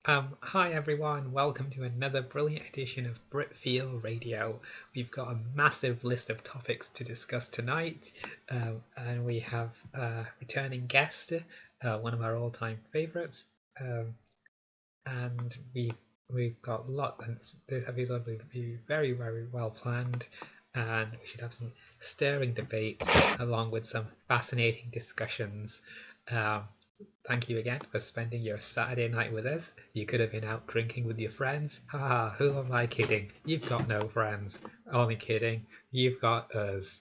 Hi everyone, welcome to another brilliant edition of Britfeel Radio. We've got a massive list of topics to discuss tonight, and we have a returning guest, one of our all-time favourites, and we've got a lot. And this episode will be very, very well planned, and we should have some stirring debates along with some fascinating discussions. Um, Thank you again for spending your Saturday night with us. You could have been out drinking with your friends. Haha, who am I kidding? You've got no friends. Only kidding. You've got us.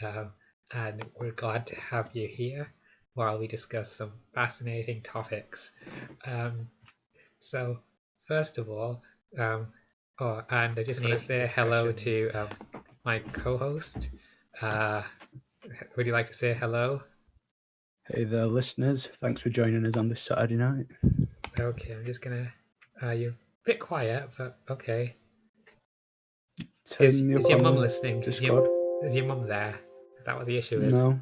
Um, and we're glad to have you here while we discuss some fascinating topics. Um, so, first of all, and I just want to say hello to my co-host. Would you like to say hello? Hey there, listeners. Thanks for joining us on this Saturday night. Okay, I'm just gonna. You're a bit quiet, but okay. Is your mum listening? Discord? Is your mum there? Is that what the issue is? No,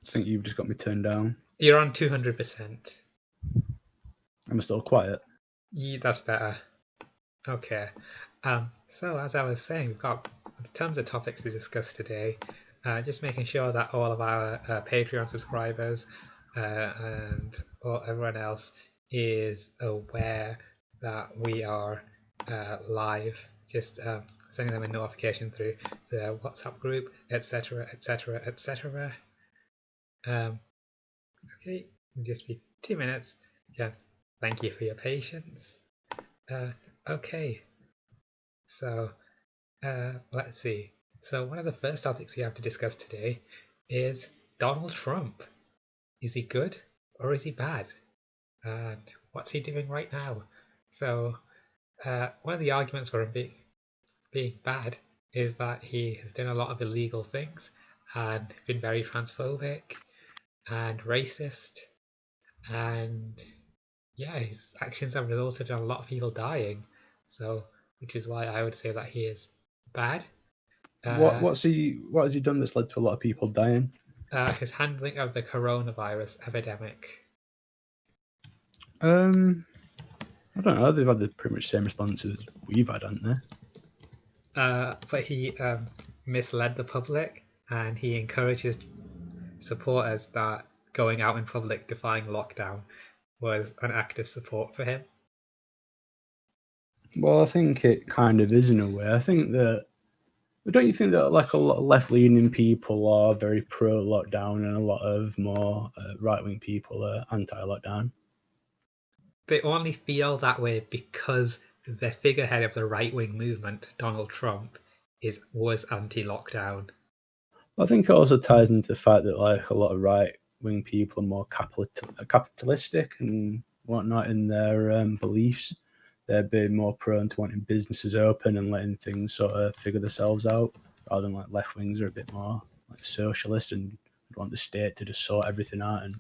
I think you've just got me turned down. You're on 200%. I'm still quiet. Yeah, that's better. Okay. So as I was saying, we've got tons of topics to discuss today. Just making sure that all of our Patreon subscribers and everyone else is aware that we are live. Just sending them a notification through the WhatsApp group, etc., etc., etc. Okay, just be 2 minutes. Yeah, thank you for your patience. Okay, so let's see. So one of the first topics we have to discuss today is Donald Trump. Is he good or is he bad? And what's he doing right now? So one of the arguments for him being bad is that he has done a lot of illegal things and been very transphobic and racist, and yeah, his actions have resulted in a lot of people dying. So, which is why I would say that he is bad. What has he done that's led to a lot of people dying? His handling of the coronavirus epidemic. I don't know. They've had the pretty much same responses we've had, haven't they? But he misled the public, and he encourages supporters that going out in public defying lockdown was an act of support for him. Well, I think it kind of is in a way. I think that. Don't you think that like a lot of left-leaning people are very pro-lockdown and a lot of more right-wing people are anti-lockdown? They only feel that way because the figurehead of the right-wing movement, Donald Trump, was anti-lockdown. I think it also ties into the fact that like a lot of right-wing people are more capitalistic and whatnot in their beliefs. They're a bit more prone to wanting businesses open and letting things sort of figure themselves out, rather than like left wings are a bit more like socialist and want the state to just sort everything out and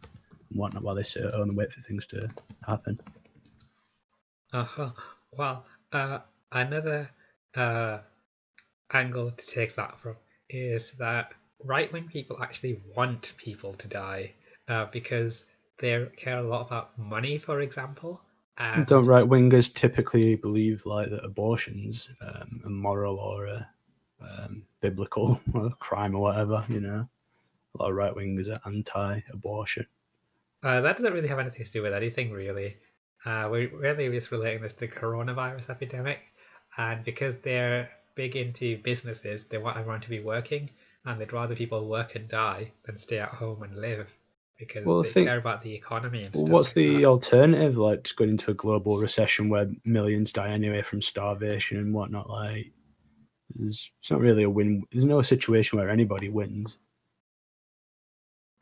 whatnot while they sit at home and wait for things to happen. Uh-huh. Well, another angle to take that from is that right-wing people actually want people to die because they care a lot about money, for example. And Don't right wingers typically believe like that abortion's a moral or a biblical crime or whatever? You know, a lot of right wingers are anti-abortion. that doesn't really have anything to do with anything, really. We're really just relating this to the coronavirus epidemic, and because they're big into businesses, they want everyone to be working, and they'd rather people work and die than stay at home and live because Well, I they think. care about the economy and Well, stuff what's like the that. alternative? Like just going into a global recession where millions die anyway from starvation and whatnot. Like, it's not really a win. There's no situation where anybody wins.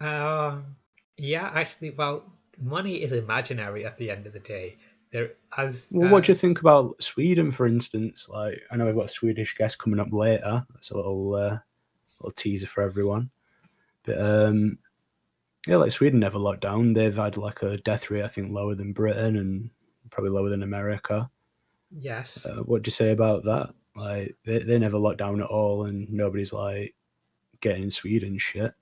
Yeah, actually, well, money is imaginary at the end of the day. There, as Well, what do you think about Sweden, for instance? Like, I know we've got a Swedish guest coming up later. That's a little teaser for everyone. But yeah, like Sweden never locked down. They've had like a death rate, I think, lower than Britain and probably lower than America. yes, What do you say about that? Like, they never locked down at all, and nobody's like getting in Sweden shit.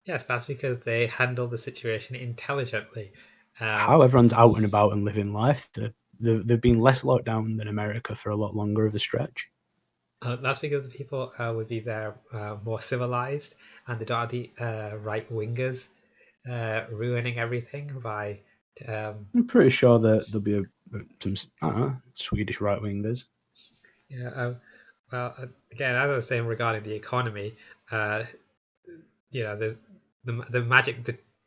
yes, that's because they handle the situation intelligently. Um, How everyone's out and about and living life. They've been less locked down than America for a lot longer of a stretch. that's because the people would be there more civilized, and they don't have the right wingers ruining everything by. Um, I'm pretty sure that there'll be some I don't know, Swedish right wingers. yeah. Well, again, as I was saying regarding the economy, uh, there's the magic.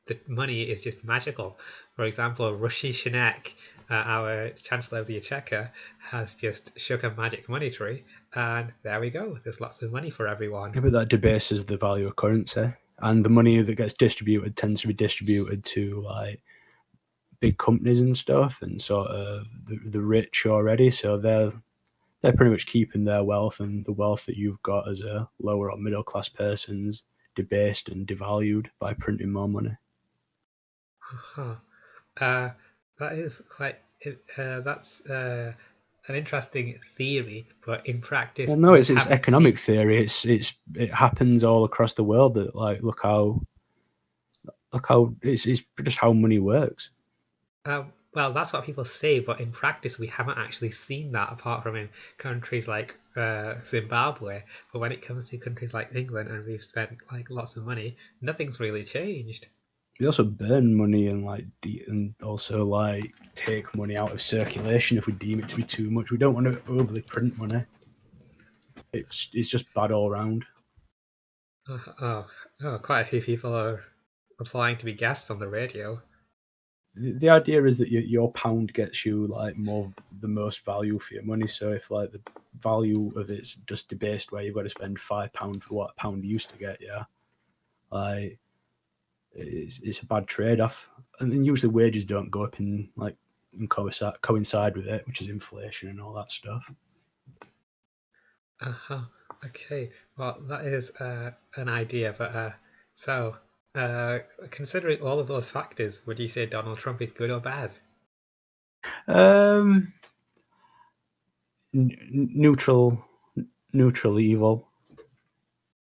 The money is just magical. For example, Rishi Sunak, our Chancellor of the Exchequer, has just shook a magic money tree, and there we go. There's lots of money for everyone. Yeah, but that debases the value of currency, and the money that gets distributed tends to be distributed to like big companies and stuff, and sort of the rich already. So they're pretty much keeping their wealth, and the wealth that you've got as a lower or middle class person's debased and devalued by printing more money. Huh. Uh, that is quite. That's an interesting theory, but in practice, Well, no, we it's haven't economic seen. theory. It happens all across the world. That like look how it's just how money works. Well, that's what people say, but in practice, we haven't actually seen that apart from in countries like Zimbabwe. But when it comes to countries like England, and we've spent like lots of money, nothing's really changed. We also burn money and and also like take money out of circulation if we deem it to be too much. We don't want to overly print money. It's just bad all round. Oh, quite a few people are applying to be guests on the radio. The idea is that your pound gets you like more the most value for your money. So if like the value of it's just debased where you've got to spend £5 for what a pound used to get, yeah, like it's a bad trade off. And then usually wages don't go up in like coincide with it, which is inflation and all that stuff. Uh-huh. Okay. Well, that is an idea, but so uh, considering all of those factors, would you say Donald Trump is good or bad? Um, neutral, neutral evil.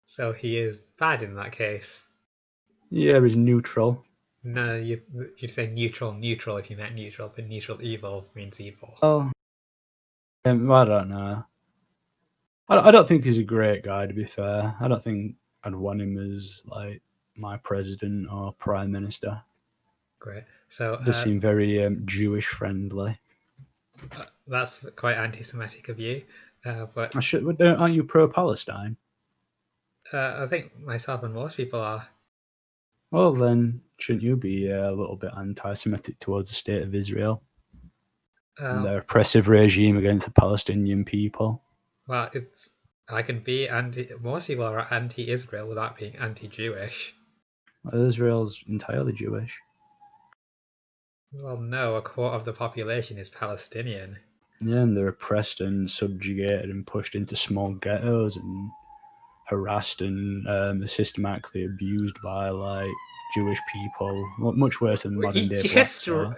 So he is bad in that case. Yeah, he's neutral. No, you'd say neutral, neutral if you meant neutral, but neutral evil means evil. Well, I don't know. I don't think he's a great guy. To be fair, I don't think I'd want him as like my president or prime minister. Great. So He does seem very Jewish friendly. that's quite anti-Semitic of you, but I should. Aren't you pro Palestine? I think myself and most people are. Well, then shouldn't you be a little bit anti-Semitic towards the state of Israel and Um, their oppressive regime against the Palestinian people? well, it's I can be anti. Most people are anti-Israel without being anti-Jewish. Well, Israel's entirely Jewish. Well, no, a quarter of the population is Palestinian. Yeah, and they're oppressed and subjugated and pushed into small ghettos and harassed and systematically abused by like Jewish people, much worse than You modern day just blacks are.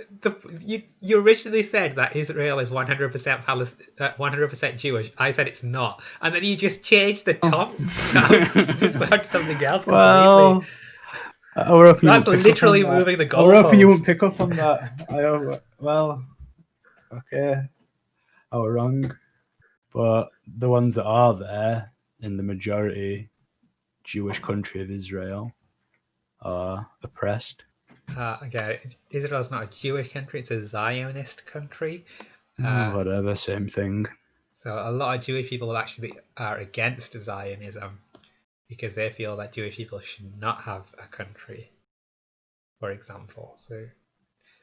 you originally said that Israel is 100% 100% Jewish. I said it's not, and then you just changed the Oh. top down to about something else completely. Well, I were hoping you That's won't pick up on literally that. moving the I were hoping you won't goalposts. pick up on that. Well, okay, I were wrong. But the ones that are there in the majority Jewish country of Israel are oppressed. Okay, Israel's not a Jewish country; it's a Zionist country. Oh, Uh, whatever, same thing. so a lot of Jewish people actually are against Zionism because they feel that Jewish people should not have a country, for example. So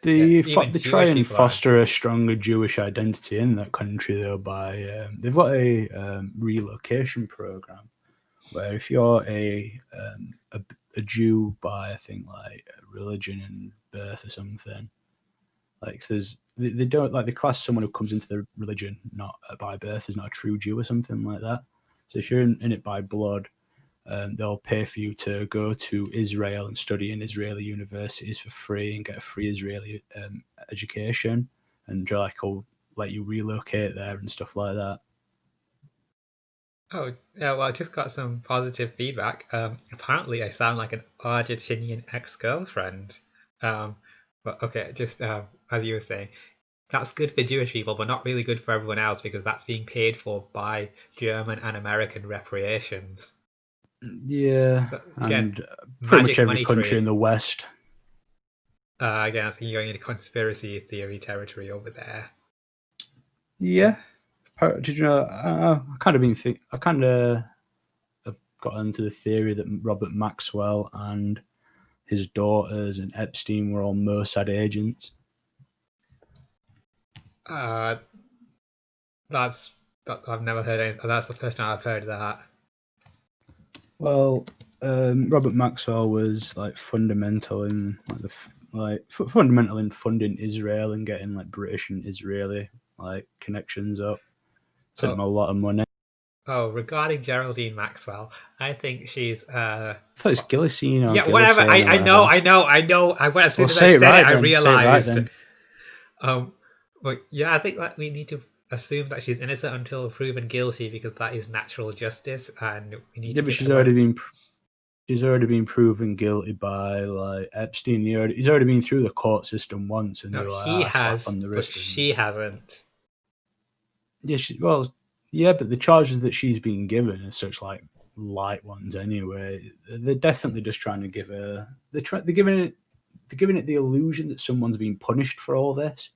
yeah, even They try Jewish and people are foster a anti. stronger Jewish identity in that country though by they've got a relocation program where if you're a Jew by I think like religion and birth or something, like so they don't like they class someone who comes into the religion not by birth as not a true Jew or something like that. So if you're in it by blood, they'll pay for you to go to Israel and study in Israeli universities for free and get a free Israeli education, and like will let you relocate there and stuff like that. Oh, yeah, well, I just got some positive feedback. Apparently, I sound like an Argentinian ex-girlfriend. Um, But okay, just as you were saying, that's good for Jewish people, but not really good for everyone else because that's being paid for by German and American reparations. Yeah, So, again, and pretty much magic every money country tree. in the West. Again, I think you're going into conspiracy theory territory over there. Yeah. Did you know? I kind of I kind of have got into the theory that Robert Maxwell and his daughters and Epstein were all Mossad agents. Uh, that's I've never heard any. That's the first time I've heard that. Well, Robert Maxwell was like fundamental in fundamental in funding Israel and getting like British and Israeli like connections up. Sent him Oh, a lot of money. regarding Geraldine Maxwell, I think she's I thought it's Gillisine or yeah, whatever. Gillisane or I know, whatever. I know, I know. As soon Well, as I say it said it, right I then. Say it right realized. then. Um, but yeah, I think that we need to assume that she's innocent until proven guilty because that is natural justice, and we need Yeah, to but give her. she's already been proven guilty by like Epstein. He's already been through the court system once, and No, they were like, he slap has, on the but wrist. And she hasn't. yeah, yeah, but the charges that she's been given are such like light ones anyway. They're definitely just trying to give her. They're giving it the illusion that someone's been punished for all this,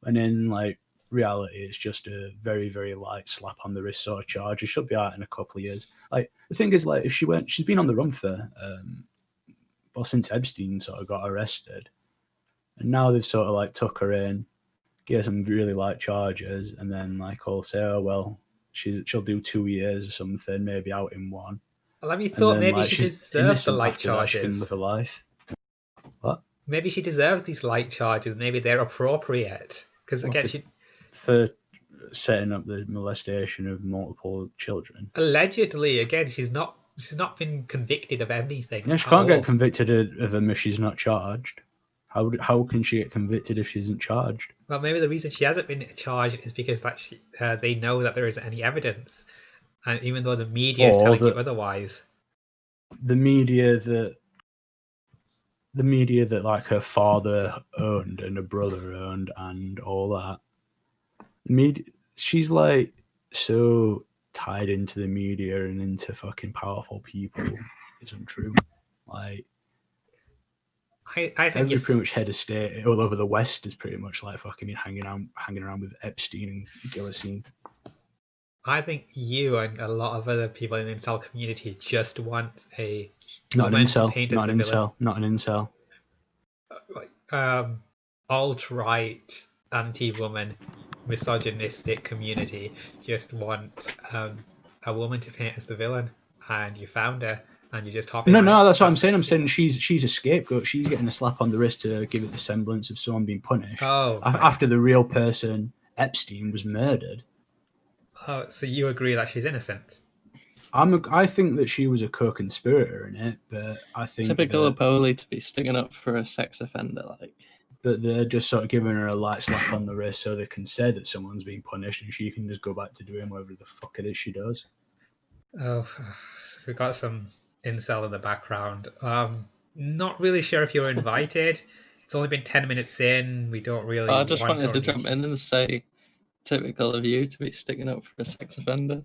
and in like reality, it's just a very very light slap on the wrist sort of charge. She'll be out in a couple of years. Like the thing is, like if she's been on the run for well since Epstein sort of got arrested, and now they've sort of like took her in, get some really light charges, and then like all say, oh well, she'll do 2 years or something, maybe out in one, Well, have you and thought then maybe like she she's deserved the innocent light after that. She can charges? live a life. What? Maybe she deserves these light charges. Maybe they're appropriate because Well, again, she for setting up the molestation of multiple children. allegedly, again, she's not been convicted of anything Yeah, she at can't get all. convicted of them if she's not charged. How can she get convicted if she isn't charged? Well, maybe the reason she hasn't been charged is because they know that there isn't any evidence, and even though the media is Or telling you that otherwise. the media that the media that like her father owned and her brother owned and all that. Media, she's like so tied into the media and into fucking powerful people. It's untrue. Like I think every pretty yes, much head of state all over the West is pretty much like fucking hanging around with Epstein and Gillisine. I think you and a lot of other people in the incel community just want a Not an woman to incel. paint as Not the an villain. incel. Not an incel. Like alt-right, anti-woman, misogynistic community just want a woman to paint as the villain, and you found her, and you're just hopping No, on it. no, that's what I'm That's saying. I'm saying she's a scapegoat. She's getting a slap on the wrist to give it the semblance of someone being punished oh, right. after the real person Epstein was murdered. Oh, so you agree that she's innocent? I think that she was a co-conspirator in it, but I think Typical that, of Polly to be sticking up for a sex offender, like. that they're just sort of giving her a light slap on the wrist so they can say that someone's being punished and she can just go back to doing whatever the fuck it is she does. Oh, so we've got some incel in the background. Not really sure if you were invited. It's only been 10 minutes in. We don't really I just want wanted to to jump in and say, typical of you to be sticking up for a sex offender.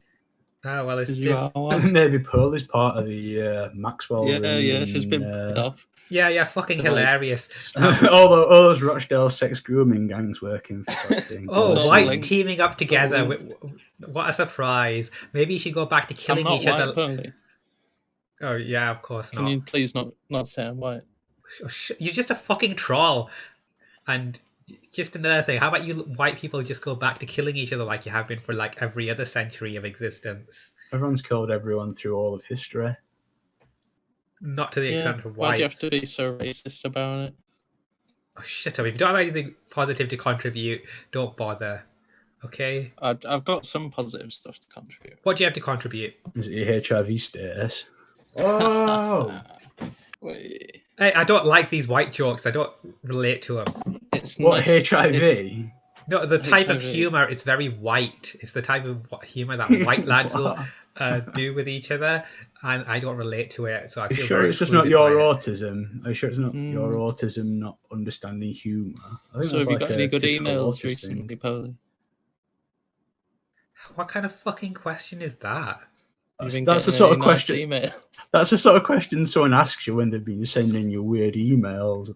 Oh, well, it's Because you are one. Maybe Pearl is part of the Maxwell ring. Yeah, she's been paid off. Yeah, fucking to, like, hilarious. all those Rochdale sex grooming gangs working for fucking Oh, It's all whites linked. teaming up It's all together. linked. What a surprise. Maybe you should go back to I'm killing not each white, other. Polly. Oh, yeah, of course Can not. you please not say I'm white? You're just a fucking troll. And just another thing, how about you white people just go back to killing each other like you have been for like every other century of existence? Everyone's killed everyone through all of history. Not to the Yeah. extent of Why do you have whites. to be so racist about it? Oh, shut up. If you don't have anything positive to contribute, don't bother. Okay? I've got some positive stuff to contribute. What do you have to contribute? Is it your HIV status? Oh! Wait, Hey, I don't like these white jokes. I don't relate to them. it's What, nice. HIV? It's- No, the type of HIV. humor, it's very white. It's the type of humor that white lads will do with each other, and I don't relate to it, so I Are you feel sure very it's just not excluded by your it. autism? Are you sure it's not your autism not understanding humour? I think So that's have you like got any a good typical emails autist thing. recently, Polly? What kind of fucking question is that? You've been That's the getting sort any of nice question. email? That's the sort of question someone asks you when they've been sending you weird emails.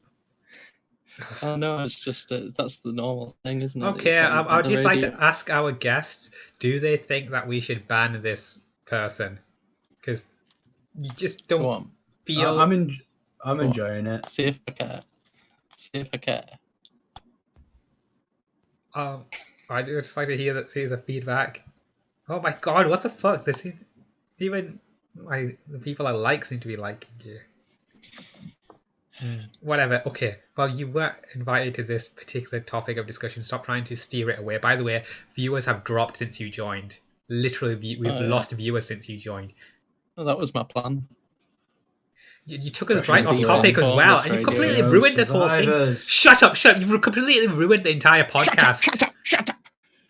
Oh no, it's just that's the normal thing, isn't it? that you Okay, try and I get would the just like radio. to ask our guests: do they think that we should ban this person? Because you just Go don't on, feel. I'm Go on. enjoying it. See if I care. See if I care. I would just like to see the feedback. Oh my god, what the fuck? This is even the people I like seem to be liking you. Whatever. Okay. Well, you were invited to this particular topic of discussion. Stop trying to steer it away. By the way, viewers have dropped since you joined. Literally, we've Oh, yeah. lost viewers since you joined. Well, that was my plan. You took us Especially right off people topic as inform well, this and you've radio. completely No ruined this whole thing. survivors. Shut up! Shut up! You've completely ruined the entire podcast. Shut up!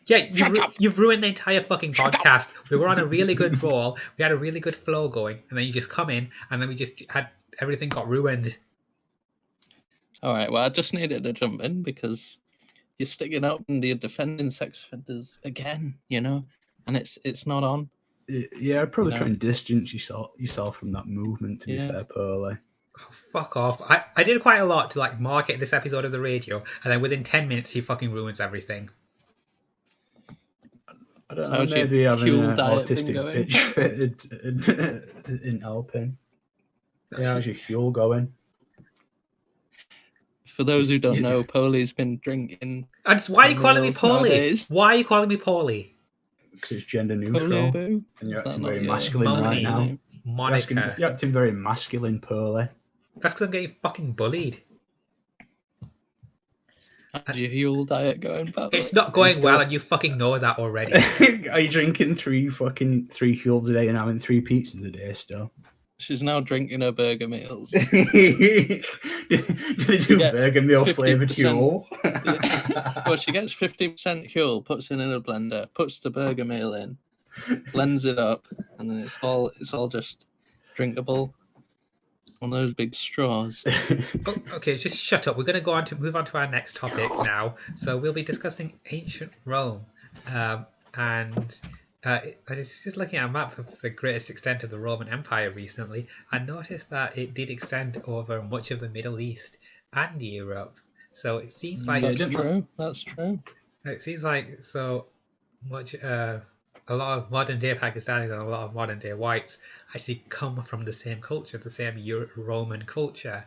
Yeah, you've ruined the entire fucking podcast. We were on a really good roll. We had a really good flow going, and then you just come in, and then we just had everything got ruined. All right. Well, I just needed to jump in because you're sticking up and you're defending sex offenders again. You know, and it's not on. Yeah, I'd probably No. try and distance yourself from that movement. To be Yeah. fair, Pearly. Oh, fuck off. I did quite a lot to like market this episode of the radio, and then within 10 minutes he fucking ruins everything. I don't So know. how's your Maybe having Huel an diet been autistic going? bitch fitted in helping. Yeah, how's your fuel going? For those who don't know, Polly's been drinking. And why are you calling me Meals Polly? nowadays. Why are you calling me Polly? Because it's gender neutral, Polly, and you're is that acting not very your masculine right Moni. now. name? Monica. You're acting very masculine, Pearly. That's because I'm getting fucking bullied. How's your Huel diet going, Papa? It's not going Still- well, and you fucking know that already. Are you drinking three fuels a day and having 3 pizzas a day still? She's now drinking her burger meals. Do they do get burger meal flavoured 50%. fuel? Well, she gets 50% Huel, puts it in a blender, puts the burger meal in, blends it up, and then it's all just drinkable. One of those big straws. Oh, okay, just shut up. We're going to move on to our next topic now. So we'll be discussing ancient Rome, and I was just looking at a map of the greatest extent of the Roman Empire recently. I noticed that it did extend over much of the Middle East and Europe. So it seems like That's true. That's true. it seems like so much. A lot of modern day Pakistanis and a lot of modern day whites actually come from the same culture, the same Roman culture.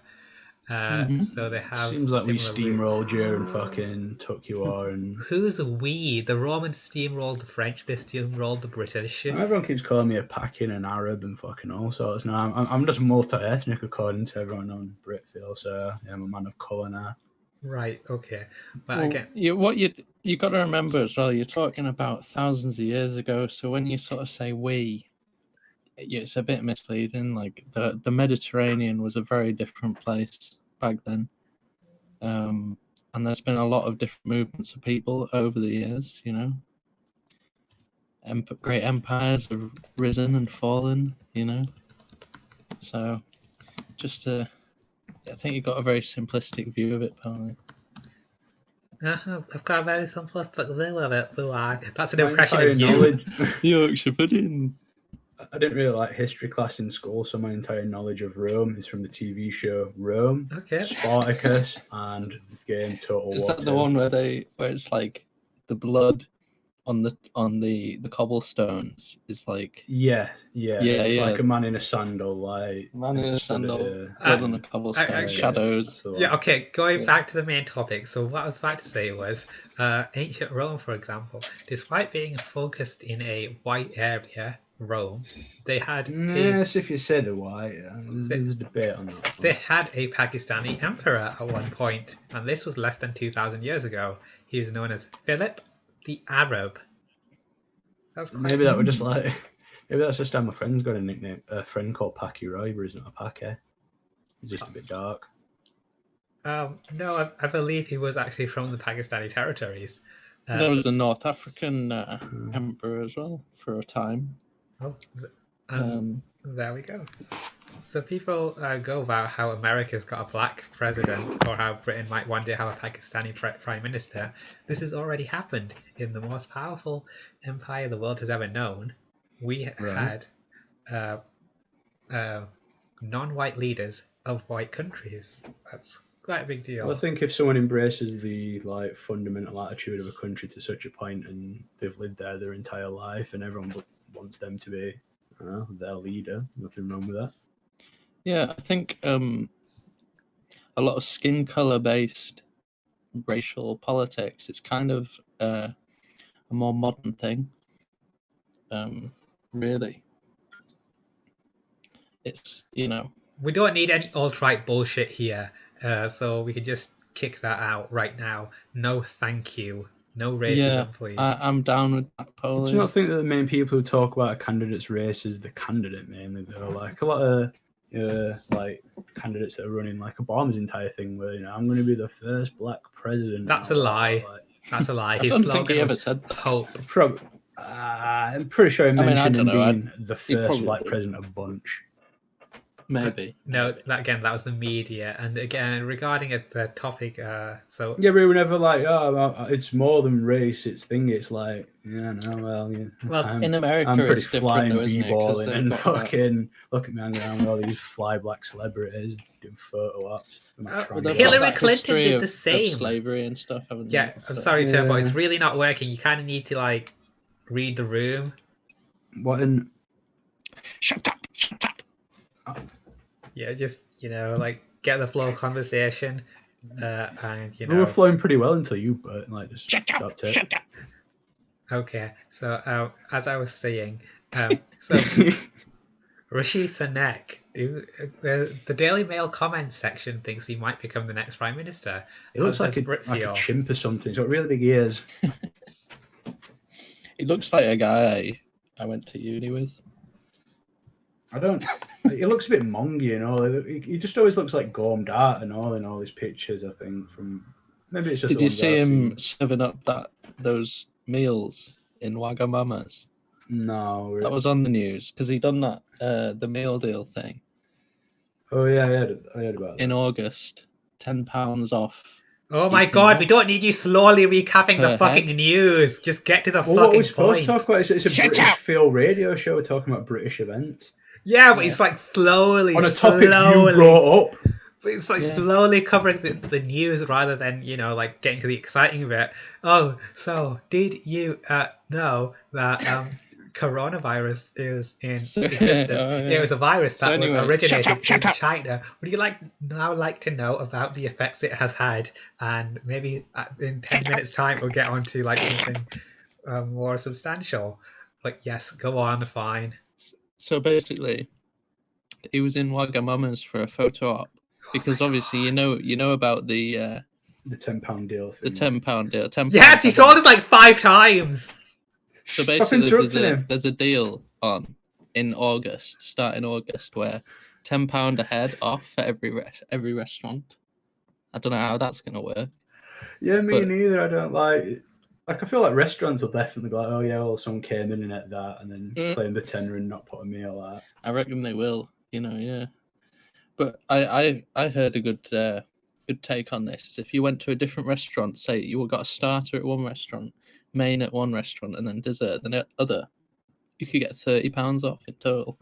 So they have. Seems like we similar roots. steamrolled you and fucking took you on. And Who's we? The Romans steamrolled the French. They steamrolled the British. everyone keeps calling me a Pakin and Arab and fucking all sorts. Now I'm just multi-ethnic according to everyone on Britfeel. So yeah, I'm a man of colour now. Right. Okay. But Well, again, you got to remember as well. You're talking about thousands of years ago. So when you sort of say we, it's a bit misleading. Like the Mediterranean was a very different place back then, and there's been a lot of different movements of people over the years. You know, great empires have risen and fallen. You know, so just to. I think you've got a very simplistic view of it, Polly. I've got a very simplistic view of it, do I? That's an My impression entire of you. knowledge- Yorkshire pudding. I didn't really like history class in school, so my entire knowledge of Rome is from the TV show Rome, Okay. Spartacus, and the game Total War. Is that the 2. one where it's like the blood on the cobblestones is like Yeah. It's Yeah. like a man in a sandal, like man in a sandal, uh, blood on the cobblestone, I- shadows. That's the one. Yeah, okay, going Yeah. back to the main topic. So what I was about to say was ancient Rome, for example, despite being focused in a white area, Rome, they had Yes, if you said it, why? There's a debate on that. they had a Pakistani emperor at one point, and this was less than 2,000 years ago. He was known as Philip the Arab. That's quite Maybe that would just like. Maybe that's just how my friend's got a nickname. A friend called Paki Roy, but he's not a Paki. He's just a bit dark. No, I believe he was actually from the Pakistani territories. There was a North African emperor as well for a time. Oh, there we go. So people go about how America's got a black president, or how Britain might one day have a Pakistani prime minister. This has already happened in the most powerful empire the world has ever known. We Right. had uh, non-white leaders of white countries. That's quite a big Well, I deal. think if someone embraces the like fundamental attitude of a country to such a point, and they've lived there their entire life, and everyone wants them to be, I don't know, their leader, nothing wrong with that. Yeah, I think a lot of skin color based racial politics. It's kind of a more modern thing. Really, it's We don't need any alt-right bullshit here, so we can just kick that out right now. No, thank you. No yeah. racism, please. I'm down with that, Do you Pauline. not think that the main people who talk about a candidate's race is the candidate mainly? Though, like a lot of like candidates that are running, like Obama's entire thing, where I'm going to be the first black president. That's and a all that, lie. like, That's a lie. I His don't think slogan he ever was said that. hope. I'm pretty sure he I mean, I mentioned don't him know, being the he first probably black did. president of a bunch. Maybe. No, maybe. that was the media. And again, regarding the topic, so Yeah, but we were never like, oh, it's more than race. It's thing. It's like, yeah, no, well, yeah, well, In I'm America, pretty it's different, flying though, isn't it? 'Cause b-balling they've and got that. fucking look at me hanging around with all these fly black celebrities doing photo ops. with my Well, triangle. They've Hillary got that Clinton history did of, the same. of slavery and stuff, haven't yeah, they? I'm So- sorry, Turbo. Yeah. It's really not working. You kind of need to like read the room. What in? Shut up! Shut up! Yeah, just like get the flow of conversation, and We were flowing pretty well until you, but like just stopped it. Shut up! Okay, so as I was saying, so Rishi Sunak, the Daily Mail comments section thinks he might become the next prime minister. It looks As like does a Britfeel. chimp or something. He's got really big ears. He looks like a guy I went to uni with. I don't. He looks a bit mongy, He just always looks like Gorm Dart and all in all his pictures. I think from maybe it's just. Did you see him serving up those meals in Wagamama's? No, That was on the news because he done that the meal deal thing. Oh yeah, I heard about that. In August, £10 off. Oh my eating god, that we don't need you slowly recapping the per fucking head. news. Just get to the Well, what fucking we're supposed to point. talk about is it's a Shut British up! Phil radio show talking about British events Yeah, but Yeah. it's like slowly on a topic slowly, you brought up. But it's like Yeah. slowly covering the news rather than like getting to the exciting bit. Oh, so did you know that coronavirus is in existence? Oh, yeah. It was a virus So that was anyway, originated shut in up. China. Would you like to know about the effects it has had? And maybe in 10 minutes time we'll get on to like something more substantial. But yes, go on, fine. So basically, he was in Wagamama's for a photo op because obviously you know about the £10 deal the thing. £10 deal. Yes, you told us like 5 times. So Stop basically, interrupting him. there's a deal on in August, starting August, where £10 a head off for every restaurant. I don't know how that's gonna work. Yeah, me But- neither. I don't like. Like I feel like restaurants will definitely go like, oh yeah, well someone came in and ate that, and then claim the tenner and not put a meal out. I reckon they will. Yeah. But I heard a good take on this. Is if you went to a different restaurant, say you got a starter at one restaurant, main at one restaurant, and then dessert then at other, you could get £30 off in total.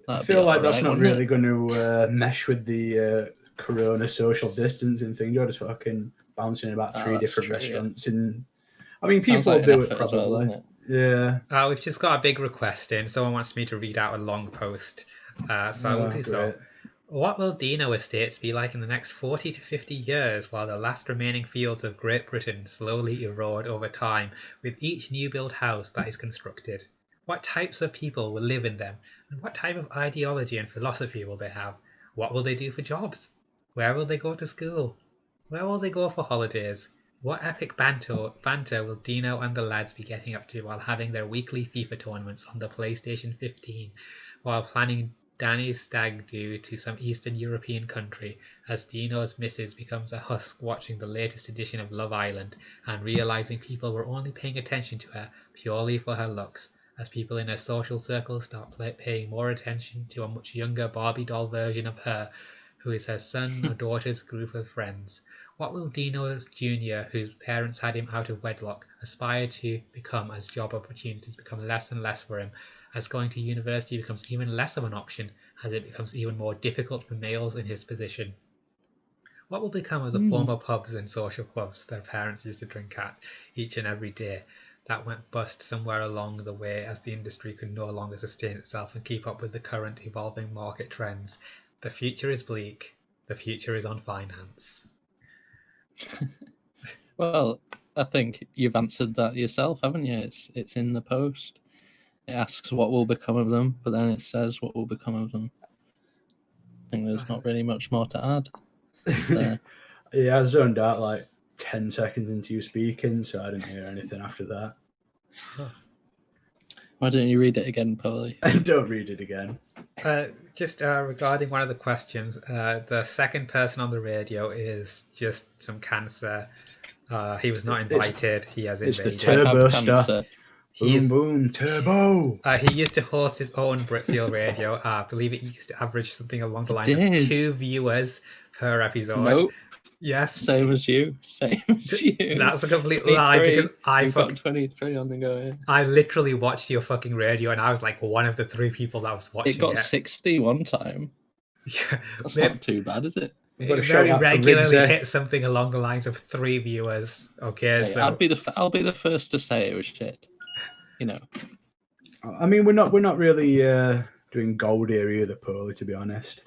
I That'd feel be like alright, that's not wouldn't it? really going to mesh with the corona social distancing thing. You're just fucking bouncing in about 3 that's different true, yeah. restaurants, and I mean Sounds people like will an do it effort as well, probably. doesn't it? Yeah. We've just got a big request in. Someone wants me to read out a long post, so I will do so. Great. What will Dino estates be like in the next 40 to 50 years while the last remaining fields of Great Britain slowly erode over time with each new build house that is constructed? What types of people will live in them, and what type of ideology and philosophy will they have? What will they do for jobs? Where will they go to school? Where will they go for holidays? What epic banter will Dino and the lads be getting up to while having their weekly FIFA tournaments on the PlayStation 15, while planning Danny's stag do to some Eastern European country as Dino's missus becomes a husk watching the latest edition of Love Island and realizing people were only paying attention to her purely for her looks? as people in her social circles start paying more attention to a much younger Barbie doll version of her, who is her son or daughter's group of friends. What will Dino Jr., whose parents had him out of wedlock, aspire to become as job opportunities become less and less for him, as going to university becomes even less of an option, as it becomes even more difficult for males in his position? What will become of the former pubs and social clubs their parents used to drink at each and every day that went bust somewhere along the way as the industry could no longer sustain itself and keep up with the current evolving market trends? The future is bleak. The future is on finance. Well, I think you've answered that yourself, haven't you? It's in the post. It asks what will become of them, but then it says what will become of them. I think there's not really much more to add. Yeah, I zoned out like 10 seconds into you speaking, so I didn't hear anything after that. Why don't you read it again, Polly? Don't read it again. Just regarding one of the questions, the second person on the radio is just some cancer. He was not invited. He has It's the invaded. turbo cancer. star. He's- Boom, boom, turbo. He used to host his own Britfeel radio. I believe it used to average something along the lines of did. 2 viewers per episode. Nope. Yes. Same as you. Same as you. That's a complete lie because You've got 23 on the go here. I literally watched your fucking radio and I was like one of the 3 people that was watching It got 60 one time. Yeah. That's not too bad, is it? We've got It a very shout out for regularly Ribsy. hit something along the lines of 3 viewers. Okay, Hey, so I'll be the first to say it was shit. You know. I mean, we're not really doing gold here either, Polly, to be honest.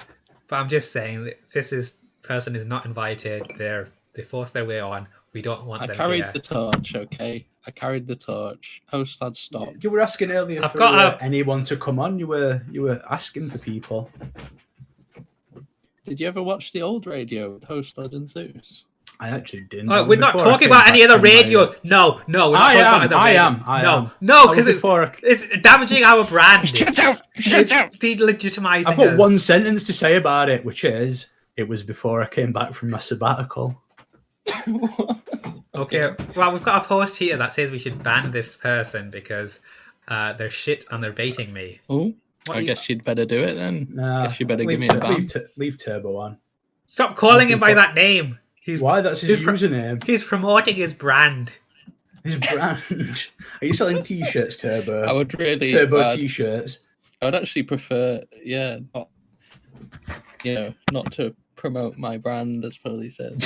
but I'm just saying that this person is not invited. They force their way on. We don't want I them carried here. the torch, okay? I carried the torch. Host had stopped. You were asking earlier I've for got anyone to come on. You were asking for people. Did you ever watch the old radio with Host Led and Zeus? I actually didn't. Oh, we're not Before I talking came about any back other from my, radios. No, we're not I talking am, about other I radios. am, I no, am. no, That was because before it's damaging our brand. Shut up! It's Shut up! delegitimizing I've got us. one sentence to say about it, which is, it was before I came back from my sabbatical. Okay, well, we've got a post here that says we should ban this person because they're shit and they're baiting me. Oh, What I are you- guess you'd better do it then. Nah, Guess you better give leave me a ban. leave Turbo on. Stop calling him by Looking for- that name. Why? That's his he's pro- username. He's promoting his brand. His brand. Are you selling T-shirts, Turbo? I would really. Turbo T-shirts. I would actually prefer, not, not to promote my brand, as Polly says.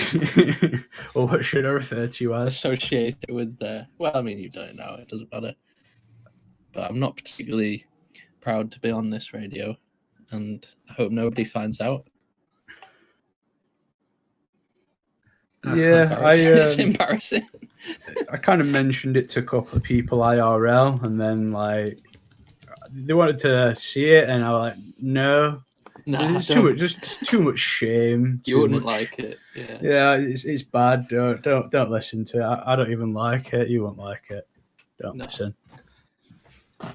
Or what should I refer to you as? Associate it with well, I mean, you don't know, it doesn't matter. But I'm not particularly proud to be on this radio, and I hope nobody finds out. Yeah, It's embarrassing. I kind of mentioned it to a couple of people IRL, and then like they wanted to see it, and I was like, no, No, it's too much, just too much shame. you too wouldn't much- like it. Yeah. Yeah, it's bad. Don't listen to it. I don't even like it. You won't like it. Don't No. listen.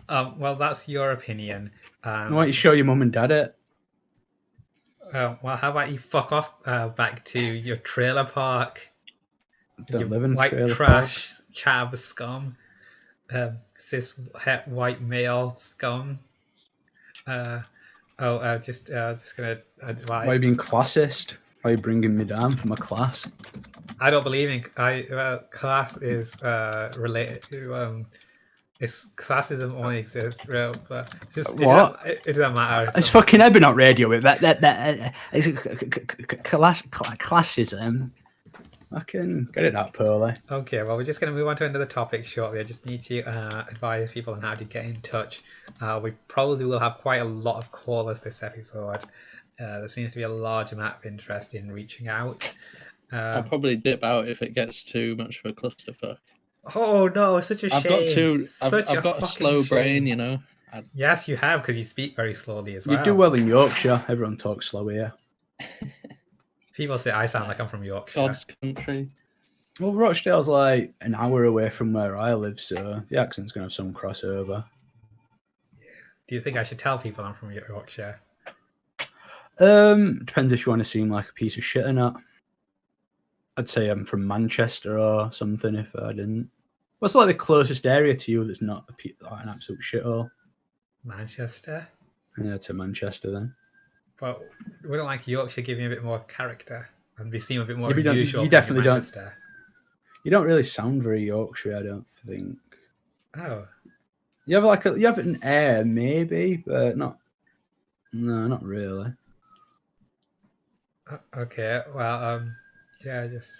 Well, that's your opinion. Why don't you show your mum and dad it? Well, how about you fuck off back to your trailer park? Don't You live in a white trailer trash, chav scum, cis het white male scum. Just gonna park. advise. Why are you being classist? Why are you bringing me down for my class? I don't believe in class is related to it's classism only exists, real, but just What? It doesn't matter. It's fucking Ebbing radio with that it's classism. I can get it out, Pearly. Okay, well, we're just going to move on to another topic shortly. I just need to advise people on how to get in touch. We probably will have quite a lot of callers this episode. There seems to be a large amount of interest in reaching out. I'll probably dip out if it gets too much of a clusterfuck. Oh no, such a shame. I've got a slow brain, you know. Yes, you have, because you speak very slowly as well. You do well in Yorkshire. Everyone talks slow here. People say I sound like I'm from Yorkshire. God's country. Well, Rochdale's like an hour away from where I live, so the accent's going to have some crossover. Do you think I should tell people I'm from Yorkshire? Depends if you want to seem like a piece of shit or not. I'd say I'm from Manchester or something if I didn't. What's like the closest area to you that's not like an absolute shithole? Manchester. Yeah, to Manchester then. But wouldn't like Yorkshire give me a bit more character and be seen a bit more Yeah, but unusual you being in definitely don't. Manchester? You don't really sound very Yorkshire, I don't think. Oh, You have an air maybe, but not. No, not really. okay. Well, yeah, just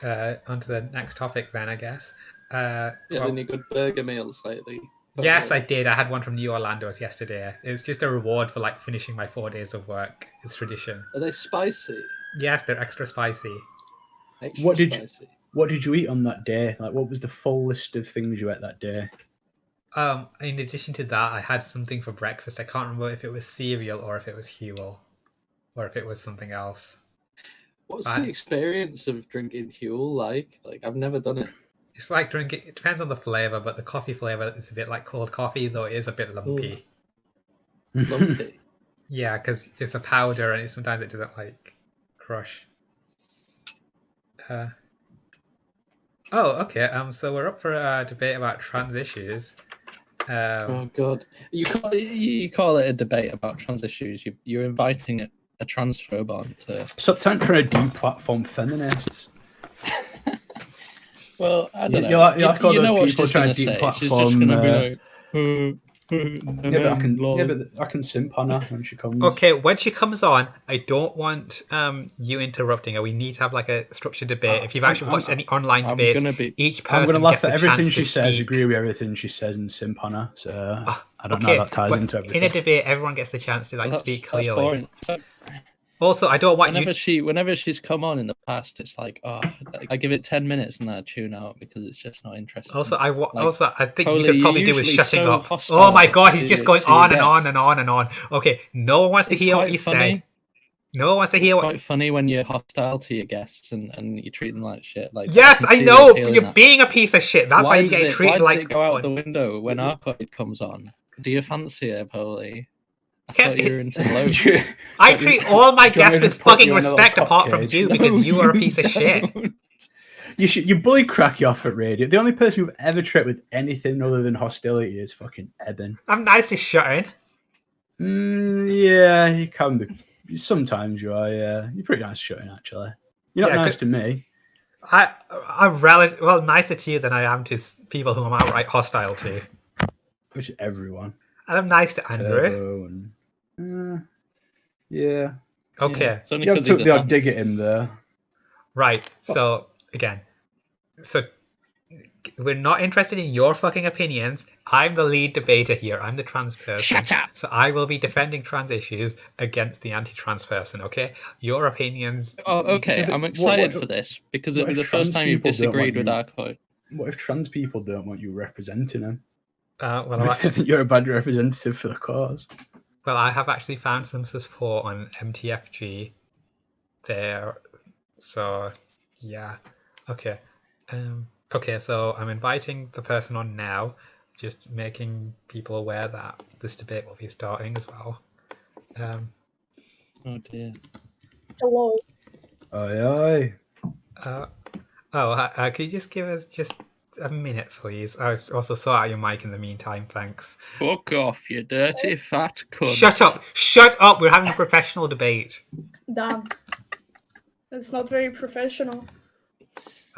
on to the next topic then, I guess. You had Well, any good burger meals lately? yes, I did. I had one from New Orlando's yesterday. It's just a reward for like finishing my 4 days of work. It's tradition. Are they spicy? Yes, they're extra spicy. Extra spicy. What did you eat on that day? Like, what was the full list of things you ate that day? In addition to that, I had something for breakfast. I can't remember if it was cereal or if it was Huel, or if it was something else. What's the experience of drinking Huel like? Like, I've never done it. It's like drinking. It depends on the flavor, but the coffee flavor is a bit like cold coffee, though it is a bit lumpy. Lumpy. Yeah, because it's a powder, and sometimes it doesn't like crush. Oh, okay. So we're up for a debate about trans issues. Oh God, you call it a debate about trans issues. You're inviting a transphobe on to. Stop trying to deplatform feminists. Well, I don't know. You're like all those people trying to deplatform. She's just going to be like. But I can simp on her when she comes. Okay, when she comes on, I don't want you interrupting her. We need to have like a structured debate. If you've actually watched any online debates, each person I'm going to laugh gets at a everything chance she to says, speak. agree with everything she says, and simp on her. So I don't know Okay, how that ties into everything. In a debate, everyone gets the chance to like speak That's clearly. boring. Also, I don't want whenever she's come on in the past, it's like, oh, I give it 10 minutes and then I tune out because it's just not interesting. Also, I think you could probably do with shutting so up. Oh my god, he's just going on and on and on and on. Okay, no one wants to hear what you said. No one wants to hear what. It's quite funny when you're hostile to your guests and you treat them like shit. Like, yes, I know, but you're being a piece of shit. That's why you get treated like. Why does it go out the window when Arcade comes on? Do you fancy her, Polly? I thought you were into blokes. I treat all my guests with fucking respect apart from you because you are a piece of shit. You bully crack you off at radio. The only person you've ever treated with anything other than hostility is fucking Eben. I'm nice to shut in. Yeah, you can be. Sometimes you are, yeah. You're pretty nice shutting, actually. You're not nice to me. I'm nicer to you than I am to people who I'm outright hostile to. Which is everyone. And I'm nice to Andrew. Yeah. Okay. Yeah. So you took the odd dig at him there. Right. So again, we're not interested in your fucking opinions. I'm the lead debater here. I'm the trans person. Shut up. So I will be defending trans issues against the anti-trans person. Okay. Your opinions. Oh, okay. I'm excited for this because it was the first time you've disagreed with Arcade. What if trans people don't want you representing them? I think you're a bad representative for the cause. Well, I have actually found some support on MTFG there. So, yeah. Okay. Okay, so I'm inviting the person on now, just making people aware that this debate will be starting as well. Oh, dear. Hello. Aye. Can you just give us just a minute, please? I've also sort out your mic in the meantime, thanks. Fuck off, you dirty fat cunt. Shut up! We're having a professional debate. Damn. That's not very professional.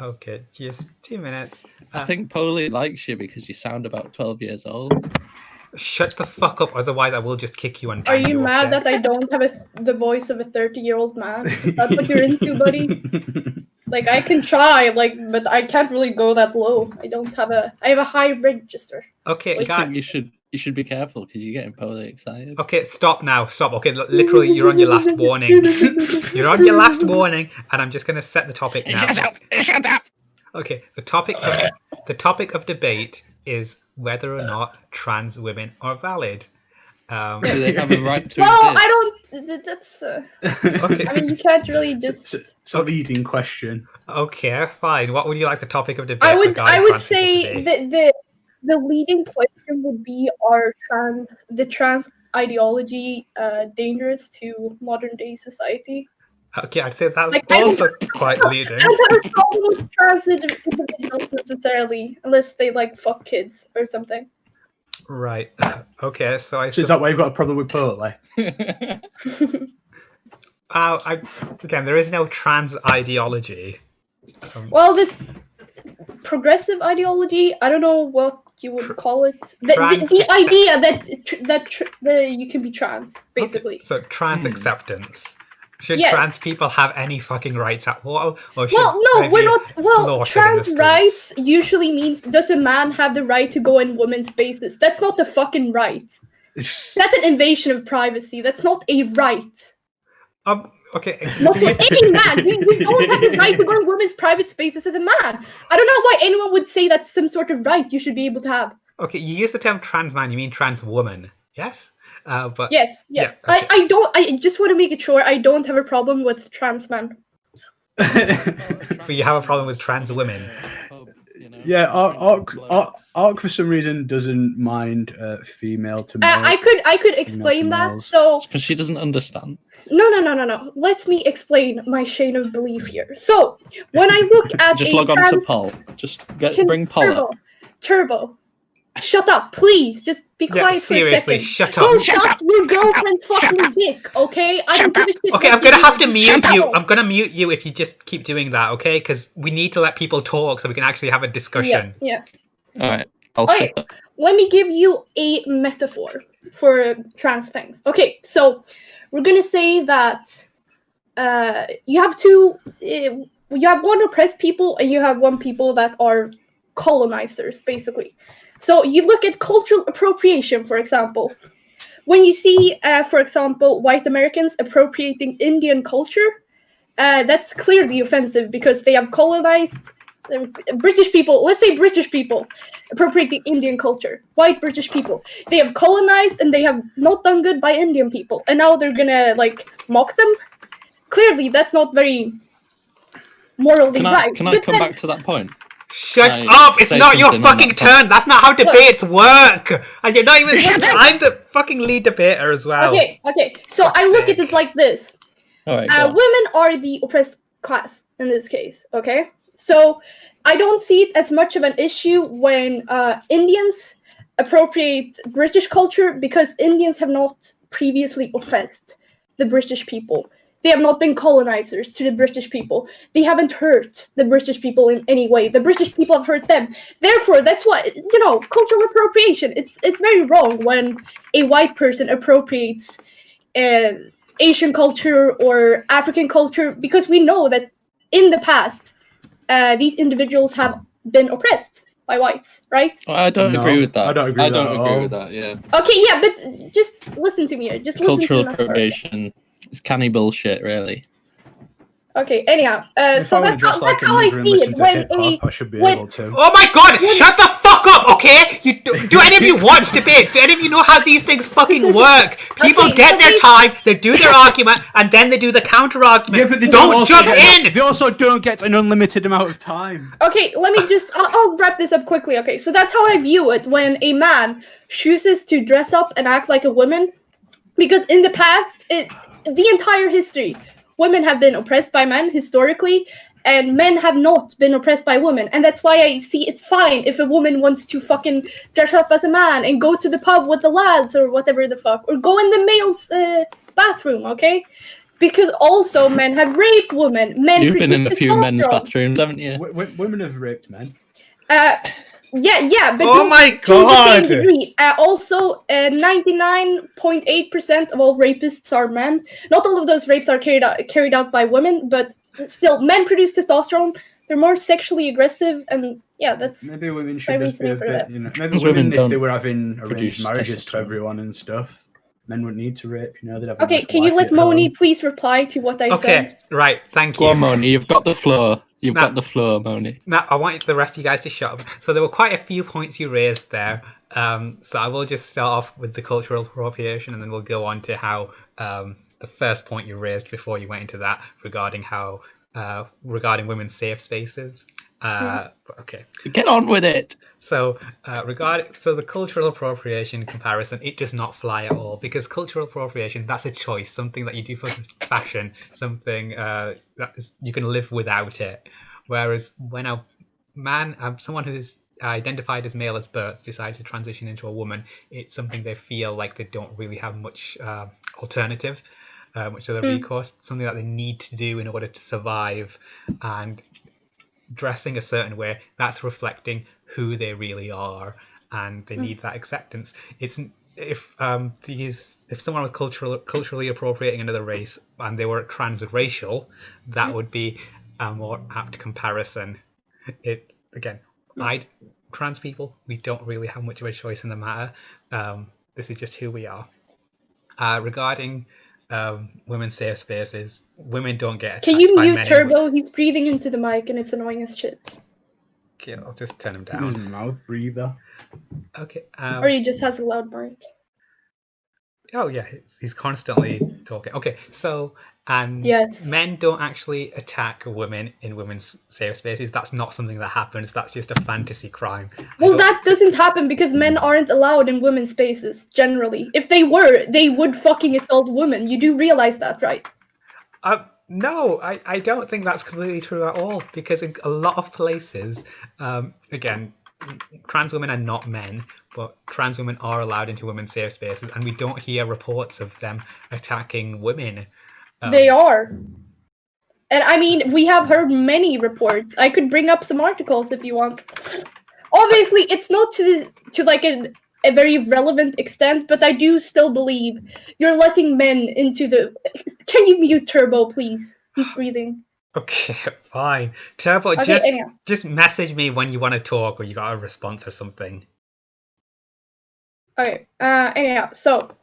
Okay, just 2 minutes. I think Polly likes you because you sound about 12 years old. Shut the fuck up, otherwise I will just kick you and Are you mad that I don't have the voice of a 30-year-old man? Is that what you're into, buddy? Like, I can try, but I can't really go that low. I have a high register. Okay, I think you should be careful because you're getting Polly excited. Okay, stop now. Stop. Okay, literally, you're on your last warning. You're on your last warning, and I'm just going to set the topic now. Shut up! Okay, the topic of debate is whether or not trans women are valid. Do they have a right to well, exist? I don't. That's. Okay. I mean, you can't really just. It's a leading question. Okay, fine. What would you like the topic of debate? I would say that the leading question would be: are the trans ideology dangerous to modern day society? Okay, I'd say that's Like, I also quite leading. I don't have a problem with trans individuals necessarily, unless they like fuck kids or something. Right. Okay, so I So is that why you've got a problem with Portly? again, there is no trans ideology. Well, the progressive ideology, I don't know what you would call it. The idea that you can be trans, basically. Okay, so trans acceptance. Should Yes. trans people have any fucking rights at all? Or should Well, no, they we're be not. Well, slaughtered in the trans streets? rights usually means does a man have the right to go in women's spaces? That's not the fucking right. That's an invasion of privacy. That's not a right. Okay. Not for any man. You don't have the right to go in women's private spaces as a man. I don't know why anyone would say that's some sort of right you should be able to have. Okay, you use the term trans man, you mean trans woman, yes? But Yes. Yeah, okay. I just want to make it sure I don't have a problem with trans men. But you have a problem with trans women. Yeah, Ark for some reason doesn't mind female to male. I could explain that. males. So Because she doesn't understand. no. Let me explain my chain of belief here. So when I look at Just a log on to trans- Paul. Just bring Paul Turbo, up. Turbo, shut up, please. Just be Yeah, quiet for a seriously, second. shut Go up. suck your girlfriend's fucking dick, okay? I don't give a shit. Okay, what I'm gonna you have to do. mute Shut you. up. I'm gonna mute you if you just keep doing that, okay? Because we need to let people talk so we can actually have a discussion. Yeah. All right. I'll Okay. shut up. Let me give you a metaphor for trans things. Okay, so we're gonna say that you have two. You have one oppressed people and you have one people that are colonizers, basically. So you look at cultural appropriation, for example. When you see, for example, white Americans appropriating Indian culture, that's clearly offensive because they have colonized British people. Let's say British people appropriating Indian culture. White British people. They have colonized and they have not done good by Indian people, and now they're gonna like mock them. Clearly, that's not very morally Can right. I But come then- back to that point? Shut I up! It's say not your something on fucking that point? turn. That's not how debates work. And you're not even. I'm the fucking lead debater as well. Okay. So I look at it like this. All right. Go on. Women are the oppressed class in this case, okay? So I don't see it as much of an issue when Indians appropriate British culture because Indians have not previously oppressed the British people. They have not been colonizers to the British people. They haven't hurt the British people in any way. The British people have hurt them. Therefore, that's why, cultural appropriation, it's very wrong when a white person appropriates Asian culture or African culture, because we know that in the past, these individuals have been oppressed by whites, right? I don't agree with that. I don't agree with that. Yeah. Okay, yeah, but just listen to me. Just listen Cultural to me. appropriation. It's canny bullshit, really. Okay, anyhow, If so I were that's just like a how I nigger and see listen it to when hip-hop, I should be when- able to. Oh my god! Shut the fuck up, okay? You do any of you watch debates? Do any of you know how these things fucking work? People Okay, get so their we- time, they do their argument, and then they do the counter argument. Yeah, but they don't also jump get- in. They also don't get an unlimited amount of time. Okay, let me just. I'll wrap this up quickly. Okay, so that's how I view it when a man chooses to dress up and act like a woman, because in the past, the entire history, women have been oppressed by men historically, and men have not been oppressed by women, and that's why I see it's fine if a woman wants to fucking dress up as a man and go to the pub with the lads or whatever the fuck, or go in the male's bathroom. Okay. Because also men have raped women. Men You've been in a produce few men's testosterone. bathrooms, haven't you? Women have raped men. Yeah, but Oh my to the God. same degree. Also, 99.8% of all rapists are men. Not all of those rapes are carried out by women, but still, men produce testosterone. They're more sexually aggressive, and yeah, that's Maybe women my should just be reasoning a for bit, that. maybe Because women, women if they don't were having produce arranged marriages to testosterone. everyone and stuff, men wouldn't need to rape, they'd have a Okay. nice Can you life let at home. Moni please reply to what I Okay, said? right, thank Go you. on, Moni. You've got the floor. You've Nah. got the floor, Moni. Now, I want the rest of you guys to shut up. So there were quite a few points you raised there. So I will just start off with the cultural appropriation, and then we'll go on to how the first point you raised before you went into that regarding how regarding women's safe spaces. Okay. Get on with it. So, the cultural appropriation comparison, it does not fly at all, because cultural appropriation, that's a choice, something that you do for fashion, something you can live without it. Whereas when a man, someone who's identified as male as birth, decides to transition into a woman, it's something they feel like they don't really have much alternative, much other recourse, something that they need to do in order to survive, and dressing a certain way, that's reflecting who they really are, and they need that acceptance. It's if someone was culturally appropriating another race and they were transracial, that would be a more apt comparison. It again, trans people, we don't really have much of a choice in the matter. This is just who we are. Regarding women's safe spaces, women don't get attacked Can you by mute men. Turbo? He's breathing into the mic and it's annoying as shit. Okay, I'll just turn him His down. mouth breather. Okay. Or he just has a loud mic. Oh yeah, he's constantly talking. Okay, so Yes. men don't actually attack women in women's safe spaces. That's not something that happens. That's just a fantasy crime. Well, that doesn't happen because men aren't allowed in women's spaces, generally. If they were, they would fucking assault women. You do realize that, right? No, I don't think that's completely true at all, because in a lot of places, again, trans women are not men, but trans women are allowed into women's safe spaces, and we don't hear reports of them attacking women. They are. And I mean, we have heard many reports. I could bring up some articles if you want. Obviously, it's not to like a very relevant extent, but I do still believe you're letting men into the... Can you mute Turbo, please? He's breathing. Okay, fine. Turbo, Okay, just message me when you want to talk or you got a response or something. Okay, anyhow, so...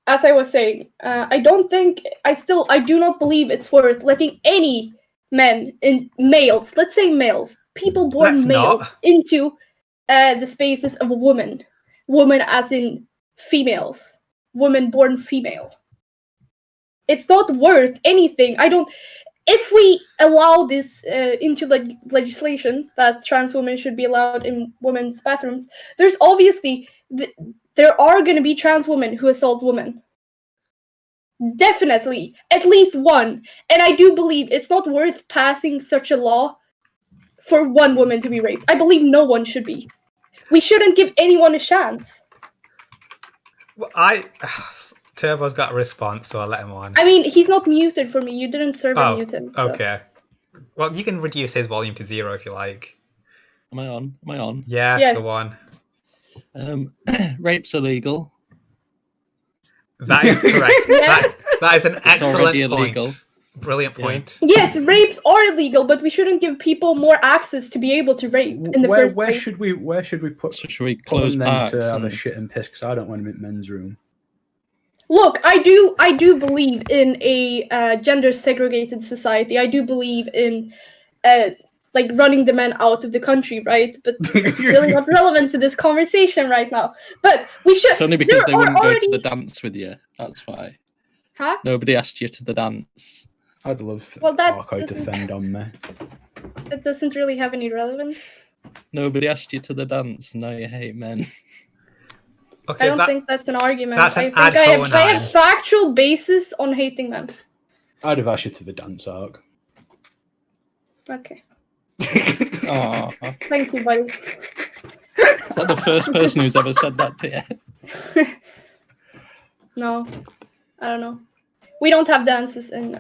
As I was saying, I do not believe it's worth letting any men, males, let's say males, people born males, into the spaces of a woman. Woman as in females. Woman born female. It's not worth anything. If we allow this into legislation that trans women should be allowed in women's bathrooms, there's obviously... there are going to be trans women who assault women. Definitely. At least one. And I do believe it's not worth passing such a law for one woman to be raped. I believe no one should be. We shouldn't give anyone a chance. Well, Turbo's got a response, so I'll let him on. I mean, he's not muted for me. You didn't survey mute him. So. Okay. Well, you can reduce his volume to 0 if you like. Am I on? Yes. The one. Rape's illegal. That is correct. that is an excellent point. Illegal. Brilliant point. Yes, rapes are illegal, but we shouldn't give people more access to be able to rape in the first place. Where should we put? So should we close them to have a shit and piss? Because I don't want them in men's room. Look, I do believe in a gender segregated society. I do believe in like running the men out of the country, right? But it's really not relevant to this conversation right now. But we should. It's only because they wouldn't go to the dance with you. That's why. Huh? Nobody asked you to the dance. I'd love Arco to defend on me. It doesn't really have any relevance. Nobody asked you to the dance. Now you hate men. Okay, I don't think that's an argument. That's I think I have factual basis on hating men. I'd have asked you to the dance, Arc. Okay. Aww. Thank you, buddy. Is that the first person who's ever said that to you? No, I don't know. We don't have dances in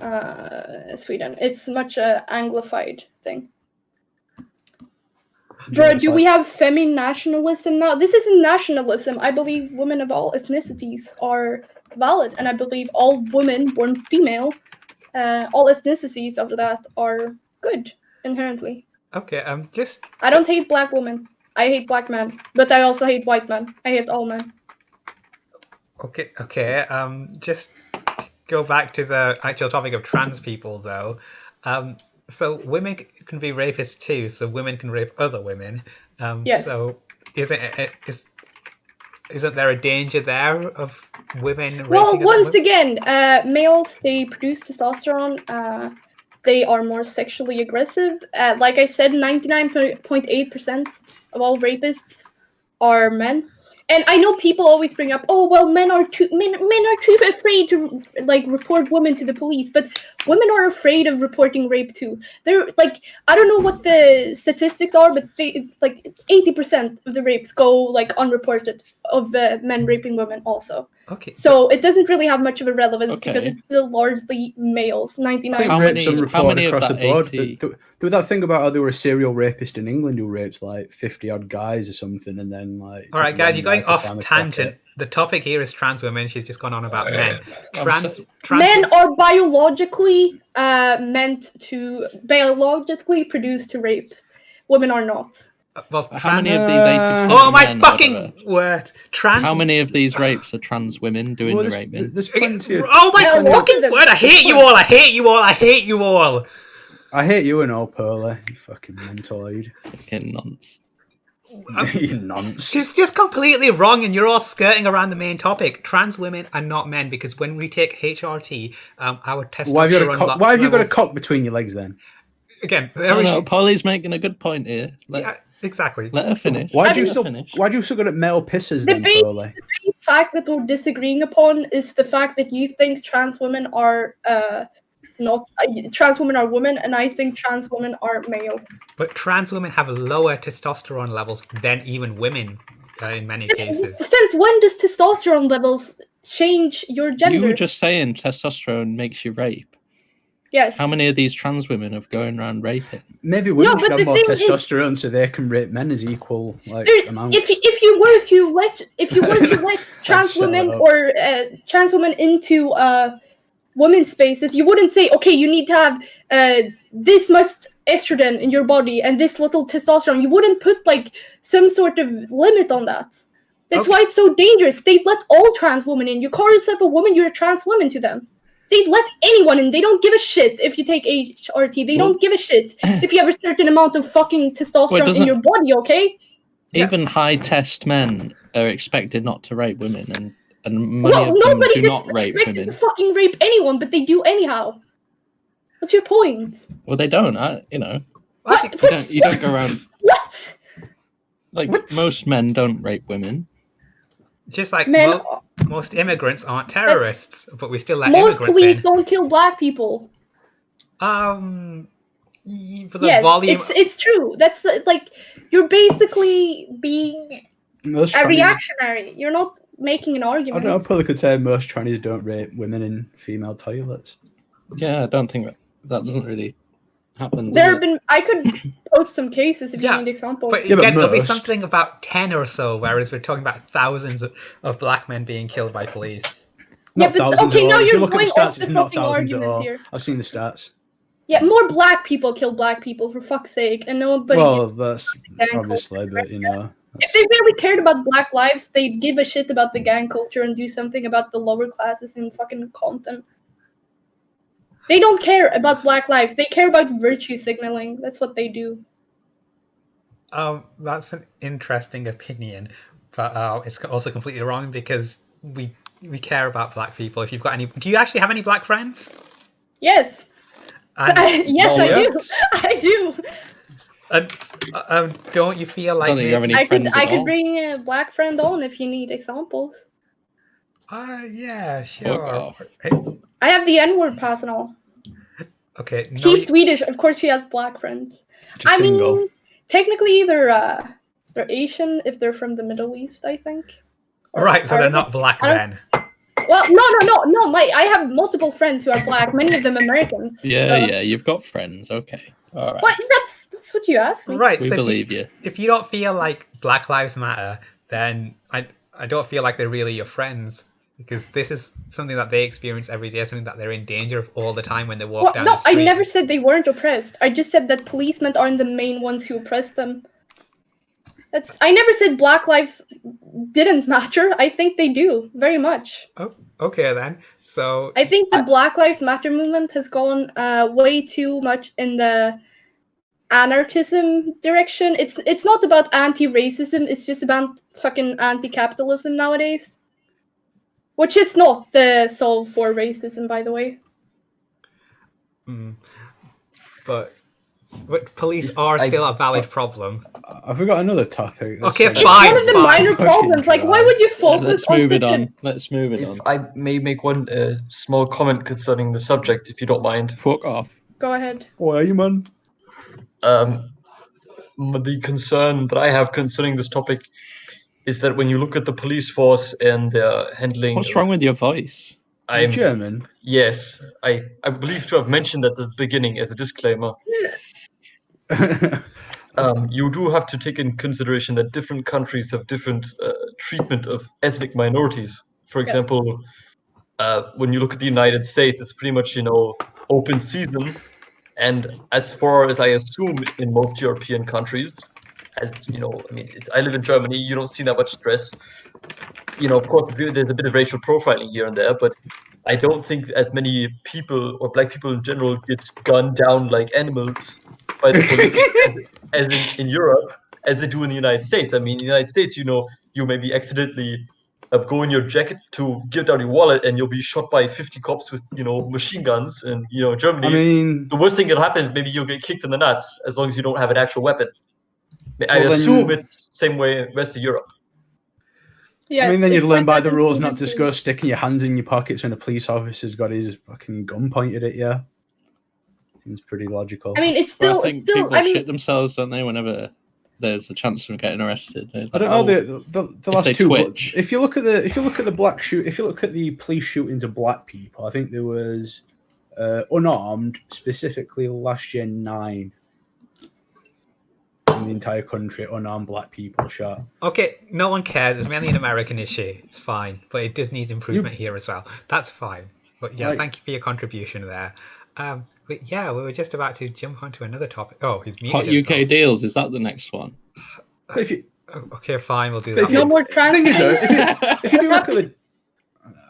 Sweden. It's much a Anglified thing. Bro, do we have femi-nationalism now? This isn't nationalism. I believe women of all ethnicities are valid, and I believe all women born female, all ethnicities of that are good inherently. Okay, I don't hate black women. I hate black men, but I also hate white men. I hate all men. Okay. Just go back to the actual topic of trans people, though. So women can be rapists too. So women can rape other women. Yes. So isn't there a danger there of women raping? Well, once again, males, they produce testosterone. they are more sexually aggressive. Like I said, 99.8% of all rapists are men. And I know people always bring up, oh well, men are too afraid to like report women to the police, but women are afraid of reporting rape too. They're like, I don't know what the statistics are, but they like 80% of the rapes go like unreported of men raping women also. Okay. So it doesn't really have much of a relevance because Okay. it's still largely males. I 99. think How rapes many- unreported how many of across that the board. 80? There was that thing about how there were a serial rapist in England who raped like 50 odd guys or something, and then like. All right, guys, you're going off tangent. tangent. The topic here is trans women. She's just gone on about men. Trans Men are biologically biologically produced to rape. Women are not. well, How many trans. of these 80%? Oh my men or fucking whatever? word! Trans. How many of these rapes are trans women doing Well, the there's, raping? there's plenty of. Oh my Yeah, fucking look at word! I hate you all! I hate you all! I hate you all! I hate you and all, Pearly. You fucking mentoid. Fucking nonsense. You nonce. She's just completely wrong, and you're all skirting around the main topic. Trans women are not men because when we take HRT, our testosterone. Why have you got a levels- cock between your legs then? Again? No, Polly's making a good point here. Yeah, exactly. Let her finish. Why do you Let her still? finish. Why do you still got at male pisses then, Debate- Pearly? The fact that we're disagreeing upon is the fact that you think trans women are not trans women are women, and I think trans women are male. But trans women have lower testosterone levels than even women in many cases. Since when does testosterone levels change your gender? You were just saying testosterone makes you rape. Yes. How many of these trans women have going around raping? Maybe women No, but should have the more thing is- testosterone so they can rape men as equal like There- amounts. if you were to let trans sell it women up. or trans women into women's spaces, you wouldn't say, okay, you need to have this much estrogen in your body and this little testosterone. You wouldn't put like some sort of limit on that. That's Okay. why it's so dangerous. They let all trans women in. You call yourself a woman, you're a trans woman to them. They let anyone in. They don't give a shit if you take HRT. They don't give a shit if you have a certain amount of fucking testosterone in doesn't- your body, okay? Yeah. Even high test men are expected not to rape women, and many Well, of them nobody's do not rape expected women. to fucking rape anyone, but they do anyhow. What's your point? Well, they don't. Actually, You don't go around What? like What? most men don't rape women. just like Men, most immigrants aren't terrorists, but we still let most immigrants police in. don't kill black people. For the Yes, volume. it's true. That's like you're basically being Most a trannies- reactionary. You're not making an I argument. don't know. Pearly could say most trannies don't rape women in female toilets. Yeah, I don't think that doesn't really happen. does There have it? been. I could post some cases if Yeah, you need examples. But Yeah, but again, it'll be most- something about 10 or so, whereas we're talking about thousands of black men being killed by police. Yeah, Not but thousands okay, at now all. If you're you look at the going stats, off the it's not fucking thousands at argument all. here. I've seen the stats. Yeah, more black people kill black people, for fuck's sake, and nobody. Well, that's gang obviously, but you know. If they really cared about black lives, they'd give a shit about the gang culture and do something about the lower classes in fucking Compton. They don't care about black lives. They care about virtue signaling. That's what they do. That's an interesting opinion, but it's also completely wrong because we care about black people. If you've got any, do you actually have any black friends? Yes. And, Yes, Oh, I yeah. do. I do. don't you feel like don't think you have any I friends could at all. bring a black friend on if you need examples. Yeah, sure. off. I have the N-word pass and all. Okay, no, She's Swedish. Of course, she has black friends. Just I single. mean, technically, they're Asian if they're from the Middle East, I think. Or right, so they're Arabic. not black I don't- then. Well, no. I have multiple friends who are black. Many of them Americans. Yeah, so- yeah, you've got friends. Okay, all right. What? That's what you asked me. Right, We so believe you. if you don't feel like Black Lives Matter, then I don't feel like they're really your friends. Because this is something that they experience every day, something that they're in danger of all the time when they walk Well, down no, the street. I never said they weren't oppressed. I just said that policemen aren't the main ones who oppress them. I never said black lives didn't matter. I think they do, very much. Oh, okay then. So I think the Black Lives Matter movement has gone way too much in the anarchism direction. It's not about anti-racism, it's just about fucking anti-capitalism nowadays. Which is not the solve for racism, by the way. but police are still a valid problem. Have we got another topic? Okay, It's fine, one of the fine. minor problems. Like, why would you focus Let's on move it such a- on. Let's move it If on. I may make one small comment concerning the subject, if you don't mind. Fuck off. Go ahead. Why, you man? The concern that I have concerning this topic is that when you look at the police force and their handling, What's wrong with your voice? I'm German. Yes, I believe to have mentioned that at the beginning as a disclaimer. You do have to take in consideration that different countries have different treatment of ethnic minorities. For example, when you look at the United States, it's pretty much open season, and as far as I assume in most European countries, as you know, I mean, I live in Germany. You don't see that much stress. Of course, there's a bit of racial profiling here and there, but I don't think as many people or black people in general get gunned down like animals by the police as in Europe as they do in the United States. I mean, in the United States, you maybe accidentally go in your jacket to give out your wallet and you'll be shot by 50 cops with, machine guns. And, Germany, I mean, the worst thing that happens, maybe you'll get kicked in the nuts as long as you don't have an actual weapon. I Well, assume then- it's the same way in the rest of Europe. Yes, I mean, then it's you'd learn like by that the in rules not to Singapore. go sticking your hands in your pockets when a police officer's got his fucking gun pointed at you. Seems pretty logical. I mean, it's But still, I think it's still. people I mean, shit themselves, don't they, whenever there's a chance of getting arrested? I don't know the if last they two. twitch. If you look at the police shootings of black people, I think there was unarmed specifically last year 9 in the entire country. Unarmed black people shot. Okay, no one cares. It's mainly an American issue. It's fine, but it does need improvement here as well. That's fine. But yeah, Like- thank you for your contribution there. But yeah, we were just about to jump onto another topic. Oh, he's muted Hot UK himself. deals, is that the next one? But if you, Oh, okay, fine, we'll do But that. if you- no more trans. thing is, though, things. if you do look at the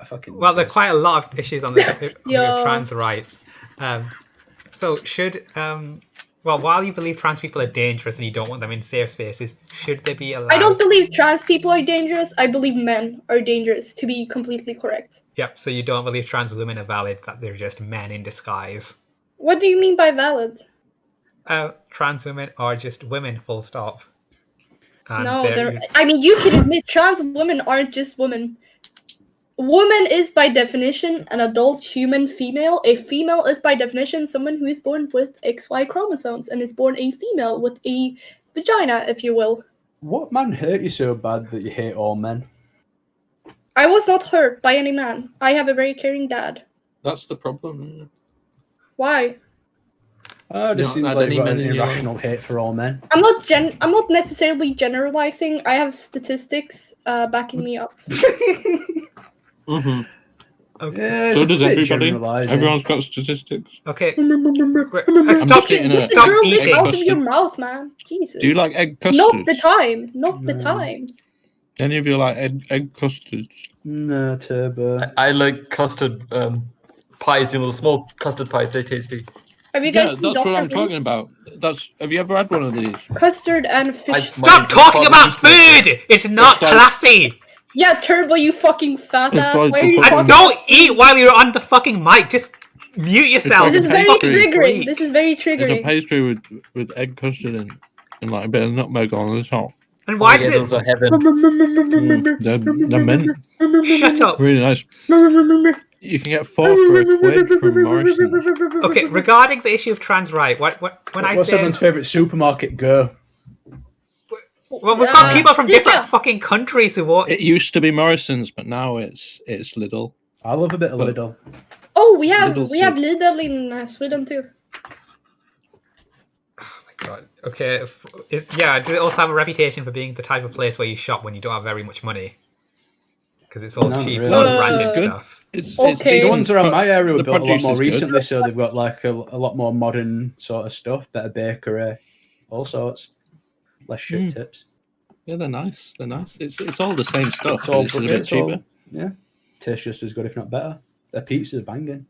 fucking Well, there are quite a lot of issues on the Yeah. trans rights. So should well, while you believe trans people are dangerous and you don't want them in safe spaces, should they be allowed? I don't believe trans people are dangerous. I believe men are dangerous, to be completely correct. Yep. So you don't believe trans women are valid; that they're just men in disguise. What do you mean by valid? Trans women are just women. Full stop. And No, I mean, you can admit trans women aren't just women. Woman is by definition an adult human female. A female is by definition someone who is born with XY chromosomes and is born a female with a vagina, if you will. What man hurt you so bad that you hate all men? I was not hurt by any man. I have a very caring dad. That's the problem. Why? This Not seems had like any you've got men an in your irrational hate for all men. I'm not necessarily generalizing. I have statistics backing me up. Mm-hmm. Okay. Yeah, So it's a does bit everybody. generalising. Everyone's got statistics. Okay. Stop Stop. eating Just it. Stop hurl this eating. out of Custard. your mouth, man. Jesus. Do you like egg custards? Not the time. Not the No. time. Any of you like egg custards? No, Turbo. I like custard pies, the small custard pies, they're tasty. Have you Yeah, guys seen that's what Dr. I'm Who? talking about. Have you ever had one of these? Custard and fish. Stop talking about food. It's not like- classy. Yeah, Turbo, you fucking fat It's ass. like Why are you the And talking? don't eat while you're on the fucking mic. Just mute yourself. This is very Pastry. triggering. This is very It's a triggering. pastry with egg custard and like a bit of nutmeg on the top. And why yeah, does those it? are heaven. They're mint. Shut up. Really nice. You can get 4 for a quid from Morrison's. Okay, regarding the issue of trans right, when I What's say, everyone's favourite supermarket? Go. well, we've got people from different Yeah. fucking countries who want. It used to be Morrison's, but now it's Lidl. I love a bit of But- Lidl. Oh, we have Lidl's Lidl in Sweden too. God. Okay, does it also have a reputation for being the type of place where you shop when you don't have very much money? Because it's all Not cheap, really. branded It's good. stuff. It's Okay. The decent, ones around but my area were the built a lot produce more is good. recently, so they've got like a lot more modern sort of stuff, better bakery, all sorts, less shit Mm. tips. Yeah, they're nice. They're nice. It's all the same stuff. It's but all it's just a bit it's all- cheaper. yeah, tastes just as good, if not better. Their pizza's banging.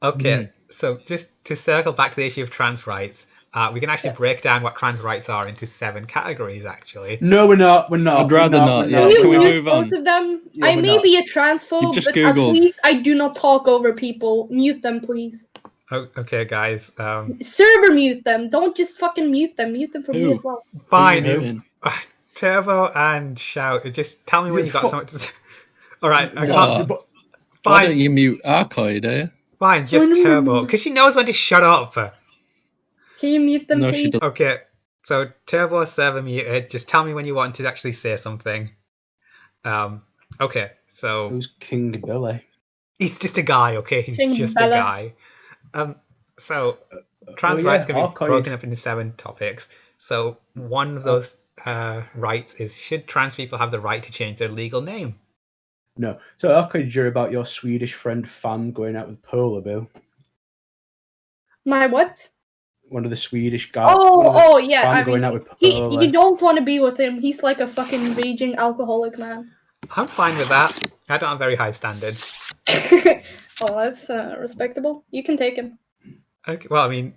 Okay, so just to circle back to the issue of trans rights, we can actually Yes. break down what trans rights are into 7 categories, actually. No, we're not. We're not. I'd rather we're not, we're yeah. Can Can you we mute move on? both of them? Yeah, I we're may not. be a You transphobe, just but Googled. at least I do not talk over people. Mute them, please. Okay, guys. Server mute them. Don't just fucking mute them. Mute them for me Who? as well. Fine. Who you muting? Turbo and Shout. Just tell me when you got fuck- something to say. All right. I No, can't. but- Why Fine. don't you mute Arcoid, eh? Fine. Just Turbo, because she knows when to shut up. Can you mute them, No, she please? doesn't. Okay. So Turbo server muted. Just tell me when you want to actually say something. Okay. So Who's King Billy? he's just a guy. Okay. He's King just Bella. a guy. So trans yeah, rights can be Archive. broken up into 7 topics. So one of those rights is: should trans people have the right to change their legal name? No. So how could you about your Swedish friend Fan going out with Polar Bill? My what? One of the Swedish guys. Yeah. Fan I going mean, out with Polar. you don't want to be with him. He's like a fucking raging alcoholic man. I'm fine with that. I don't have very high standards. Oh, that's respectable. You can take him. Okay, well, I mean,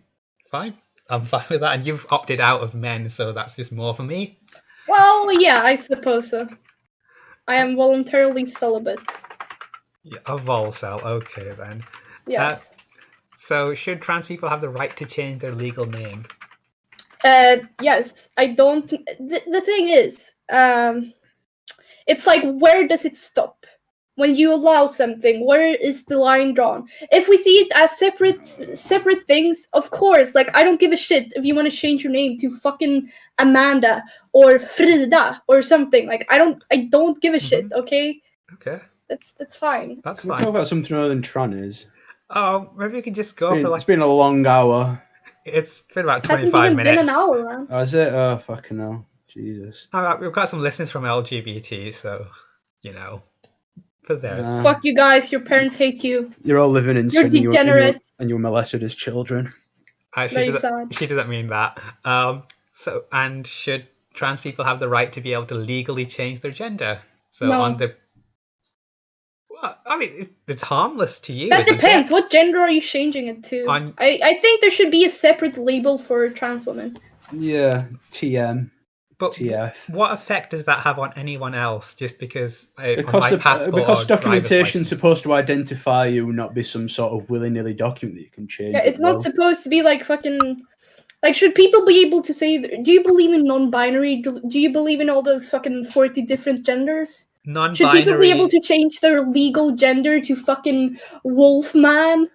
fine. I'm fine with that. And you've opted out of men, so that's just more for me. Well, yeah, I suppose so. I am voluntarily celibate. Yeah, a volcel. Okay, then. Yes. So, should trans people have the right to change their legal name? Yes. I don't. The thing is, it's like, where does it stop? When you allow something, where is the line drawn? If we see it as separate things, of course, like, I don't give a shit if you want to change your name to fucking Amanda or Frida or something. Like, I don't give a shit, okay? Okay, That's fine. that's Can we fine. talk about something other than Tran is? Oh, maybe we can just go for It's been a long hour. It's been about Hasn't 25 even minutes. been an hour, man. Oh, is it? Oh, fucking hell. Jesus. We've got some listeners from LGBT, so, you know, for theirs. Fuck you guys, your parents hate you. You're all living in You're sin and degenerates. and you were molested as children. Very sad. She doesn't mean that. So, and should trans people have the right to be able to legally change their gender? So No. on the... Well, I mean, it's harmless to you, That isn't depends. it? What gender are you changing it to? On- I think there should be a separate label for trans women. Yeah, TM, But TF. what effect does that have on anyone else? Just because on Because, my passport because or driver's documentation's license? supposed to identify you, not be some sort of willy-nilly document that you can change. Yeah, at it's not will. supposed to be like fucking. Like, should people be able to say? Do you believe in non-binary? Do you believe in all those fucking 40 different genders? Should people be able to change their legal gender to fucking Wolfman?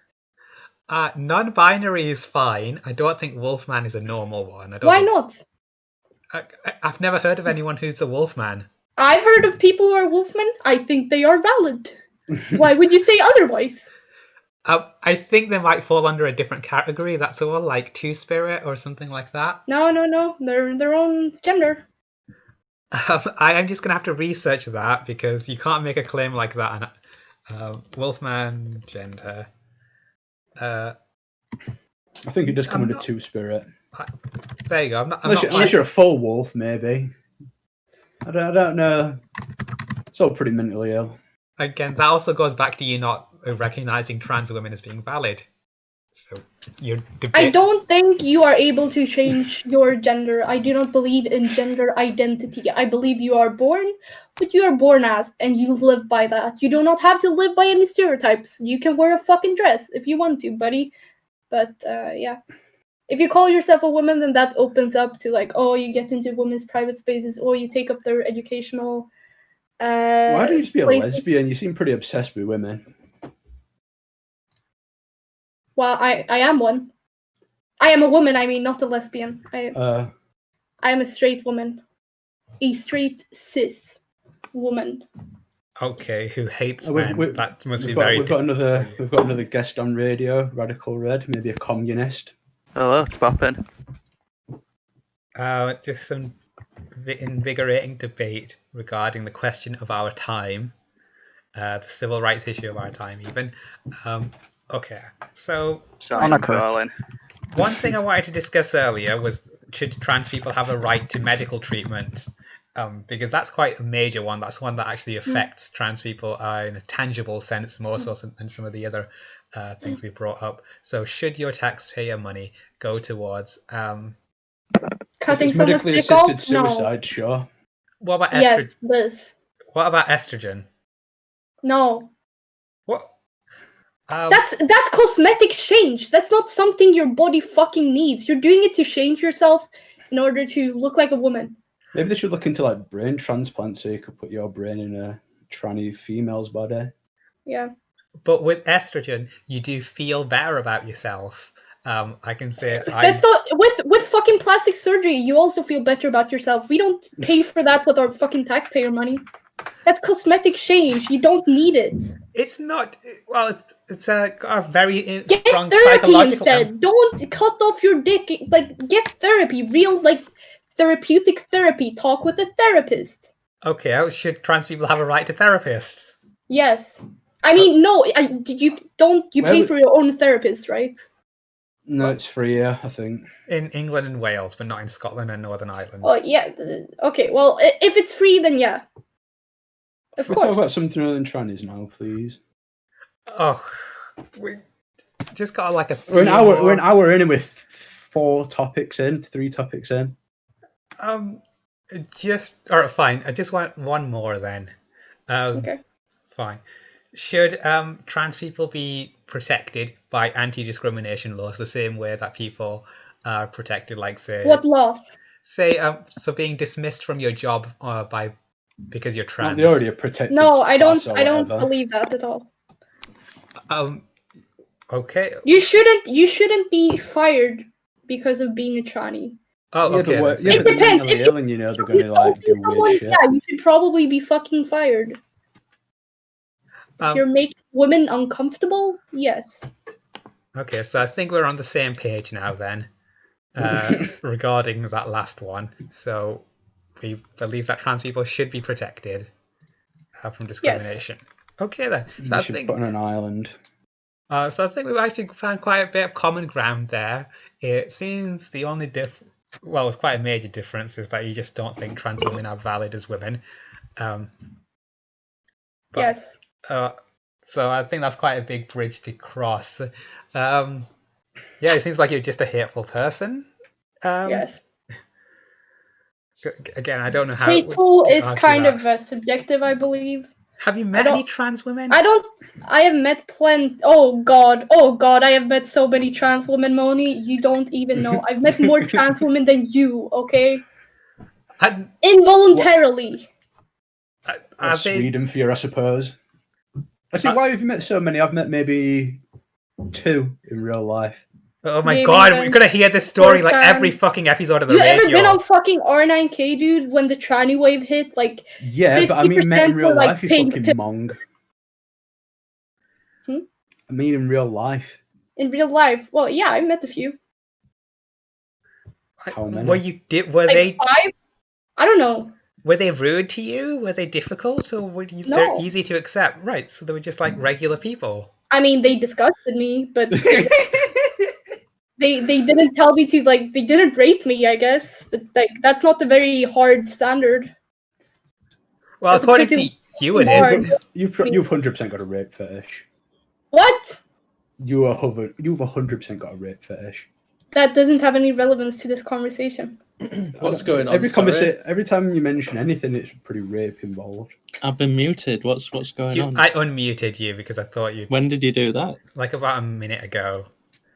Non-binary is fine. I don't think Wolfman is a normal one. Why not? I've never heard of anyone who's a Wolfman. I've heard of people who are Wolfmen. I think they are valid. Why would you say otherwise? I think they might fall under a different category. That's all, like Two-Spirit or something like that. No. They're their own gender. I am just going to have to research that because you can't make a claim like that. Wolfman gender. I think it does come under Two-Spirit. There you go. Unless you're a full wolf, maybe. I don't know. It's all pretty mentally ill. Again, that also goes back to you not recognizing trans women as being valid. So your debate... I don't think you are able to change your gender. I do not believe in gender identity. I believe you are born what you are born as, and you live by that. You do not have to live by any stereotypes. You can wear a fucking dress if you want to, buddy. But, yeah. If you call yourself a woman, then that opens up to, like, oh, you get into women's private spaces, or you take up their educational Why don't you just be a places. lesbian? You seem pretty obsessed with women. Well, I am one. I am a woman, I mean, not a lesbian. I am a straight woman. A straight, cis woman. Okay, who hates men? That must be we've got another guest on radio, Radical Red, maybe a communist. Hello, it's poppin'. Just some invigorating debate regarding the question of our time, the civil rights issue of our time, even. Okay, so one thing I wanted to discuss earlier was, should trans people have a right to medical treatment? Because that's quite a major one. That's one that actually affects trans people in a tangible sense, more so than some of the other things we brought up. So should your taxpayer money go towards cutting someone's medically dick assisted off? suicide? No. Sure. What about yes, this. What about estrogen? No. What? That's cosmetic change. That's not something your body fucking needs. You're doing it to change yourself in order to look like a woman. Maybe they should look into like brain transplants so you could put your brain in a tranny female's body. Yeah. But with estrogen, you do feel better about yourself. I can say That's not with fucking plastic surgery. You also feel better about yourself. We don't pay for that with our fucking taxpayer money. That's cosmetic change. You don't need it. It's not. Well, it's a very Get strong therapy psychological. instead. Don't cut off your dick. Like, get therapy. Real, like, therapeutic therapy. Talk with a therapist. Okay, should trans people have a right to therapists? Yes. I mean, no. You pay for your own therapist, right? No, it's free here, I think. In England and Wales, but not in Scotland and Northern Ireland. Oh yeah. Okay. Well, if it's free, then yeah. Of Can we course. talk about something other than trannies now, please? Oh, we just got like a. We're an hour in and with 3 topics in. Alright, fine. I just want one more then. Okay. Fine. Should trans people be protected by anti-discrimination laws the same way that people are protected, like say What laws? Say so being dismissed from your job because you're trans? They already are protected. No, I don't whatever. believe that at all. Okay. You shouldn't be fired because of being a tranny. Oh, Yeah, okay. but It depends. If Ill and you know they're going to like do weird shit. yeah, you should probably be fucking fired. If you're making women uncomfortable, yes. Okay, so I think we're on the same page now then, regarding that last one. So we believe that trans people should be protected from discrimination. Yes. Okay then. So you should put on an island. So I think we've actually found quite a bit of common ground there. It seems the only well, it's quite a major difference is that you just don't think trans women are valid as women. Yes. So I think that's quite a big bridge to cross. Yeah, it seems like you're just a hateful person. Yes. Again, I don't know how. Hateful is kind of subjective, I believe. Have you met any trans women? I have met plenty. Oh god, I have met so many trans women, Moni. You don't even know. I've met more trans women than you, okay? Involuntarily. Sweden for you, I suppose. Actually, why have you met so many? I've met maybe 2 in real life. Oh my god, we're gonna hear this story like every fucking episode of the radio. You ever been on fucking R9K, dude, when the tranny wave hit? Like, yeah, but I mean, met in real life, you fucking mong. I mean, in real life. In real life? Well, yeah, I met a few. How many? Were they 5? I don't know. Were they rude to you? Were they difficult, or were they're easy to accept? Right, so they were just like regular people. I mean, they disgusted me, but they didn't tell me to, like, they didn't rape me, I guess. But, like, that's not a very hard standard. Well, that's according to you, it is. You've 100% got a rape fetish. What? You've 100% got a rape fetish. That doesn't have any relevance to this conversation. What's going on? Every time you mention anything, it's pretty rape involved. I've been muted. What's going on? I unmuted you because I thought you. When did you do that? Like about a minute ago.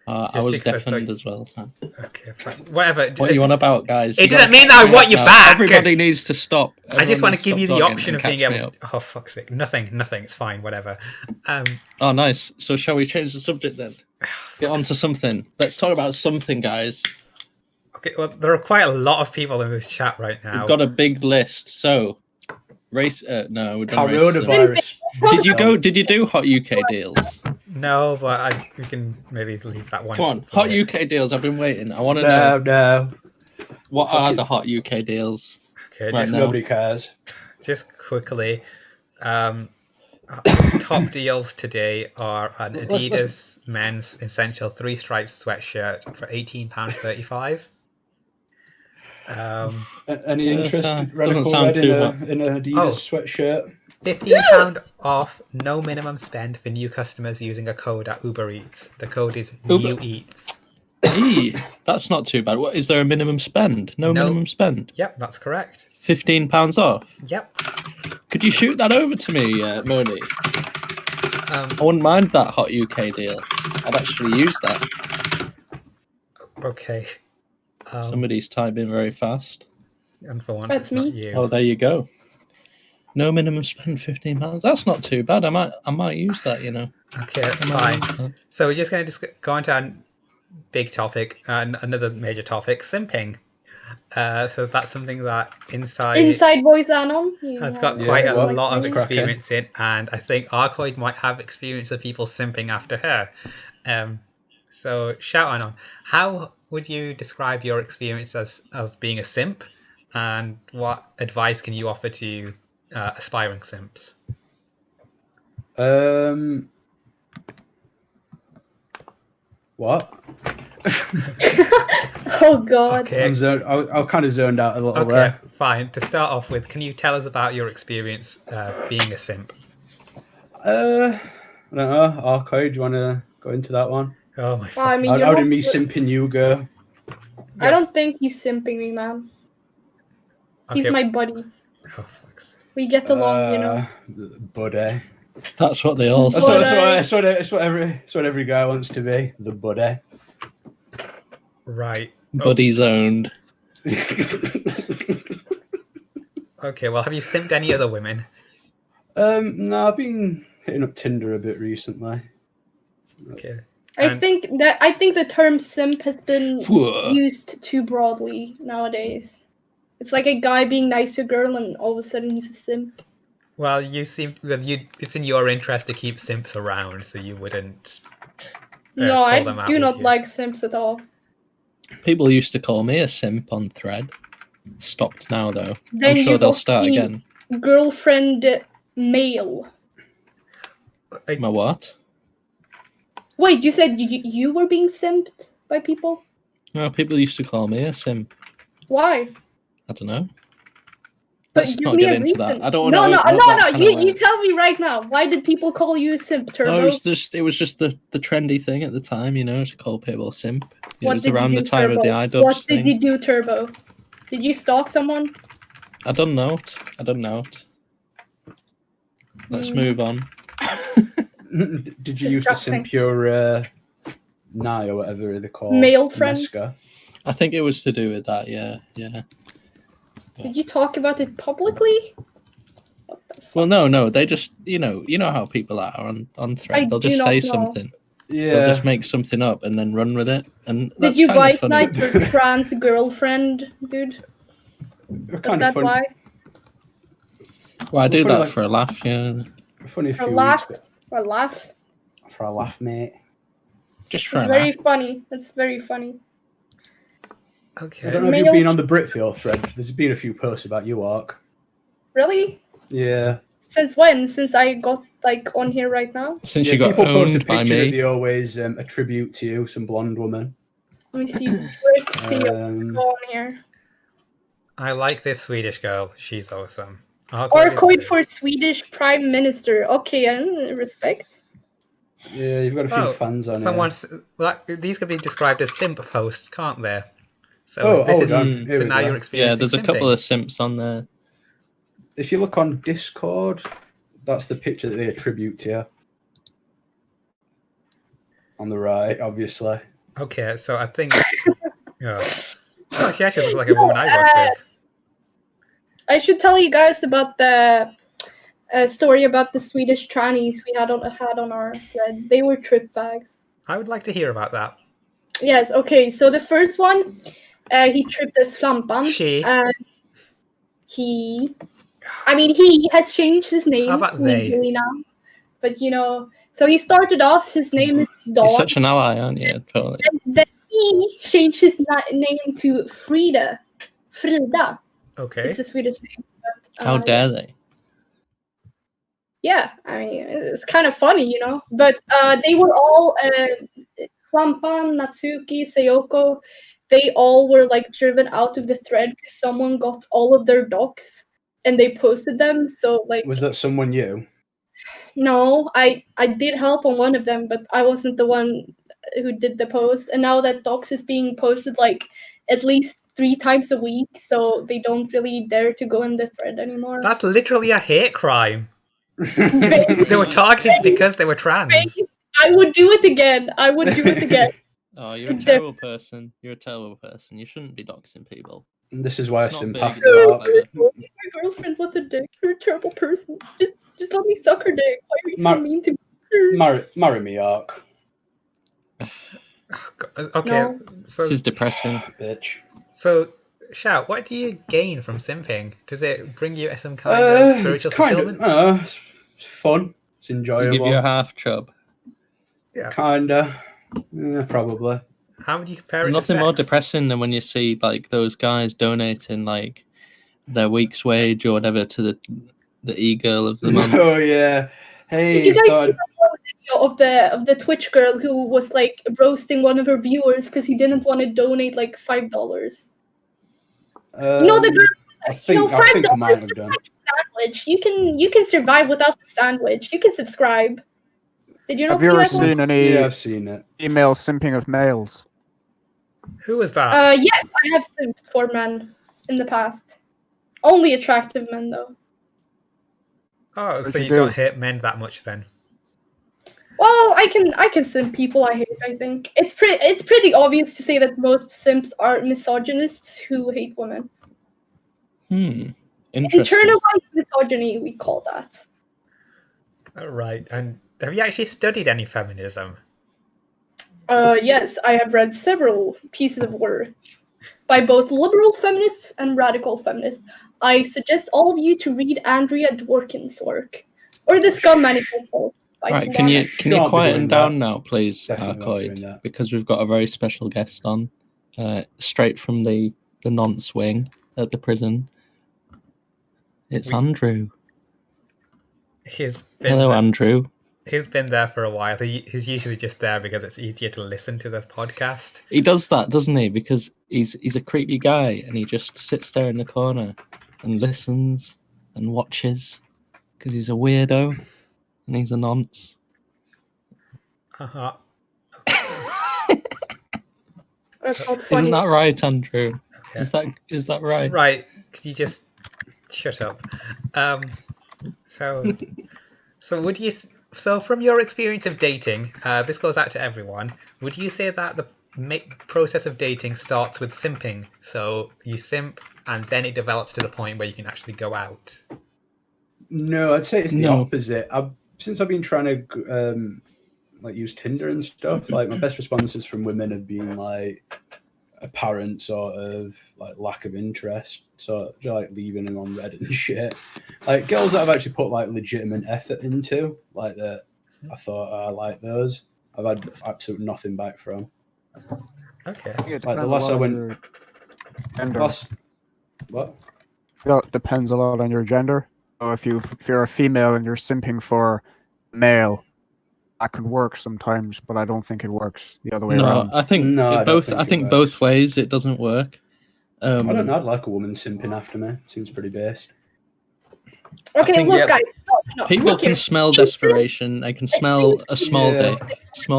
I was deafened as well. So. Okay, fine. Whatever. What are you on about, guys? It doesn't mean that I want you back. Everybody needs to stop. I just want to give you the option of being able to. Oh, fuck's sake. Nothing. It's fine. Whatever. Oh, nice. So shall we change the subject then? Get on to something. Let's talk about something, guys. Okay, well, there are quite a lot of people in this chat right now. We've got a big list. So, no, we're done coronavirus. Did you do hot UK deals? No, but we can maybe leave that one. Come on, hot UK deals. I've been waiting. I want to know. No. What are the hot UK deals? Okay, just nobody cares. Just quickly, top deals today are an Adidas men's essential 3-stripe sweatshirt for £18.35. Any interest? Doesn't sound too hot. In an Adidas sweatshirt. £15 off, no minimum spend for new customers using a code at Uber Eats. The code is NEWEATS. That's not too bad. What is there a minimum spend? No minimum spend. Yep, that's correct. £15 off. Yep. Could you shoot that over to me, Moni? I wouldn't mind that hot UK deal. I'd actually use that. Okay. Somebody's typing very fast. And for once, That's it's not me. you. Oh, there you go. No minimum spend, £15. That's not too bad. I might use that. You know. Okay, I might fine. use that. So we're just going to go on to our big topic, another major topic, simping. So that's something that Inside Voice Anon. has got Yeah, quite a well, lot of it's cracking. experience in, and I think Arcoid might have experience of people simping after her. So shout on. How would you describe your experience of being a simp, and what advice can you offer to aspiring simps? What? Oh God. Okay. I kind of zoned out a little Okay, there. fine. To start off with, can you tell us about your experience being a simp? I don't know. Arcade, do you want to go into that one? Oh my Well, I fucking... mean, How you're did not- me simping you go? I don't think he's simping me, man. He's Okay. my buddy. Oh, fuck's... We get along, you know. Buddy. That's what they all That's say. what every guy wants to be. The buddy. Right. Buddy's owned. Okay, well, have you simped any other women? No, I've been hitting up Tinder a bit recently. Okay. I think the term simp has been used too broadly nowadays. It's like a guy being nice to a girl and all of a sudden he's a simp. Well, it's in your interest to keep simps around, so you wouldn't. No, pull I them out do with not you. like simps at all. People used to call me a simp on Thread. Stopped now though. Then I'm you sure they'll got start the again. girlfriend mail. My what? Wait, you said you were being simped by people? No, people used to call me a simp. Why? I don't know. But Let's give not me get a into reason. that. I don't No, want to. no. You tell me right now. Why did people call you a simp, Turbo? No, it was just the trendy thing at the time, you know, to call people a simp. It What was did around you the do, time Turbo? of the iDubbbz What thing. did you do, Turbo? Did you stalk someone? I don't know. Let's move on. Did you used to Disgusting. simp your Nye or whatever they call Male friend? Nesca? I think it was to do with that. Yeah. Did you talk about it publicly? What the fuck? Well, no. They just, you know how people are on Thread. I They'll do just not say know. something. They'll Yeah. just make something up and then run with it. And Did that's you kind of bite funny. like your trans girlfriend, dude? Was Kind that of why? Well, I do Funny, that like- for a laugh. Yeah, funny For a few laugh? weeks For a laugh? for a laugh, mate. just for a Very laugh. funny. That's very funny. I Okay. don't know if Male- you've been on the Britfeel thread. There's been a few posts about you, Ark. Really? Yeah. Since when? Since I got like on here right now? Since Yeah, you got people post a owned by picture that me. they always attribute to you, some blonde woman. Let me see. Britfeel. Let's go on here. I like this Swedish girl. She's awesome. Arcoid for Swedish Prime Minister. Okay, and respect. Yeah, you've got a few fans on these could be described as simp posts, can't they? So Oh, this hold is on. Here so we now go. you're Yeah, experiencing there's a couple simping. of simps on there. If you look on Discord, that's the picture that they attribute to you. On the right, obviously. Okay, so I think. Oh, she actually looks like a woman I work with. I should tell you guys about the story about the Swedish trannies we had on our thread. They were trip fags. I would like to hear about that. Yes. Okay. So the first one, he tripped as Flampan. She. He has changed his name How about they? legally now. But you know, so he started off. His name is Dawn. You're such an ally, aren't you? Totally. And then he changed his name to Frida. Okay. It's a Swedish name. But, How dare they? Yeah, I mean, it's kind of funny, you know. But they were all Flampan, Natsuki, Sayoko. They all were like driven out of the thread because someone got all of their docs and they posted them. So like, Was that someone you? no, I did help on one of them, but I wasn't the one who did the post. And now that docs is being posted like at least 3 times a week, so they don't really dare to go in the thread anymore. That's literally a hate crime. They were targeted because they were trans. I would do it again. I would do it again. Oh, you're a terrible person. You're a terrible person. You shouldn't be doxing people. And this is why It's I not simp big, after it's dark. clever. My girlfriend with a dick. You're a terrible person. Just let me suck her dick. Why are you so mean to me? Marry me, Ark. Okay, No. so This is depressing. Bitch. so Shout, what do you gain from simping? Does it bring you some kind of spiritual fulfillment? It's fun. It's To enjoyable. give you a half chub. Yeah. Kinda. Yeah, probably. How would you compare it Nothing to more sex? depressing than when you see like those guys donating like their week's wage or whatever to the e-girl of the month. Oh yeah. Hey, Did you guys see thought- that video of the Twitch girl who was like roasting one of her viewers because he didn't want to donate like $5? You know the girl. I think I might have done. Sandwich. You can survive without the sandwich. You can subscribe. Did you not Have you see ever that one? seen any Yeah, I've seen it. female simping of males? Who was that? Yes, I have simped for men in the past. Only attractive men though. Oh, What so you you do? don't hate men that much then? Well, I can simp people I hate. I think it's pretty obvious to say that most simps are misogynists who hate women. Interesting. Internalized misogyny, we call that. All right. And have you actually studied any feminism? Yes, I have read several pieces of work by both liberal feminists and radical feminists. I suggest all of you to read Andrea Dworkin's work, or The Scum Manifesto by Right, can you Shan't be quieten doing down that. now, please, Definitely not doing Coyd, that. because we've got a very special guest on, straight from the nonce wing at the prison. It's Andrew. He's been Hello, there. Andrew. He's been there for a while. He's usually just there because it's easier to listen to the podcast. He does that, doesn't he? Because he's a creepy guy, and he just sits there in the corner and listens and watches because he's a weirdo and he's a nonce. Uh-huh. That's not funny. Isn't that right, Andrew? Okay. Is that right? Right. Can you just shut up? So would you? So from your experience of dating, this goes out to everyone. Would you say that the process of dating starts with simping? So you simp, and then it develops to the point where you can actually go out. No, I'd say it's the No. opposite. Since I've been trying to like use Tinder and stuff, like my best responses from women have been like apparent sort of like lack of interest, so just like leaving them on red and shit. Like girls that I've actually put like legitimate effort into, like that, I thought I like those. I've had absolutely nothing back from. Okay. I think it Like the depends a last lot I on went, your gender. what? It depends a lot on your gender. So if you're a female and you're simping for male, that could work sometimes, but I don't think it works the other way No, around. I think No, I don't both. think I it think works. both ways it doesn't work. I don't know. I'd like a woman simping after me. Seems pretty based. Okay, think, look, yeah, guys. No, People look can here. smell desperation. They can smell a small Yeah.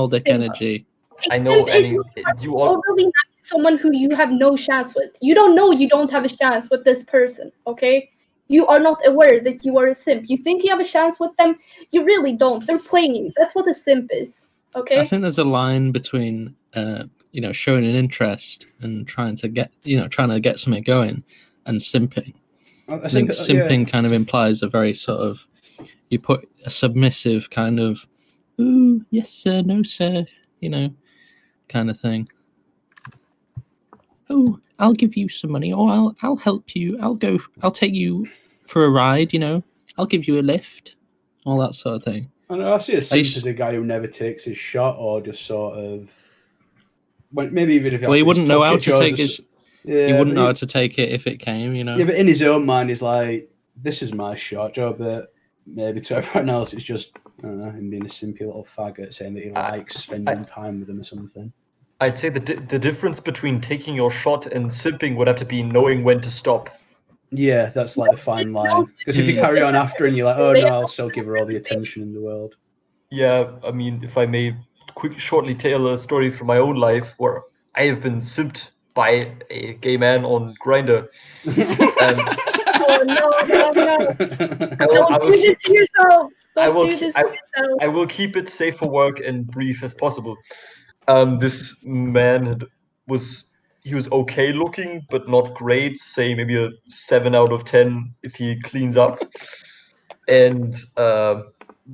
dick energy. I know, Simp is and you all. overly nice to someone who you have no chance with. You don't know you don't have a chance with this person, okay? You are not aware that you are a simp. You think you have a chance with them, you really don't. They're playing you. That's what a simp is, okay? I think there's a line between showing an interest and trying to get something going, and simping. I I think simping kind of implies a very sort of, you put a submissive kind of, ooh, yes sir, no sir, kind of thing. Oh, I'll give you some money, or I'll help you. I'll take you for a ride. I'll give you a lift, all that sort of thing. I know, I see a simp used- as a guy who never takes his shot, or just sort of. Maybe even if Well, he wouldn't know how to take his. his. Yeah, He wouldn't but know how to take it if it came. Yeah, but in his own mind, he's like, "This is my shot job." But maybe to everyone else, it's just I don't know, him being a simpy little faggot saying that he likes spending time with them or something. I'd say the difference between taking your shot and simping would have to be knowing when to stop. Yeah, that's like the fine line. Because if you carry on after and you're like, "Oh no, I'll still give her all the attention in the world." Yeah, I mean, if I may shortly tell a story from my own life where I have been simped by a gay man on Grindr. Oh Don't do this to yourself. Don't do this to yourself. I will keep it safe for work and brief as possible. This man was okay looking, but not great. Say maybe a 7 out of 10 if he cleans up. And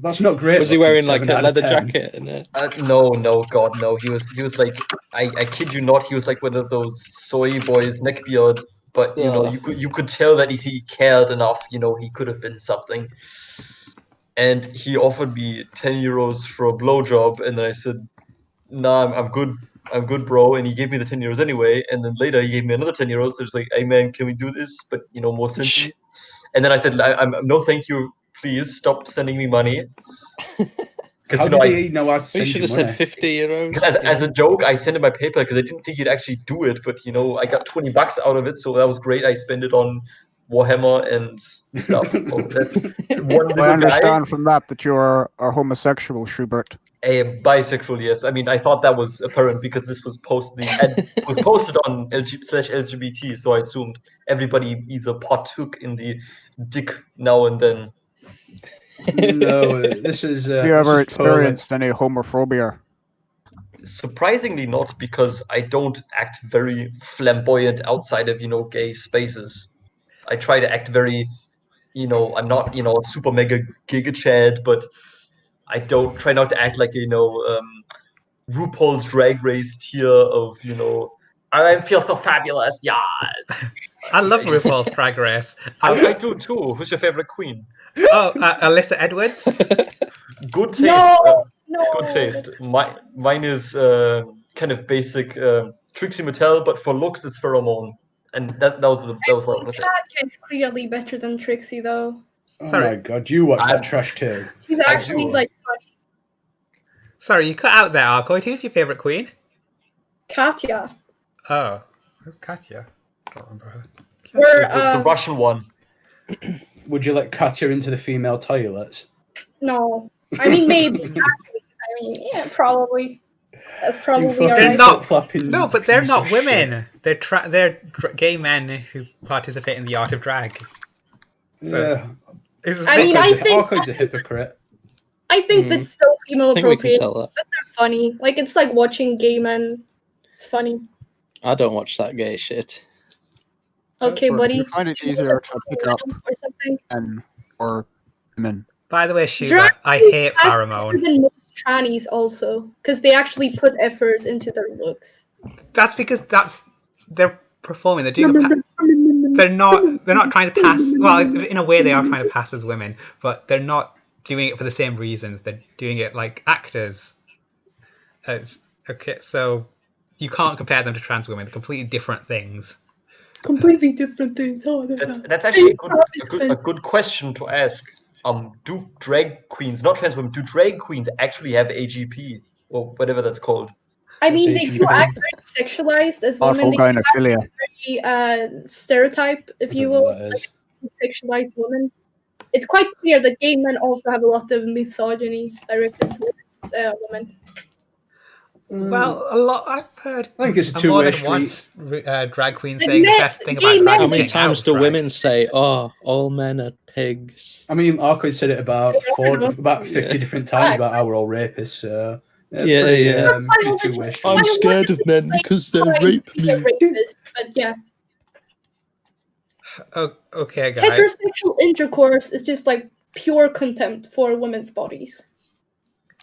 That's not great. Was he looking, wearing like 7 a out of leather 10. jacket? In it? no, God, no. He was like, I kid you not, he was like one of those soy boys, neckbeard. But Ugh. you could tell that if he cared enough, he could have been something. And he offered me 10 euros for a blowjob, and then I said, "Nah, I'm good, bro." And he gave me the 10 euros anyway. And then later he gave me another 10 euros. So it's like, "Hey man, can we do this?" But more simply. And then I said, I'm "No, thank you. Please stop sending me money." How did he know how to We send should you have said money? 50 euros. As a joke, I sent him my PayPal because I didn't think he'd actually do it. But I got $20 out of it, so that was great. I spent it on Warhammer and stuff. Oh, that's one little I understand guy. from that you're a homosexual, Schubert. A bisexual, yes. I mean, I thought that was apparent because this was posted on /LGBT, so I assumed everybody either partook in the dick now and then. No, this is. Have you ever experienced any homophobia? Surprisingly not, because I don't act very flamboyant outside of gay spaces. I try to act very, I'm not super mega giga chad, but I don't try not to act like RuPaul's Drag Race tier of I feel so fabulous, yes. I love RuPaul's Drag Race. I do too. Who's your favorite queen? Oh, Alyssa Edwards. Good taste. No. Good taste. Mine is kind of basic Trixie Mattel, but for looks it's Pheromone, and that was what I want to say. Katya is clearly better than Trixie, though. Oh Sorry. my god, you watch that trash too. She's actually do. like funny. Sorry, you cut out there, Arcoid. Who's your favourite queen? Katya. Oh, who's Katya? I don't remember her. The Russian one. Would you let Katya into the female toilets? No. I mean, maybe. Actually, I mean, yeah, probably. That's probably fucking They're alright. not. flip-flopping No, but they're piece not of women. They're gay men who participate in the art of drag. So Yeah. it's a I bit- mean, I think- Arcoid's a hypocrite. I think that's still female I think we can appropriate, tell that. but they're funny. Like, it's like watching gay men. It's funny. I don't watch that gay shit. Okay, Or buddy. do you find it Do you easier want to pick up or something? men or women? By the way, Shuba, Drag I hate Has pheromone. better than most trannies also, because they actually put effort into their looks. That's because they're performing. They're doing. They're not trying to pass. Well, in a way, they are trying to pass as women, but they're not doing it for the same reasons. They're doing it like actors. Okay, so you can't compare them to trans women. They're completely different things. Completely different things. That's actually a good question to ask. Do drag queens, not trans women, do drag queens actually have AGP or whatever that's called? I mean, they AGP? do act very sexualized as women. They do Gynephilia. act very stereotype, if you will, like sexualized women. It's quite clear that gay men also have a lot of misogyny directed towards women. Well, a lot. I've heard. I think it's a more two-way than street. once drag queen Like saying the men- best thing gay about drag men- How is many getting out times of do drag. women say, "Oh, all men are pigs"? I mean, Arcoid said it about Yeah. about 50 Yeah. different times about how we're all rapists. So Yeah, pretty, yeah. pretty two-way street. I'm scared of men because they rape me. Rapist, but yeah, Oh, okay, guys. heterosexual intercourse is just like pure contempt for women's bodies.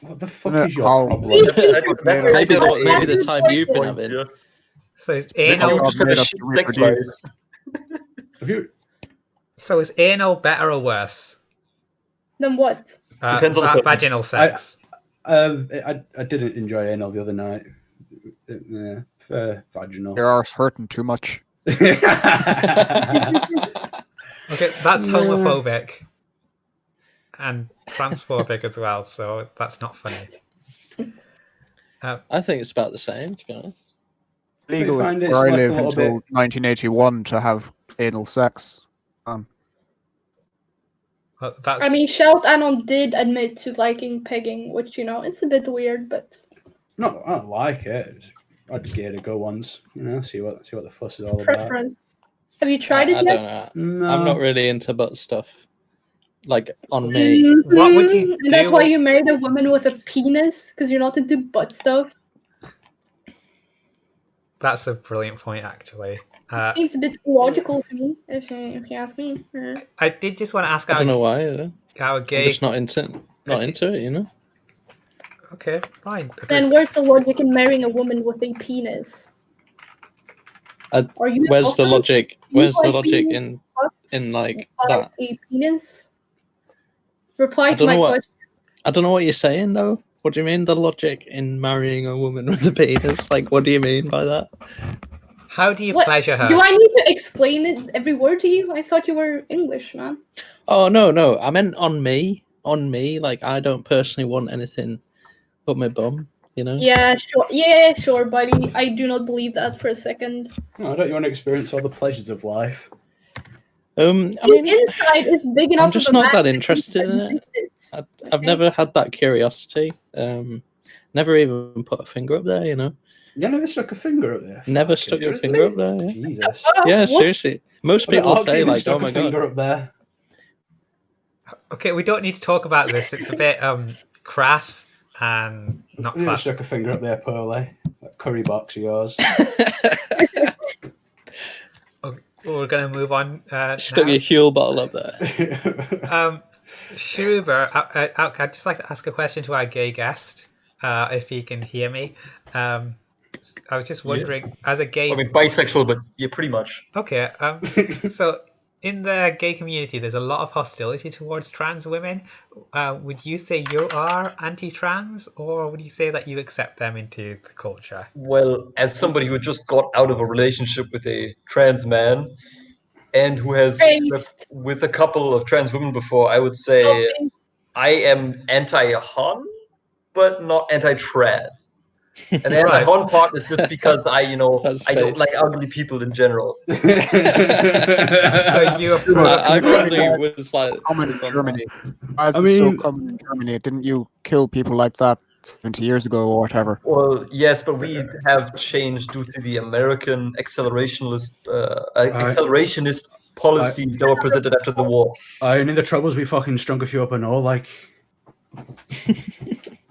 What the fuck Isn't is it your how- problem? Maybe That's the the time point. you've been having. Yeah. So is Maybe anal. you just have a made us shit sex reproduce. life. Have you? So is anal better or worse? Then what? Depends on the person. Vaginal sex. I didn't enjoy anal the other night. Yeah, vaginal. Your arse hurting too much. Okay, that's homophobic and transphobic as well. So that's not funny. I think it's about the same, to be honest. Legal find where it's I like a live little until bit- 1981 to have anal sex. Well, that's. I mean, Shout Anon did admit to liking pegging, which it's a bit weird, but No, I don't like it. I'd give it a go once. See what the fuss is all about. preference. Have you tried it I yet? don't know. No. I'm not really into butt stuff. Like on me. What would you And that's do why with- you married a woman with a penis, because you're not into butt stuff. That's a brilliant point, actually. It seems a bit illogical to me, if you ask me. I did just want to ask I don't know our why. I'm gay. just not into it, you know? Okay, fine. Then where's the logic in marrying a woman with a penis? Are you Where's also the logic? you Where's the like logic being in like by that? a penis? Reply I to don't my know what question. I don't know what you're saying though. What do you mean the logic in marrying a woman with a penis? Like, what do you mean by that? How do you What? pleasure her? Do I need to explain it every word to you? I thought you were English, man. Oh no, I meant on me. On me, like I don't personally want anything but my bum, you know? Yeah, sure. Yeah, sure, buddy. I do not believe that for a second. No, don't you want to experience all the pleasures of life? I His mean, inside is big enough. I'm just of a not that man interested in it. that I've never had that curiosity. Never even put a finger up there, you know? You never stuck a finger up there? Never Fucking stuck a seriously? finger up there. Yeah, Jesus. yeah What? seriously. Most people say like, stuck "Oh my a finger god." up there. Okay, we don't need to talk about this. It's a bit crass and not You never fun. stuck a finger up there, Pearly. That curry box of yours. We're going to move on. Stuck now. your Huel bottle up there. Schuber, I'd just like to ask a question to our gay guest, if he can hear me. I was just wondering, as a gay... I mean, bisexual, but yeah, pretty much. Okay, so in the gay community, there's a lot of hostility towards trans women. Would you say you are anti-trans, or would you say that you accept them into the culture? Well, as somebody who just got out of a relationship with a trans man and who has slept with a couple of trans women before, I would say I am anti-hon, but not anti-trans. And the anti-hon part is just because I don't like ugly people in general. So you I probably was like, Common in Germany. As I it's still mean- common in Germany, didn't you kill people like that 20 years ago or whatever? Well, yes, but we have changed due to the American accelerationist policies that were presented after the war. And in the troubles, we fucking strung a few up and all. Like, What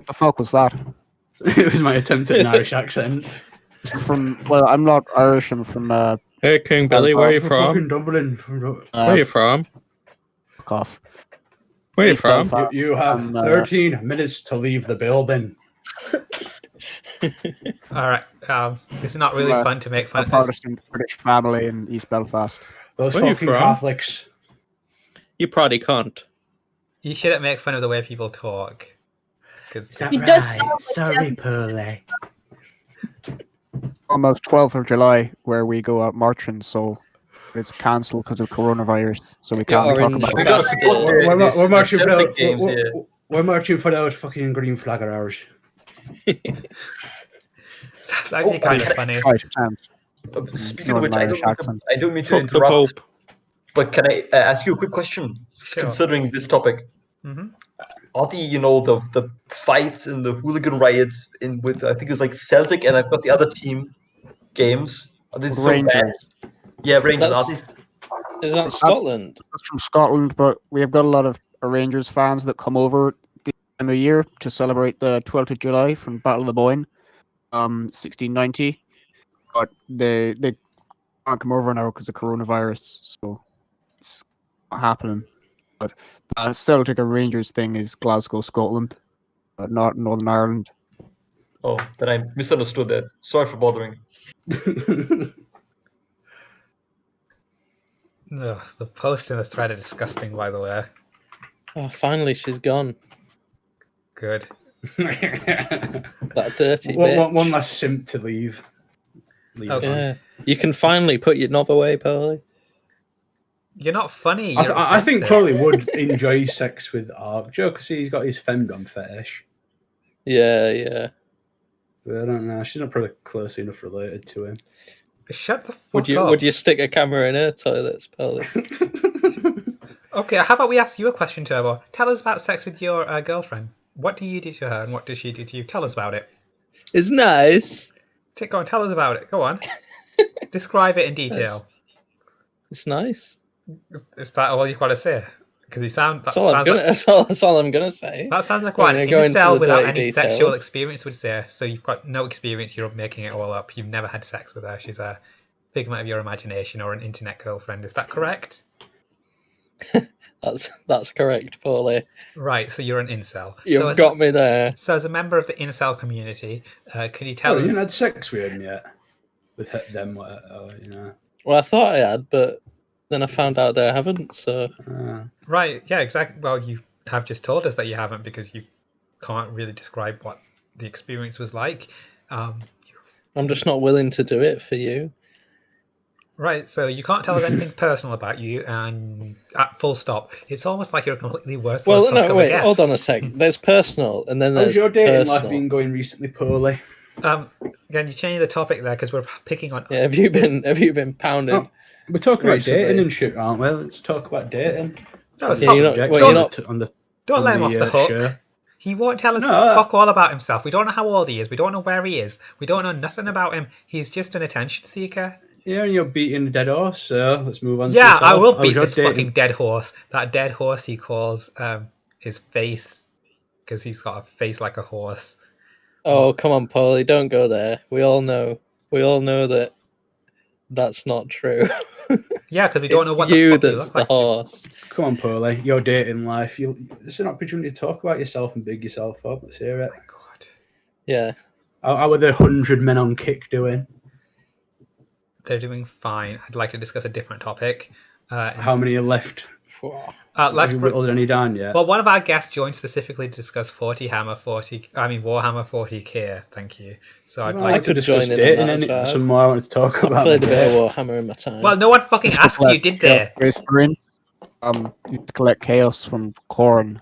the fuck was that? it was my attempt at an Irish accent. Well, I'm not Irish. I'm from "Hey, King Billy, where are you Fucking from? Dublin. Where are you from? Fuck off. Where are you East from?" Belfast. You have 13 minutes to leave the building. All right. It's not really fun to make A fun of this. Protestant British family in East Belfast. Those Where are you fucking from? Catholics. You probably can't. You shouldn't make fun of the way people talk. Is Because that He does right? sound like Sorry, them. Pearly. Almost 12th of July, where we go out marching, so it's cancelled because of coronavirus, so we can't talk orange about We it. gotta bastard. support We're marching for Celtic those, games, yeah. we're marching for those fucking green flag of ours. that's actually kind of funny. Try to attempt. Speaking of which, Northern Irish accent. I don't mean to Fuck the interrupt, Pope. but can I ask you a quick question? Sure. Considering this topic, Hmm. are the fights and the hooligan riots with I think it was like Celtic and I've got the other team games. Are they so Rangers. bad? Yeah, Rangers. That's- Are these- Is that Scotland? That's from Scotland, but we have got a lot of Rangers fans that come over this time of year to celebrate the 12th of July from Battle of the Boyne, 1690. But they can't come over now because of coronavirus, so it's not happening. But the Celtic and Rangers thing is Glasgow, Scotland, but not Northern Ireland. Oh, then I misunderstood that. Sorry for bothering. Ugh, the post and the thread are disgusting, by the way. Oh, finally, she's gone. Good. That dirty one, bitch. one last simp to leave. Okay. Yeah, you can finally put your knob away, Pearly. You're not funny. I, You're I think offensive. Pearly would enjoy sex with Ark. Joe, because he's got his femdom fetish. Yeah. But I don't know. She's not probably close enough related to him. Shut the fuck Would up. you stick a camera in her toilets, Pearly? Okay, how about we ask you a question, Turbo? Tell us about sex with your girlfriend. What do you do to her and what does she do to you? Tell us about it. It's nice. Go on, tell us about it. Go on. Describe it in detail. It's nice. Is that all you've got to say? Because That's all I'm gonna say. that sounds like I'm what gonna an go into incel the without dirty any sexual details. experience would say. So you've got no experience. You're making it all up. You've never had sex with her. She's a figment of your imagination or an internet girlfriend. Is that correct? That's correct, Paulie. Right. So you're an incel. You've got me there. So as a member of the incel community, can you tell Oh, us? you haven't had sex with him yet? With them, you know. Well, I thought I had, but then I found out that I haven't. So Right. Yeah. Exactly. Well, you have just told us that you haven't because you can't really describe what the experience was like. I'm just not willing to do it for you. Right, so you can't tell us anything personal about you, and at full stop, it's almost like you're a completely worthless. Well, no, Husk of a wait, guest. hold on a sec. There's personal, and then there's How's your dating life personal. been going recently, Paulie? Again, you changed the topic there because we're picking on. Yeah, have you been pounded? Oh, we're talking about recently? dating and shit, aren't we? Let's talk about dating. No, That's stop. the you're not- subject wait, on you're the- on the Don't let him off the hook. show. He won't tell us No. fuck all about himself. We don't know how old he is. We don't know where he is. We don't know nothing about him. He's just an attention seeker. Yeah, and you're beating a dead horse, so let's move on. Yeah, to I will How's beat your this dating? fucking dead horse. That dead horse he calls his face because he's got a face like a horse. Oh, come on, Paulie, don't go there. We all know that that's not true. Yeah, because we don't It's know what you the fuck that's look the like. horse. Come on, Paulie, your dating life. It's an opportunity to talk about yourself and big yourself up. Let's hear it. Oh my God. Yeah. How are the 100 men on kick doing? They're doing fine. I'd like to discuss a different topic. How many are left? Let's Have you whittled any down yet? Well, one of our guests joined specifically to discuss Warhammer 40k. Thank you. So I'd Well, like I to. could discuss join in on dating that as and well. some more I want to talk I about. played a bit of Warhammer in my time. Well, no one fucking Used to asked you, collect did Chaos they? Space Marine. Used to collect chaos from Khorne,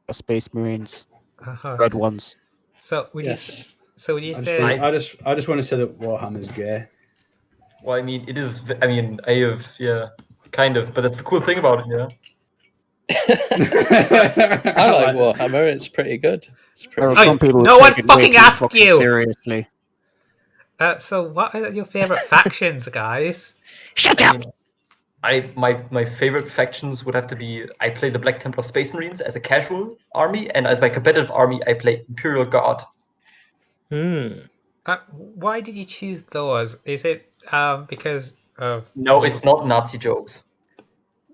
the Space Marines, Uh-huh. red ones. So would you? yes. So would you I say? just want to say that Warhammer's gay. Well, I mean, it is. I mean, I have, yeah, kind of, but that's the cool thing about it, yeah. I like Warhammer. It's pretty good. It's There are pretty. some people who no one take it way fucking too asked fucking you! seriously. So what are your favorite factions, guys? I mean, my favorite factions would have to be I play the Black Templar Space Marines as a casual army, and as my competitive army, I play Imperial Guard. Why did you choose those? Is it because of? No, it's not Nazi jokes.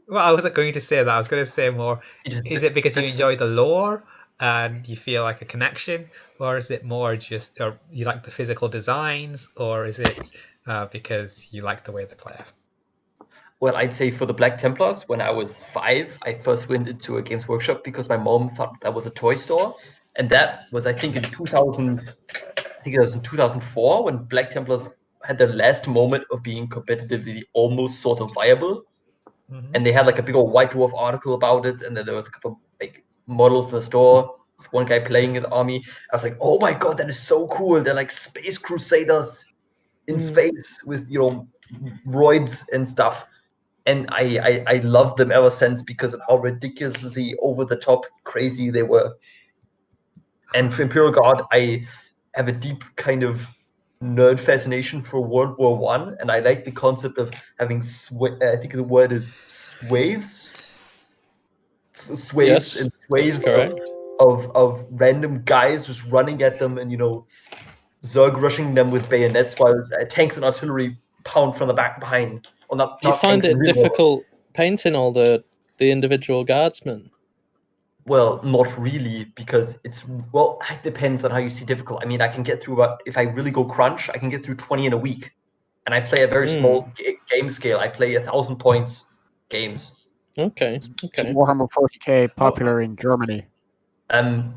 Well, I wasn't going to say that. I was going to say more. Is it because you enjoy the lore and you feel like a connection, or is it more just or you like the physical designs, or is it because you like the way they play? Well, I'd say for the Black Templars, when I was 5, I first went into a Games Workshop because my mom thought that was a toy store, and that was I think in 2000. I think it was in 2004 when Black Templars had their last moment of being competitively almost sort of viable. Mm-hmm. And they had like a big old White Dwarf article about it, and then there was a couple of, like models in the store. There's one guy playing in the army. I was like, oh my god, that is so cool! They're like space crusaders in space with roids and stuff. And I loved them ever since because of how ridiculously over the top crazy they were. And for Imperial Guard, I have a deep kind of nerd fascination for World War One, and I like the concept of having I think the word is swathes, Yes, and that's swathes correct. of random guys just running at them and Zerg rushing them with bayonets while tanks and artillery pound from the back behind. Well, not, Do you not find tanks in it real war. difficult painting all the individual guardsmen? Well, not really, because it depends on how you see difficult. I mean, I can get through if I really go crunch, I can get through 20 in a week. And I play a very small game scale. I play 1,000 points games. Okay. Warhammer 40k popular in Germany.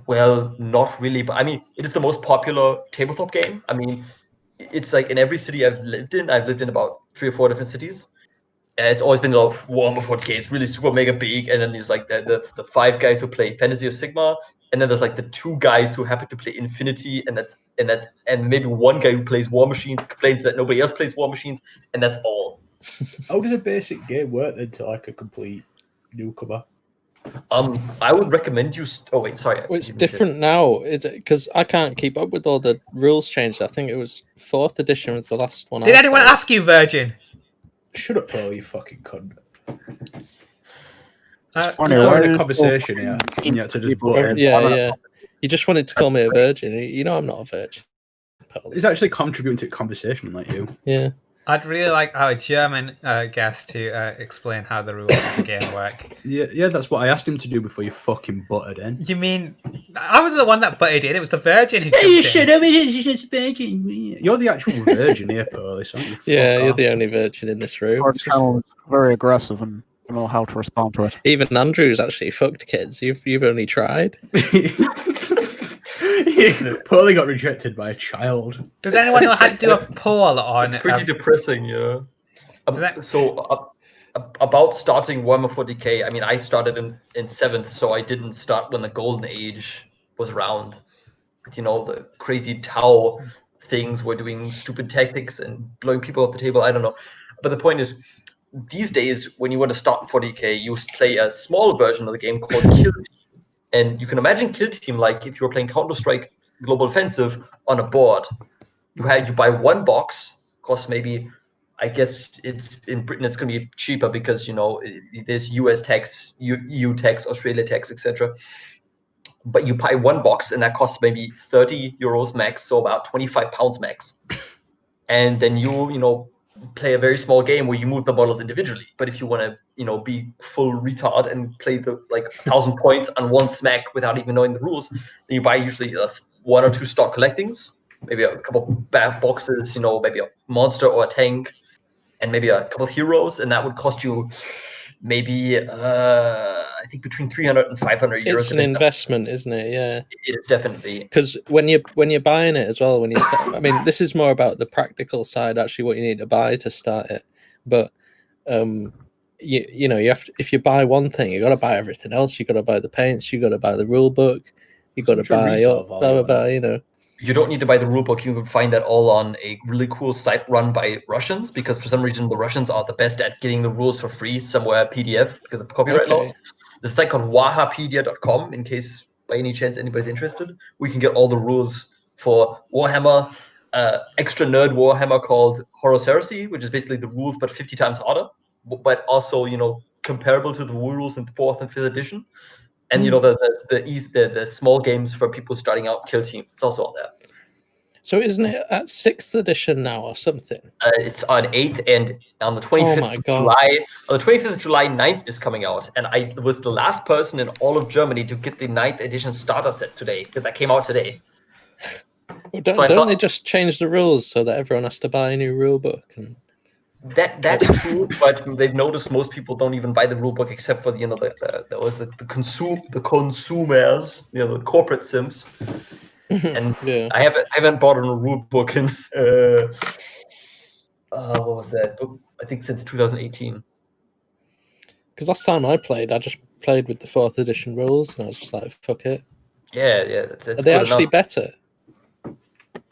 Well, not really, but I mean, it is the most popular tabletop game. I mean, it's like in every city I've lived in about 3 or 4 different cities. It's always been a lot of Warhammer 40k. It's really super mega big, and then there's like the 5 guys who play Fantasy of Sigmar, and then there's like the 2 guys who happen to play Infinity, and maybe 1 guy who plays War Machines, complains that nobody else plays War Machines, and that's all. How does a basic game work then to like a complete newcomer? I would recommend you. Oh wait, sorry. Well, it's different now, is it? Because I can't keep up with all the rules changed. I think it was 4th edition was the last one. Did anyone ask you, Virgin? Shut up, Paul, you fucking cunt. It's funny. We're Why having a is conversation here, so and you had to just people- butt in. Yeah. You just wanted to call me a virgin. You know I'm not a virgin. Paul. It's actually contributing to the conversation, like you. Yeah. I'd really like our German guest to explain how the rules of the game work. Yeah, that's what I asked him to do before you fucking butted in. You mean I was the one that butted in? It was the Virgin who jumped in. up, it's just speaking. You're the actual virgin here, Paul. Yeah, you're the only virgin in this room. Our channel is very aggressive and don't know how to respond to it. Even Andrew's actually fucked kids. You've only tried. Paulie got rejected by a child. Does anyone know how to do a poll on? It's pretty depressing, yeah. that- About starting Warhammer 40k, I mean, I started in 7th, so I didn't start when the Golden Age was around. But, you know, the crazy Tau things were doing stupid tactics and blowing people off the table, I don't know. But the point is, these days, when you want to start 40k, you play a small version of the game called Kill Team. And you can imagine Kill Team like if you were playing Counter-Strike Global Offensive on a board. You buy one box, costs maybe, I guess it's in Britain it's going to be cheaper because, you know, there's US tax, EU tax, Australia tax, etc. But you buy one box and that costs maybe 30 euros max, so about 25 pounds max. And then you know, play a very small game where you move the models individually. But if you want to, you know, be full retard and play the 1,000 points on one smack without even knowing the rules, then you buy usually 1 or 2 stock collectings, maybe a couple bath boxes, you know, maybe a monster or a tank, and maybe a couple of heroes, and that would cost you maybe I think between 300 and 500 euros. It's an investment, isn't it? Yeah. It is definitely. Because when you're buying it as well, when you start, I mean, this is more about the practical side, actually, what you need to buy to start it. But you know, you have to, if you buy one thing, you got to buy everything else. You got to buy the paints, you got to buy the rule book, you got to buy blah blah. You know. You don't need to buy the rulebook. You can find that all on a really cool site run by Russians, because for some reason the Russians are the best at getting the rules for free somewhere PDF because of copyright laws. There's a site called wahapedia.com in case by any chance anybody's interested. We can get all the rules for Warhammer, extra nerd Warhammer called Horus Heresy, which is basically the rules but 50 times harder, but also, you know, comparable to the rules in 4th and 5th edition. And you know, the small games for people starting out, Kill Team, it's also on there. So isn't it at 6th edition now or something? It's on 8th, and on the 25th of July, on the 25th of July, 9th is coming out. And I was the last person in all of Germany to get the 9th edition starter set today, because that came out today. Well, don't they just change the rules so that everyone has to buy a new rule book? And... That's true, but they've noticed most people don't even buy the rule book except for the consumers, you know, the corporate sims. And yeah. I haven't bought a rule book in what was that book? I think since 2018. Because last time I played, I just played with the 4th edition rules, and I was just like, "Fuck it." Yeah, that's Are they actually better?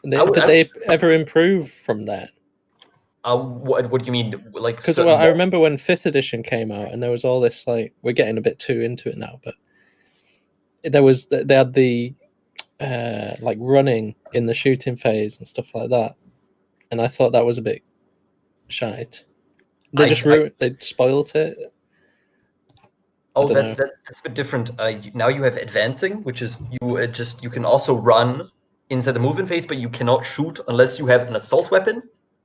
Did they ever improve from that? What do you mean? Like, because I remember when 5th edition came out, and there was all this like, we're getting a bit too into it now, but they had the like running in the shooting phase and stuff like that, and I thought that was a bit shite. They they spoiled it. Oh, that's a bit different. Now you have advancing, which is you can also run inside the movement phase, but you cannot shoot unless you have an assault weapon.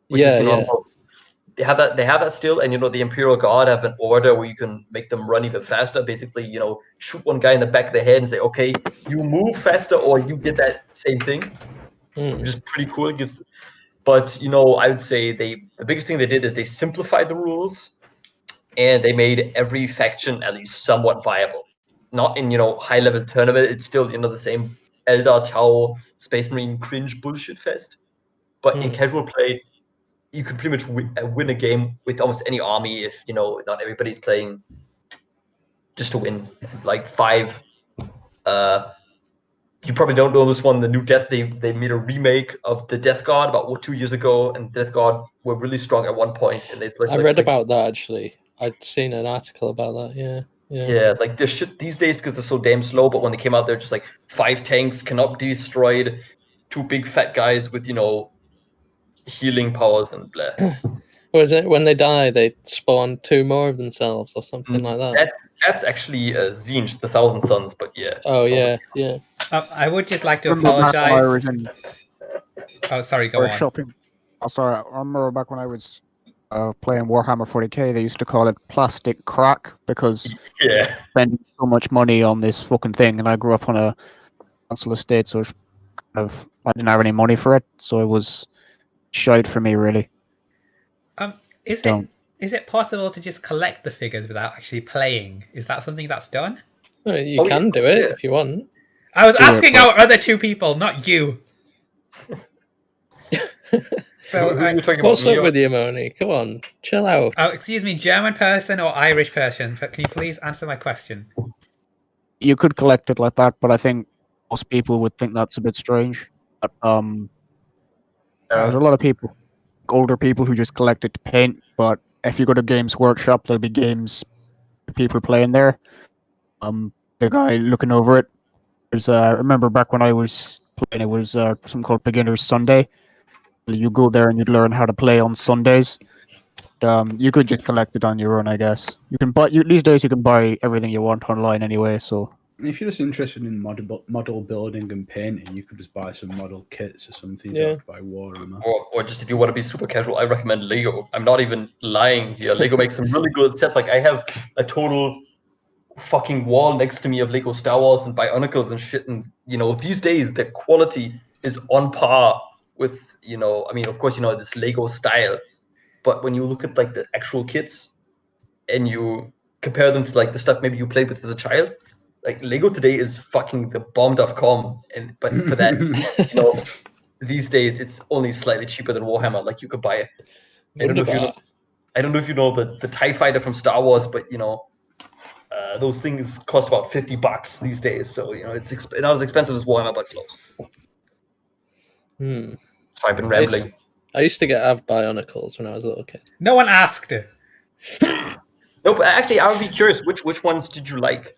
Which is, they have that still, and you know, the Imperial Guard have an order where you can make them run even faster. Basically, you know, shoot one guy in the back of the head and say, "Okay, you move faster, or you get that same thing," which is pretty cool. But you know, I would say the biggest thing they did is they simplified the rules, and they made every faction at least somewhat viable. Not in, you know, high level tournament. It's still, you know, the same Eldar Tau Space Marine cringe bullshit fest. But in casual play, you can pretty much win a game with almost any army if, you know, not everybody's playing just to win. Like 5. You probably don't know this one, the new Death. They made a remake of the Death Guard about 2 years ago, and Death Guard were really strong at one point. And I read about that actually. I'd seen an article about that. Yeah, like this shit these days because they're so damn slow. But when they came out, they're just like 5 tanks cannot be destroyed, 2 big fat guys with, you know, healing powers and blah. Or is it when they die, they spawn 2 more of themselves or something like that? That's actually Zinj, the Thousand Suns, but yeah. Oh, it's also- yeah. I would just like to Remember back when I apologize. was in Oh, sorry, go or on. shopping. Oh, sorry. I remember back when I was playing Warhammer 40k, they used to call it plastic crack because Yeah. spending so much money on this fucking thing, and I grew up on a council estate, so it's kind of I didn't have any money for it, so it was shite for me, really. Is Don't. it possible to just collect the figures without actually playing? Is that something that's done? Well, you Oh, can yeah. do it Yeah. if you want. I was Do it, asking but- our other 2 people, not you. So, who are you talking What's about? Me up or- with you, Moni? Come on, chill out. excuse me, German person or Irish person? But can you please answer my question? You could collect it like that, but I think most people would think that's a bit strange. But, there's a lot of people, older people, who just collect it to paint. But if you go to Games Workshop, there'll be games people playing there. The guy looking over it is I remember back when I was playing, it was something called Beginner's Sunday. You go there and you'd learn how to play on Sundays. You could just collect it on your own, I guess. You can buy these days. You can buy everything you want online anyway. So If you're just interested in model building and painting, you could just buy some model kits or something. You Yeah. don't have to buy Warhammer. or just if you want to be super casual, I recommend Lego. I'm not even lying here. Lego makes some really good sets. Like I have a total fucking wall next to me of Lego Star Wars and Bionicles and shit. And these days the quality is on par with I mean, of course, this Lego style. But when you look at like the actual kits and you compare them to like the stuff maybe you played with as a child, like Lego today is fucking the bomb.com. But for that, these days it's only slightly cheaper than Warhammer. Like you could buy I don't know if you know the TIE fighter from Star Wars, but those things cost about $50 these days. So it's not as expensive as Warhammer, but close. So I've been rambling. I used to have Bionicles when I was a little kid. No one asked. No, but actually, I would be curious. Which ones did you like?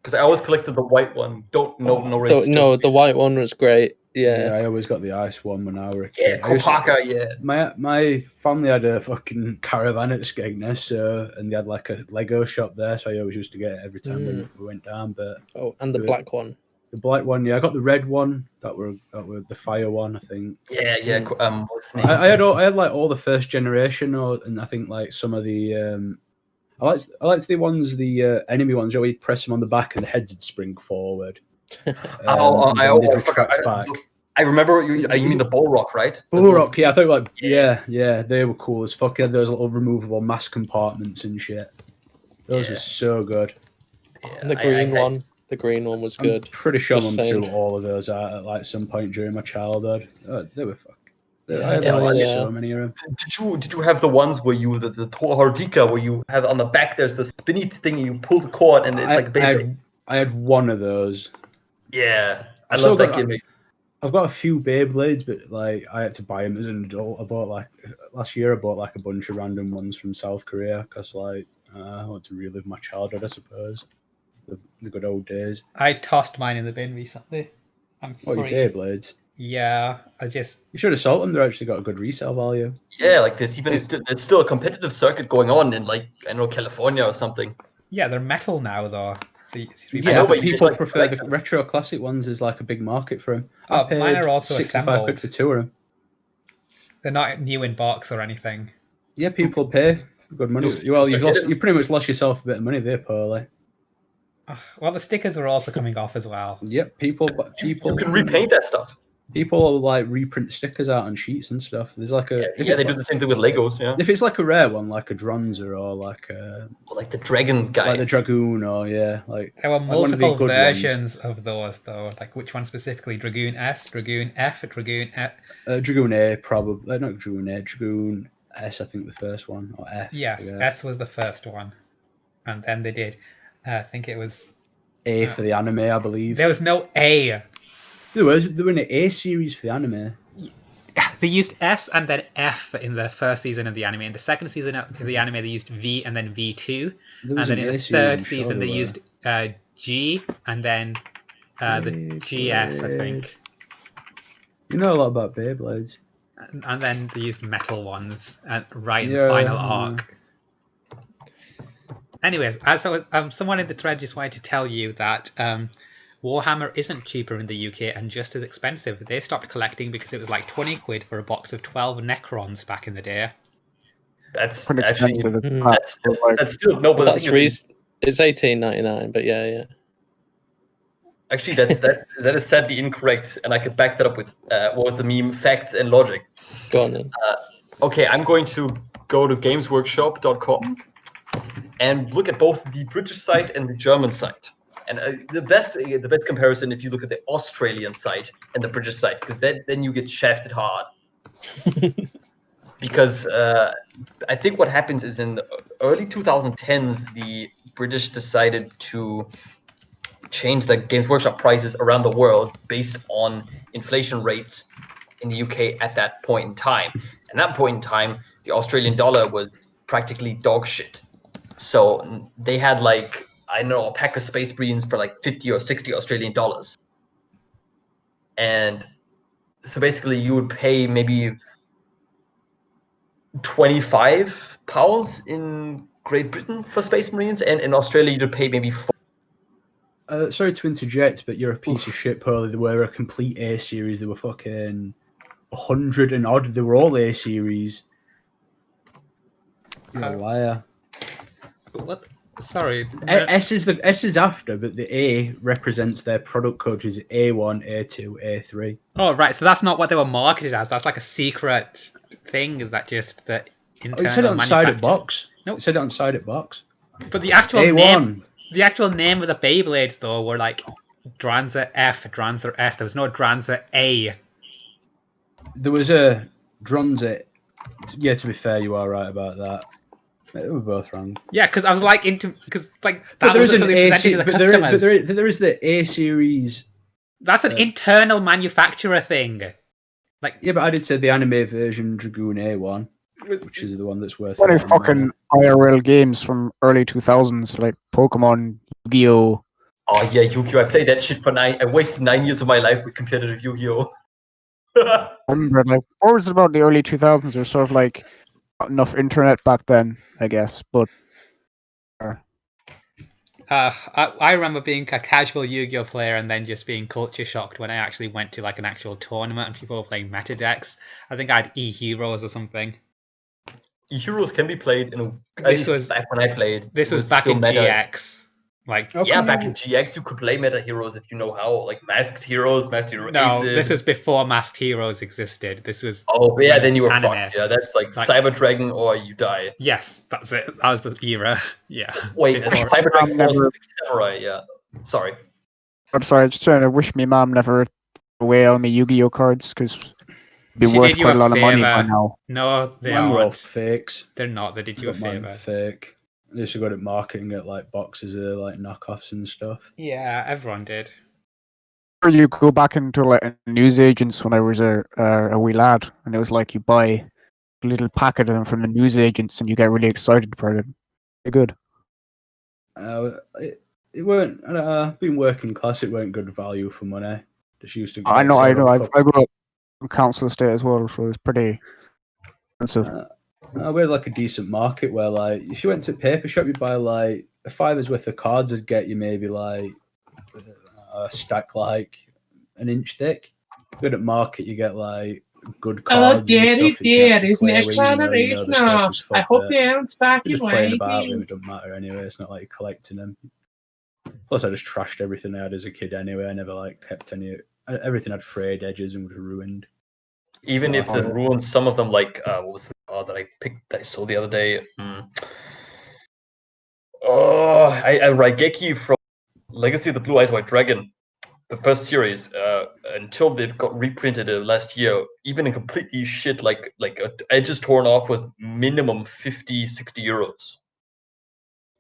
Because I always collected the white one. No racist. No, the white one was great. Yeah. I always got the ice one when I was a Yeah, kid. Kopaka, yeah. My family had a fucking caravan at Skegness, and they had like a Lego shop there, so I always used to get it every time when we went down. But and the black one. the black one, yeah, I got the red one. That were the fire one, I think. Yeah. What's his name? I had like all the first generation, and I think like some of the I liked the ones, the enemy ones. Where you press them on the back and the heads would spring forward. They'd retract back. I remember you mean the Bullrock, right? Bullrock, yeah. I thought like yeah, they were cool as fuck. Yeah, those little removable mass compartments and shit. Those were so good. Yeah, And the green one was good. I'm pretty sure Just I'm saying. through all of those at like some point during my childhood. They were fuck. Yeah, I had so many of them. Did you have the ones where you the Hardika where you have on the back there's the spinny thing and you pull the cord and it's like Beyblade? I had one of those. Yeah, I love that gimmick. I've got a few Beyblades, but like I had to buy them as an adult. I bought last year. I bought like a bunch of random ones from South Korea because I want to relive my childhood, I suppose, the good old days. I tossed mine in the bin recently. What your Beyblades? Yeah, you should have sold them. They're actually got a good resale value. Yeah, like there's still a competitive circuit going on in like California or something. Yeah, they're metal now though. But people prefer the retro classic ones. There's like a big market for them. Mine are also 65 assembled. quid for 2 of them. They're not new in box or anything. Yeah, people pay good money. You pretty much lost yourself a bit of money there, Pearly. Well, the stickers are also coming off as well. Yep, people. You can repaint that stuff. People like reprint stickers out on sheets and stuff. There's like a they do the same thing with Legos. Yeah, if it's like a rare one, like a Dronzer or like the Dragon guy, like the Dragoon, or like there were multiple versions of those though. Like which one specifically? Dragoon S, Dragoon F, Dragoon F. Dragoon A, probably not Dragoon A, Dragoon S. I think the first one, or F. Yes, S was the first one, and then they did. I think it was A for the anime, I believe. There was no A. There were an A series for the anime. They used S and then F in the first season of the anime. In the second season of the anime, they used V and then V2. And then in the third season, they used G and then the GS, I think. You know a lot about Beyblades. and then they used metal ones right in the Yeah, final yeah. arc. Anyways, so someone in the thread just wanted to tell you that Warhammer isn't cheaper in the UK and just as expensive. They stopped collecting because it was like 20 quid for a box of 12 Necrons back in the day. That's Pretty actually expensive. that's still no, but Well, the that's thing is, it's $18.99, but yeah. actually that is sadly incorrect, and I could back that up with what was the meme? Facts and logic. Go on then. Okay, I'm going to go to gamesworkshop.com and look at both the British site and the German site. And the best comparison if you look at the Australian site and the British site, because then you get shafted hard. Because I think what happens is in the early 2010s, the British decided to change the Games Workshop prices around the world based on inflation rates in the UK at that point in time. And that point in time, the Australian dollar was practically dog shit. So they had like, I don't know, a pack of Space Marines for like 50 or 60 Australian dollars. And so basically you would pay maybe 25 pounds in Great Britain for Space Marines, and in Australia you'd pay maybe 4. Sorry to interject, but you're a piece of shit, Pearly. They were a complete A series. They were fucking 100 and odd. They were all A series. You're a liar. What? Sorry. S is after, but the A represents their product code, which is A1, A2, A3. Oh, right. So that's not what they were marketed as. That's like a secret thing. Is that just the internal It said it on side of manufacture- box. Nope. It said it on side of box. But the actual A1. name, the actual name of the Beyblades though were like Dranzer F, Dranzer S. There was no Dranzer A. There was a Dronzer. Yeah, to be fair, you are right about that. They were both wrong. Yeah, because I was like because like But that there was is an something A presented to series. the But customers. there is the A series. That's an internal manufacturer thing. Like Yeah, but I did say the anime version Dragoon A1, which is the one that's worth. Funny a lot of money. fucking IRL games from early 2000s like Pokemon, Yu-Gi-Oh. Oh yeah, Yu-Gi-Oh! I played that shit for 9. I wasted 9 years of my life with competitive Yu-Gi-Oh! Remember, like, what was it about the early 2000s? There was sort of like not enough internet back then, I guess. But I remember being a casual Yu-Gi-Oh player and then just being culture shocked when I actually went to like an actual tournament and people were playing meta decks. I think I had E-Heroes or something. E-Heroes can be played in a. At This least was- back when I played. This it was back still in meta. GX. Like How Yeah, come back you- in GX you could play meta heroes if you know how, like Masked Heroes, Masked Hero no, Acid. this was before Masked Heroes existed. This was Oh yeah, when then you were anime. fucked. Yeah, that's like Like- Cyber Dragon or you die. Yes, that's it. That was the era. Yeah. Wait, Before- Cyber Dragon was never- Samurai. Yeah, sorry. I'm sorry, just trying to wish me mom never threw away all my Yu-Gi-Oh cards because it'd be She worth did you quite a a lot of money by favour. now. No, they Mine were all aren't. fakes. They're not. They did you a Got mine favor. fake. They used to go to market and get like boxes of like knockoffs and stuff. Yeah, everyone did. Or you go back into like newsagents when I was a wee lad, and it was like you buy a little packet of them from the newsagents, and you get really excited about it. They're good. It weren't. Being working class, it weren't good value for money. Just used to. I know. I sort of I couple- grew up on council estate as well, so it was pretty expensive. We had like a decent market where, like, if you went to a paper shop, you'd buy like a $5's worth of cards. Would get you maybe like a stack like an inch thick. Good at market, you get like good cards. and dearie stuff that you can dear, actually his play next with, you know, generation. the stuff is I fucked hope up. they aren't You're fucking just playing about with them. It wagons. doesn't matter anyway. It's not like you're collecting them. Plus, I just trashed everything I had as a kid anyway. I never like kept any. Everything had frayed edges and was ruined. Even if Oh, it yeah. ruins some of them, like what was the card that I picked that I saw the other day? Oh, I Raigeki from Legacy of the Blue Eyes White Dragon, the first series, until they got reprinted last year, even in completely shit, like edges torn off, was minimum 50, 60 euros.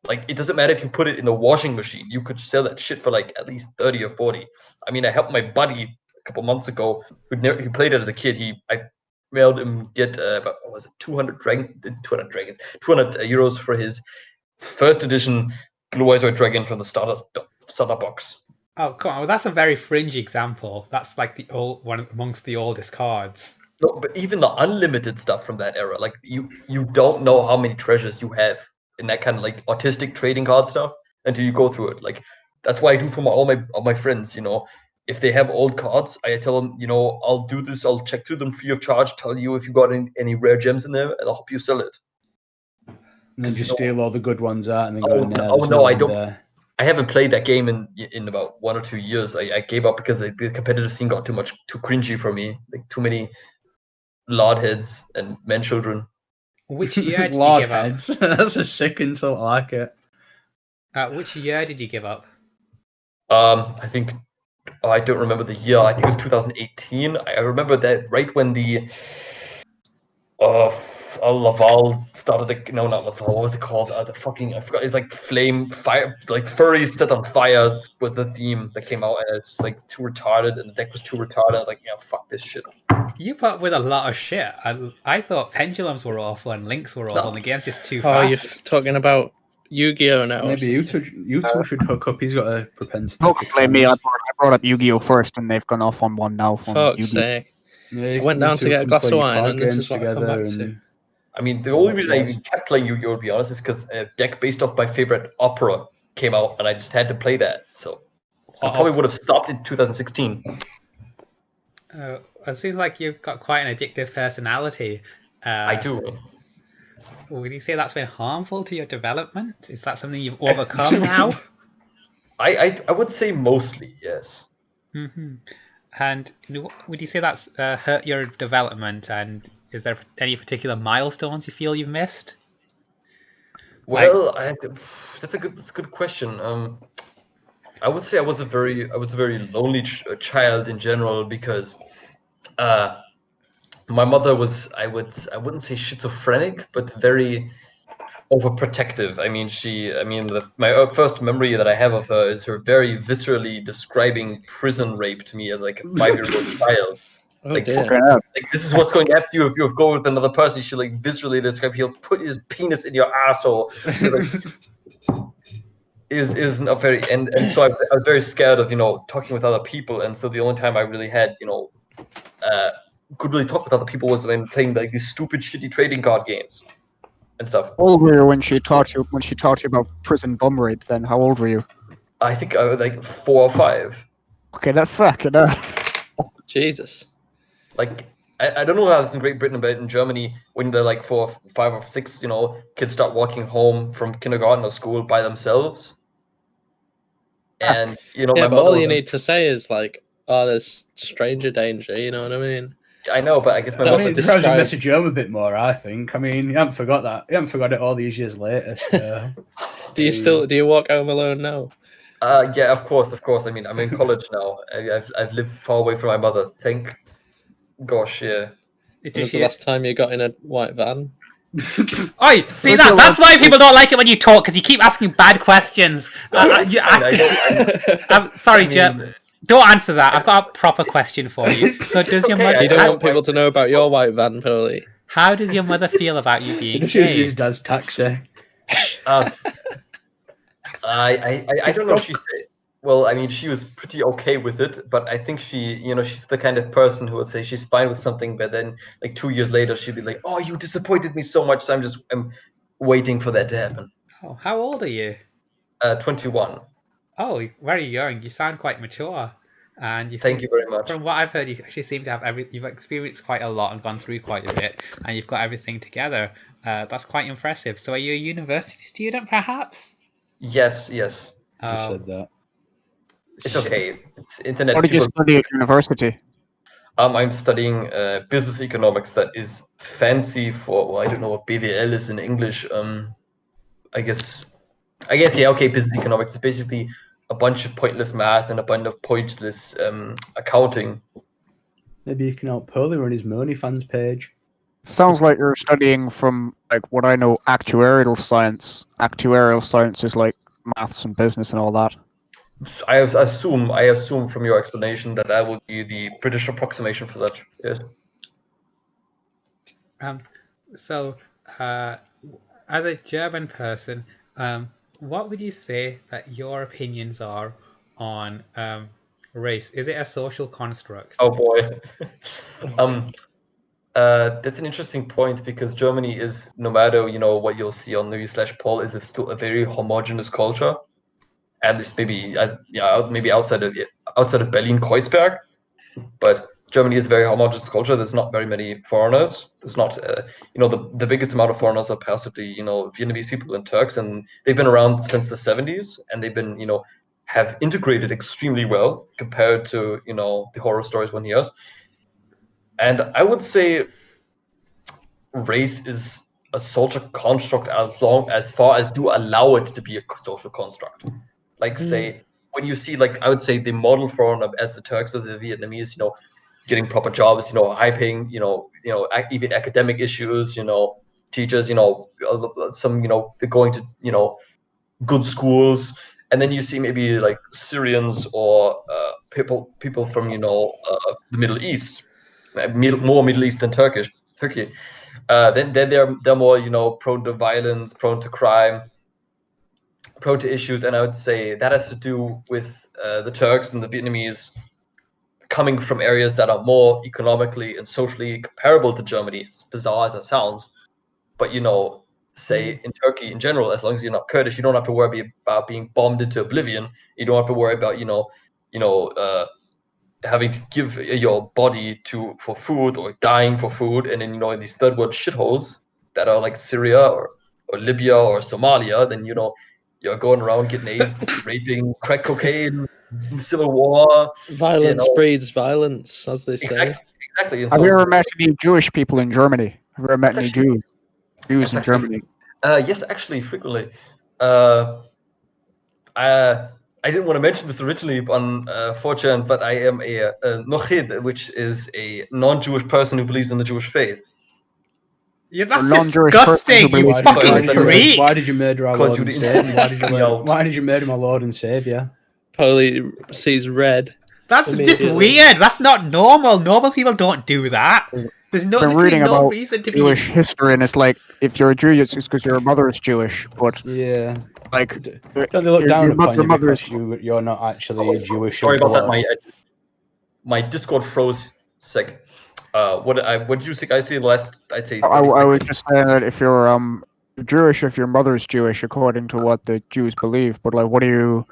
Like, it doesn't matter if you put it in the washing machine, you could sell that shit for like at least 30 or 40. I mean, I helped my buddy a couple months ago who played it as a kid. I mailed him get about, what was it, 200 euros for his first edition Blue Eyes White Dragon from the starter box. Oh, come on. Well, that's a very fringe example. That's like the old one amongst the oldest cards. No, but even the unlimited stuff from that era, like you don't know how many treasures you have in that kind of like autistic trading card stuff until you go through it. Like that's why I do for all my friends. If they have old cards, I tell them, I'll do this. I'll check through them free of charge. Tell you if you got any rare gems in there, and I'll help you sell it. And then just steal all the good ones out and then Oh, go, nah, oh there's no, no I one don't. there. I haven't played that game in about 1 or 2 years. I gave up because the competitive scene got too cringy for me. Like too many lard heads and men children. Which year did you Lord give up? heads. That's a sick insult. I like it. Which year did you give up? I think I don't remember the year. I think it was 2018. I remember that right when the Laval started. No, not Laval. What was it called? I forgot. It's like flame fire, like furries set on fires was the theme that came out, and it's like too retarded, and the deck was too retarded. I was like, yeah, fuck this shit. You put up with a lot of shit. I thought pendulums were awful and links were awful, and the game's just too Oh, you're fast. talking about Yu-Gi-Oh now. Maybe you two should hook up. He's got a propensity. Don't for blame me. I trans. brought up Yu-Gi-Oh first, and they've gone off on one now. From Fuck's Yu-Gi-Oh. sake. Yeah, I went you down two to get a can glass play of your wine, card and this games is what I come together back to. and I mean, the only reason I even kept playing Yu-Gi-Oh, to be honest, is because a deck based off my favorite opera came out, and I just had to play that. So I probably would have stopped in 2016. It seems like you've got quite an addictive personality. I do. Would you say that's been harmful to your development? Is that something you've overcome now? I would say mostly, yes. Mm-hmm. And would you say that's hurt your development? And is there any particular milestones you feel you've missed? Well, that's a good question. I would say I was a very lonely child in general because my mother was I wouldn't say schizophrenic, but very overprotective. I mean, my first memory that I have of her is her very viscerally describing prison rape to me as like a 5-year-old child. Oh Like, dear. like this is what's going to happen to you if you go with another person. She like viscerally describe. He'll put his penis in your asshole. Like, is not very and so I was very scared of talking with other people, and so the only time I really had could really talk with other people was when playing like these stupid shitty trading card games and stuff. How old were you when she taught you about prison bum rape? Then how old were you? I think I was like 4 or 5. Okay, that's fucking up. Jesus. Like I don't know how this is in Great Britain, but in Germany, when they're like 4, 5, or 6, kids start walking home from kindergarten or school by themselves. And Yeah, my but mother all you need to say is like, "Oh, there's stranger danger." You know what I mean? I know, but I guess my Don't mother need to it drives a describe- message home a bit more, I think. I mean, you haven't forgot that. You haven't forgot it all these years later. So. Do you walk home alone now? Yeah, of course. I mean, I'm in college now. I've lived far away from my mother. Thank gosh, yeah. When was the last time you got in a white van? Oi, see that's why people don't like it when you talk, because you keep asking bad questions. You ask sorry, Jeb. Don't answer that. I've got a proper question for you. So does your mother... You don't want people to know about your white van, Polly. How does your mother feel about you being He just uses gay? his dad's taxi. I don't know if she said. Well, I mean, she was pretty okay with it, but I think she's the kind of person who would say she's fine with something, but then like 2 years later she'd be like, "Oh, you disappointed me so much, so I'm waiting for that to happen." Oh, how old are you? 21. Oh, very young. You sound quite mature, and Thank you very much. From what I've heard, you actually seem to have you've experienced quite a lot and gone through quite a bit, and you've got everything together. That's quite impressive. So, are you a university student, perhaps? Yes. Just said that. It's okay. It's internet. What did you study at university? I'm studying business economics. That is fancy for, well, I don't know what BWL is in English. I guess yeah. Okay, business economics is basically a bunch of pointless math and a bunch of pointless accounting. Maybe you can help Pearly run his Money fans page. Sounds like you're studying from like what I know actuarial science. Actuarial science is like maths and business and all that. I assume from your explanation that will be the British approximation for such. Yes. So, as a German person, what would you say that your opinions are on race? Is it a social construct? Oh boy. That's an interesting point because Germany is, no matter what you'll see on News/Poll, is still a very homogenous culture. At least maybe maybe outside of Berlin Kreuzberg, but Germany is a very homogenous culture. There's not very many foreigners. There's not the biggest amount of foreigners are possibly Vietnamese people and Turks, and they've been around since the 70s, and they've been have integrated extremely well compared to the horror stories one hears. And I would say race is a social construct as far as you allow it to be a social construct. Like say when you see I would say the model foreigner as the Turks or the Vietnamese, getting proper jobs, high paying, even academic issues, teachers, some, they're going to, good schools. And then you see maybe like Syrians or people from, the Middle East, more Middle East than Turkey. Then they're more, prone to violence, prone to crime, prone to issues. And I would say that has to do with the Turks and the Vietnamese coming from areas that are more economically and socially comparable to Germany, as bizarre as that sounds. But say in Turkey in general, as long as you're not Kurdish, you don't have to worry about being bombed into oblivion. You don't have to worry about having to give your body for food or dying for food. And then in these third world shitholes that are like Syria or Libya or Somalia, then you're going around getting AIDS, raping, crack cocaine, civil war. Violence breeds violence, as they say. Exactly. And Have you ever met any Jewish people in Germany? Have you ever met any Jews in Germany? Yes, actually, frequently. I didn't want to mention this originally on 4chan, but I am a Nochid, which is a non-Jewish person who believes in the Jewish faith. Yeah, that's disgusting, you fucking freak! Why did you murder our Lord and Savior? Why did you murder my Lord and Savior? Polly sees red. That's just weird. That's not normal. Normal people don't do that. There's no reason to be Jewish history, and it's like if you're a Jew, it's because your mother is Jewish. But yeah, like don't they look down upon you because you're not actually Jewish? Sorry about that. My Discord froze. Sec. What did you say? I say last. I'd say. I was just saying that if you're Jewish, if your mother is Jewish, according to what the Jews believe. But like, what do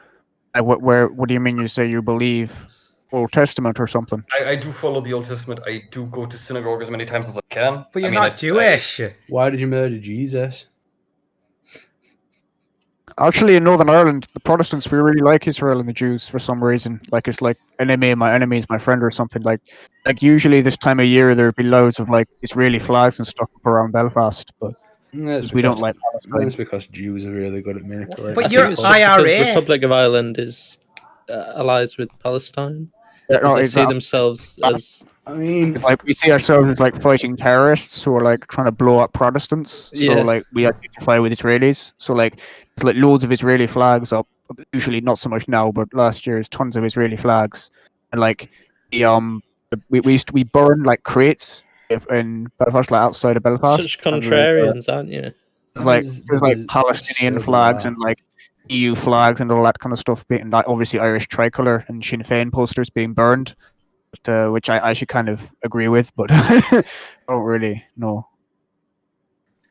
you mean? You say you believe Old Testament or something? I do follow the Old Testament. I do go to synagogue as many times as I can. But you're not Jewish. Why did you murder Jesus? Actually, in Northern Ireland, the Protestants, we really like Israel and the Jews for some reason. Like it's like my enemy is my friend or something. Like usually this time of year there'd be loads of like Israeli flags and stuff up around Belfast, but we don't like Palestine. That's because Jews are really good at manipulating. But you're IRA. Because the Republic of Ireland is allies with Palestine. They see themselves as. I mean, like we see ourselves as like fighting terrorists who are like trying to blow up Protestants. So like we identify with Israelis. So like it's like loads of Israeli flags up. Usually not so much now, but last year there's tons of Israeli flags. And like we burn like crates in Belfast, like outside of Belfast. Such contrarians, aren't you? There's like Palestinian flags and like EU flags and all that kind of stuff, and like obviously Irish tricolour and Sinn Féin posters being burned, but, which I actually kind of agree with, but I don't really know.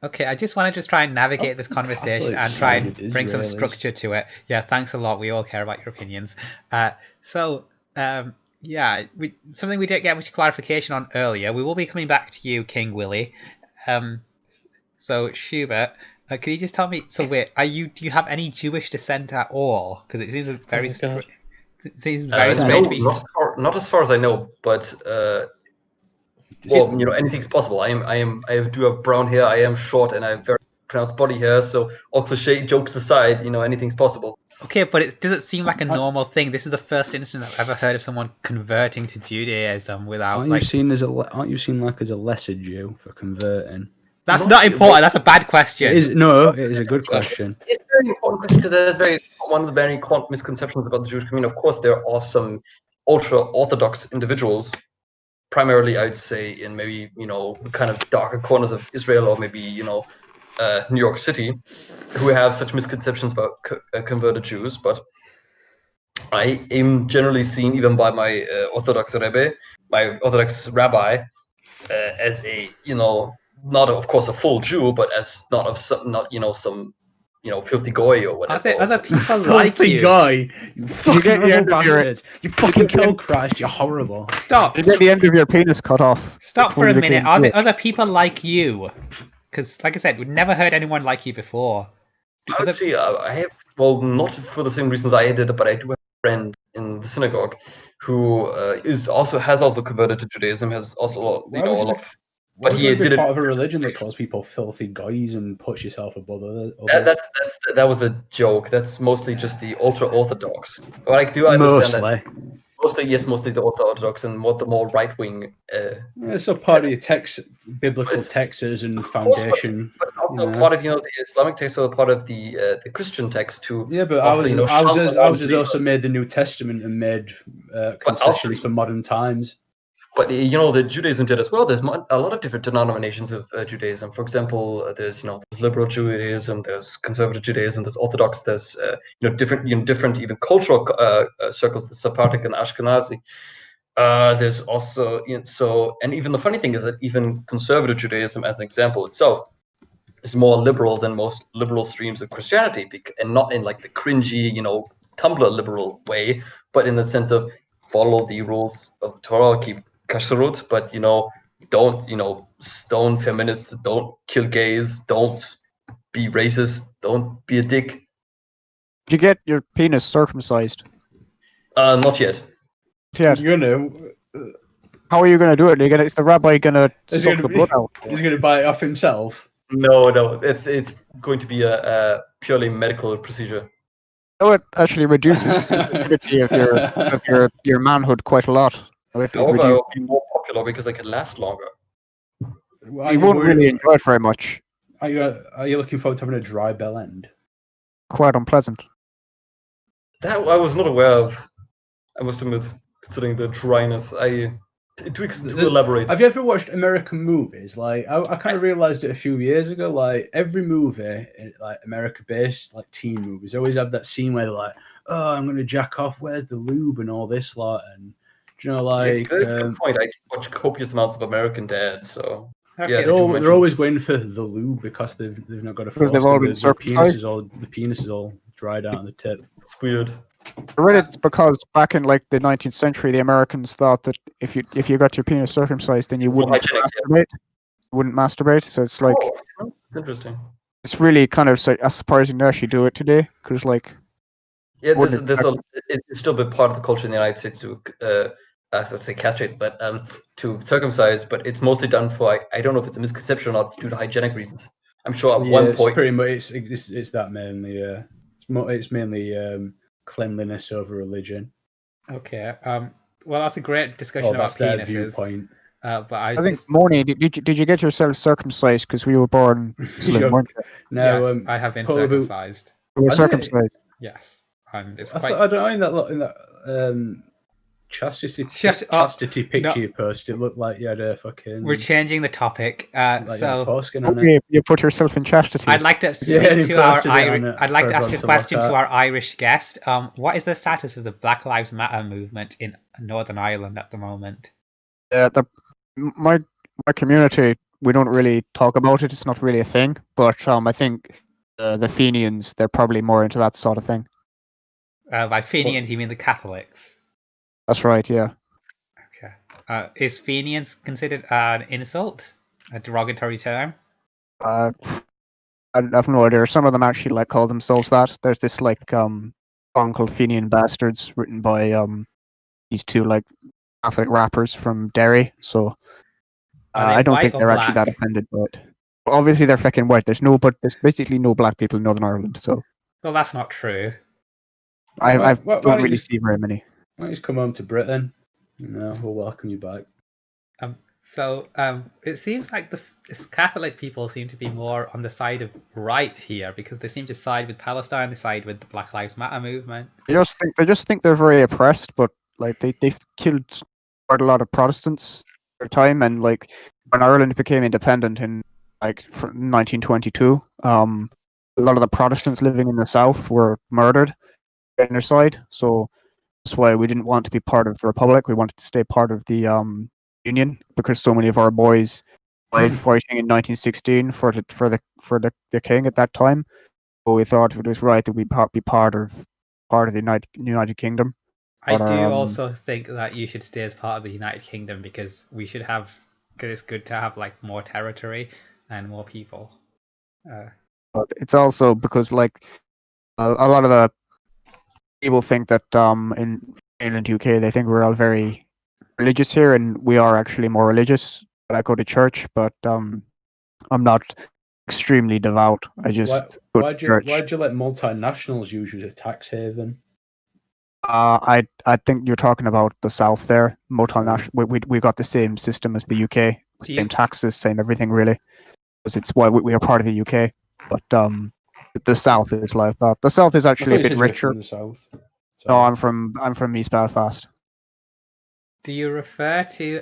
Okay, I just want to try and navigate this conversation and try and bring some structure to it. Yeah, thanks a lot. We all care about your opinions. Something we didn't get much clarification on earlier. We will be coming back to you, King Willie. So Schubert, can you just tell me? So wait, do you have any Jewish descent at all? Because it seems very strange. Not as far as I know, but anything's possible. I do have brown hair. I am short, and I have very pronounced body hair. So all cliche jokes aside, anything's possible. Okay, but it doesn't seem like a normal thing. This is the first instance I've ever heard of someone converting to Judaism without. Aren't you seen as a lesser Jew for converting? That's not important. That's a bad question. It is a good question. It's a very important question because that is one of the very misconceptions about the Jewish community. Of course, there are some ultra-Orthodox individuals, primarily, I'd say, in maybe, kind of darker corners of Israel or maybe, New York City, who have such misconceptions about converted Jews. But I am generally seen, even by my Orthodox Rebbe, my Orthodox rabbi, as a not of course a full Jew, but as not of some some filthy goy or whatever. Other people like Filthy you. guy, you fucking get the horrible end of your- bastard! You fucking killed Christ. You're horrible. Stop. You get the end of your penis cut off. Stop before for a you minute. became Are there Jewish. other people like you? Because, like I said, we've never heard anyone like you before. I would say I have, well, not for the same reasons I did, but I do have a friend in the synagogue who has also converted to Judaism, has also a Why would you lot. be- But Why he would you be did it. part of a religion that calls people filthy guys and puts yourself above others? That was a joke. That's mostly just the ultra orthodox. But I do understand that. Mostly the ultra orthodox and the more right wing. It's a part of your biblical texts and foundation. But also part of the Islamic text, or part of the Christian text too. Yeah, but also, ours has also made the New Testament and made concessions for modern times. But the Judaism did as well. There's a lot of different denominations of Judaism. For example, there's liberal Judaism, there's conservative Judaism, there's Orthodox, there's different even cultural circles, the Sephardic and Ashkenazi. There's also and even the funny thing is that even conservative Judaism, as an example itself, is more liberal than most liberal streams of Christianity, and not in like the cringy Tumblr liberal way, but in the sense of follow the rules of the Torah, keep kashrut, but don't stone feminists, don't kill gays, don't be racist, don't be a dick. Did you get your penis circumcised? Not yet. Yeah. You're gonna. How are you gonna do it? Is the rabbi gonna suck the blood out? He's gonna buy it off himself. No, it's going to be a purely medical procedure. No, it actually reduces the sensitivity of your manhood quite a lot. However, it will be more popular because they can last longer. You won't really enjoy it very much. Are you looking forward to having a dry bell end? Quite unpleasant. That I was not aware of. I must admit, considering the dryness. To elaborate. Have you ever watched American movies? Like I kind of realized it a few years ago. Like every movie, like America-based, like teen movies, always have that scene where they're like, "Oh, I'm gonna jack off. Where's the lube and all this lot?" And like that's a good point. I watch copious amounts of American Dad, so Okay. they're always going for the lube because they've not got a Because they've all been the circumcised. penis is all dried out on the tip. it's weird. I read it's because back in like the 19th century, the Americans thought that if you got your penis circumcised, then you wouldn't masturbate. Wouldn't masturbate. So it's like it's interesting. it's really kind of surprising to actually do it today, because like it's still a bit part of the culture in the United States to let's say castrate, but to circumcise, but it's mostly done for I don't know if it's a misconception or not due to hygienic reasons. I'm sure at one point pretty much it's that mainly. It's mainly cleanliness over religion. Okay. Well, that's a great discussion That's about their penises. viewpoint. But I think Morny, did you get yourself circumcised because we were born slim, weren't you? No, yes, I have been probably- circumcised. We were Has it? circumcised. Yes, and it's I quite. don't know in that chastity picture no. you posted. It looked like you had a fucking. We're changing the topic. like you had a So foreskin on it. You put yourself in chastity. I'd like to speak Yeah, he to our posted it on Irish. it I'd like for to ask everyone a to question look to at. our Irish guest. What is the status of the Black Lives Matter movement in Northern Ireland at the moment? My community, we don't really talk about it. It's not really a thing. But I think the Fenians, they're probably more into that sort of thing. By Fenians, you mean the Catholics? That's right. Yeah. Okay. Is Fenians considered an insult, a derogatory term? I have no idea. Some of them actually like call themselves that. There's this like song called Fenian Bastards, written by these two like Catholic rappers from Derry. So I don't think they're actually that offended by it. Obviously, they're fucking white. There's basically no black people in Northern Ireland. So Well, that's not true. I Why don't really see very many. Why don't you just come home to Britain? We'll welcome you back. So it seems like the Catholic people seem to be more on the side of right here because they seem to side with Palestine, they side with the Black Lives Matter movement. They just think they're very oppressed, but like they've killed quite a lot of Protestants at the time, and like when Ireland became independent in like 1922, a lot of the Protestants living in the south were murdered on their side. So that's why we didn't want to be part of the Republic. We wanted to stay part of the Union because so many of our boys died fighting in 1916 for the king at that time. So we thought it was right that we be part of the United Kingdom. I But, do also think that you should stay as part of the United Kingdom because it's good to have like more territory and more people. but it's also because like a lot of the people think that in England, UK, they think we're all very religious here, and we are actually more religious. But I go to church, but I'm not extremely devout. I just go to church. Why'd you let multinationals use you as a tax haven? I think you're talking about the South there. Multinational. We got the same system as the UK. Same taxes, same everything really. Because it's why we are part of the UK. But the South is like that. The South is actually a bit richer. From the South. No, I'm from East Belfast. Do you refer to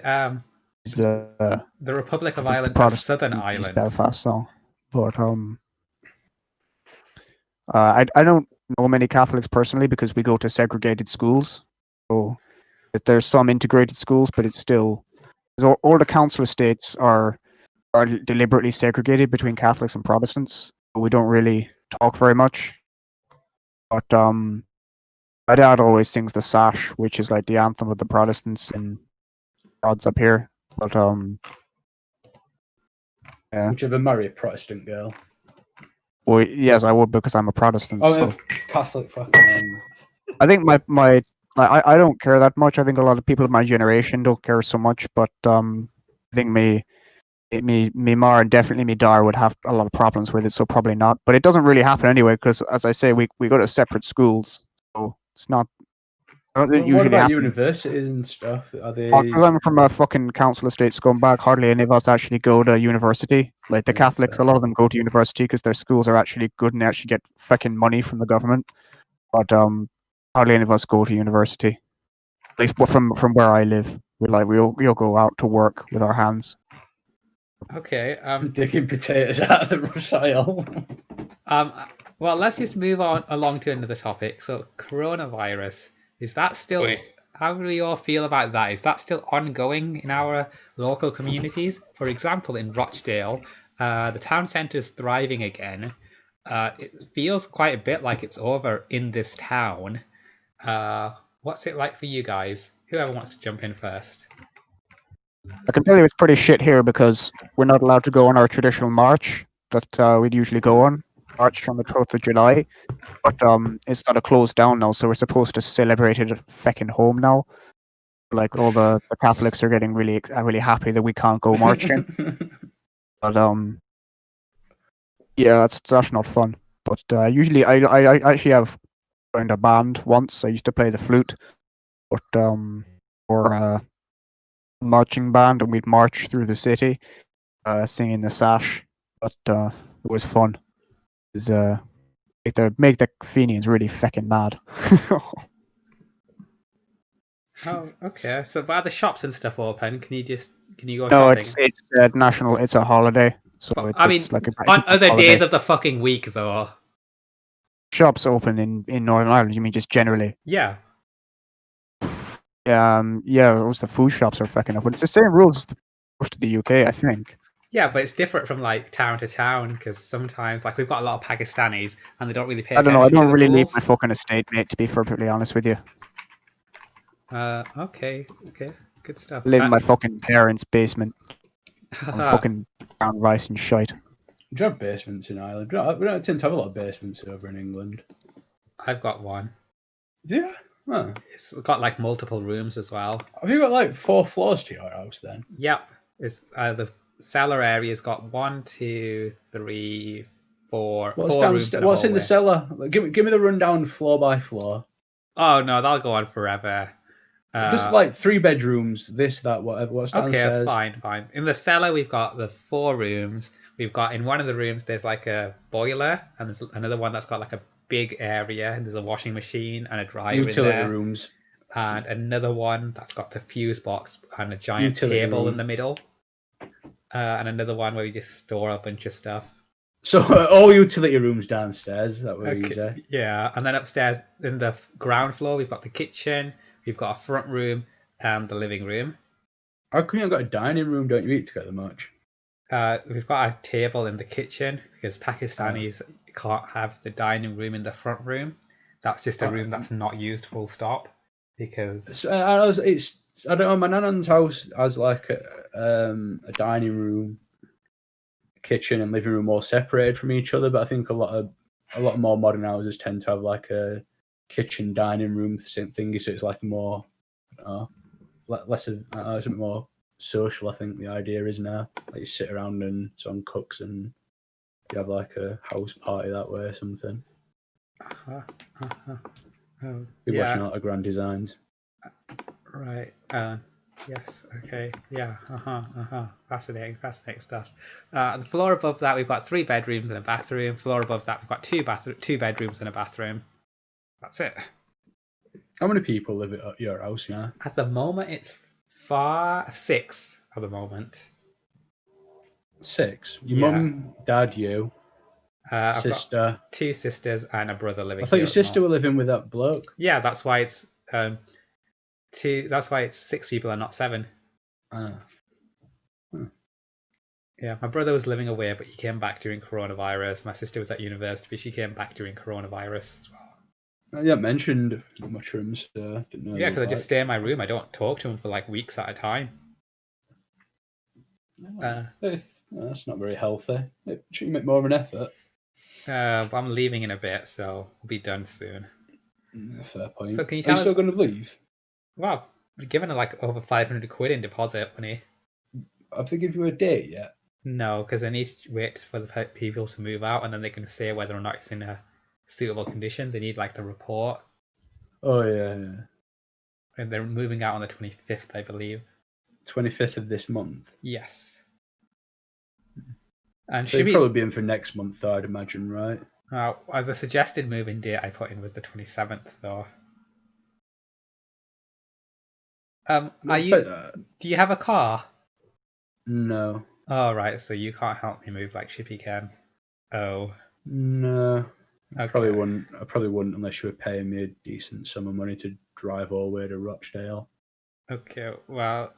The Republic of it's the Ireland as Protestant Southern East Ireland? Belfast, so. But I don't know many Catholics personally because we go to segregated schools. So there's some integrated schools, but it's still all the council estates are deliberately segregated between Catholics and Protestants. We don't really talk very much. But my dad always sings the sash, which is like the anthem of the Protestants and odds up here. But yeah. Would you ever marry a Protestant girl? Well, yes, I would because I'm a Protestant. Oh, so. Catholic fucking. I think I don't care that much. I think a lot of people of my generation don't care so much. But I think me ma and definitely me dar would have a lot of problems with it. So probably not. But it doesn't really happen anyway because, as I say, we go to separate schools, so it's not. What usually about happen. universities and stuff? Are they? Because I'm from a fucking council estate scumbag, hardly any of us actually go to university. Like the Catholics, a lot of them go to university because their schools are actually good and they actually get fucking money from the government. But hardly any of us go to university. At least from where I live, we'll go out to work with our hands. Okay. Digging potatoes out of the soil. Well, let's just move on along to another topic. So, coronavirus. Is that still? How do we all feel about that? Is that still ongoing in our local communities? For example, in Rochdale, the town centre is thriving again. It feels quite a bit like it's over in this town. What's it like for you guys? Whoever wants to jump in first. I can tell you it's pretty shit here because we're not allowed to go on our traditional march that we'd usually go on. March from the 12th of July. But it's sort of closed down now, so we're supposed to celebrate it at fucking home now. Like all the Catholics are getting really happy that we can't go marching. But yeah, that's not fun. But usually I actually have joined a band once. I used to play the flute, but or a marching band, and we'd march through the city, singing the sash. But it was fun. It was make the Fenians really fucking mad. Oh, okay. So, are the shops and stuff open? Can you go No, shopping? it's national. It's a holiday, so Well, it's, I mean, it's like on other holiday. days of the fucking week, though. Shops open in Northern Ireland. You mean just generally? Yeah. Yeah. Those the food shops are fucking up, but it's the same rules as most of the UK, I think. Yeah, but it's different from like town to town because sometimes, like, we've got a lot of Pakistanis and they don't really pay I don't know. I attention to don't the really leave rules. my fucking estate, mate. To be perfectly honest with you, Okay, good stuff. I live in my fucking parents' basement. I'm Ah, fucking brown rice and shite. Do you have basements in Ireland? We don't tend to have a lot of basements over in England. I've got one. Yeah. Huh. It's got like multiple rooms as well. Have you got like 4 floors to your house then? Yep. It's the cellar area's got 1, 2, 3, 4. What's four rooms and a What's in the hallway. cellar? Like, give me the rundown floor by floor. Oh no, that'll go on forever. Just like 3 bedrooms, this, that, whatever. What's downstairs? Okay, fine. In the cellar, we've got the 4 rooms. We've got in one of the rooms, there's like a boiler, and there's another one that's got like a big area. And there's a washing machine and a dryer Utility in there. rooms. And another one that's got the fuse box and a giant Utility table room. in the middle. And another one where we just store a bunch of stuff. So all utility rooms downstairs. Is that what you say? Yeah, and then upstairs in the ground floor, we've got the kitchen, we've got a front room, and the living room. How come you haven't got a dining room? Don't you eat together much? We've got a table in the kitchen because Pakistanis can't have the dining room in the front room. That's just a room that's not used full stop because I don't know. My nan's house has like a dining room, kitchen, and living room all separated from each other. But I think a lot of more modern houses tend to have like a kitchen dining room thingy, so it's like more, less of it's a bit more social. I think the idea is now, like you sit around and someone cooks and you have like a house party that way or something. Be watching a lot of grand designs. Right. Yes. Okay. Yeah. Fascinating stuff. The floor above that, we've got 3 bedrooms and a bathroom. Floor above that, we've got 2 bedrooms and a bathroom. That's it. How many people live at your house? Yeah. At the moment, it's 6 at the moment. 6. Your mum, dad, you, I've sister. got 2 sisters and a brother living. I thought here your sister were living with that bloke. Yeah, that's why it's 2. That's why it's 6 people and not 7. Yeah, my brother was living away, but he came back during coronavirus. My sister was at university, but she came back during coronavirus as well. You haven't mentioned mushrooms. Didn't know. Yeah, because I just stay in my room. I don't talk to him for like weeks at a time. That's not very healthy. Should you make more of an effort? I'm leaving in a bit, so we'll be done soon. Fair point. So can you Are tell you us? still going to leave? Well, we've given her like over 500 quid in deposit money. Have they given you a date yet? No, because they need to wait for the people to move out, and then they can say whether or not it's in a suitable condition. They need like the report. Oh yeah. And they're moving out on the 25th, I believe. 25th of this month. Yes. And so you'll probably be in for next month, though, I'd imagine, right? The suggested moving date I put in was the 27th, though. Do you have a car? No. Oh, right, so you can't help me move like Shippy can. Oh. No. Okay. I probably wouldn't unless you were paying me a decent sum of money to drive all the way to Rochdale. Okay, well,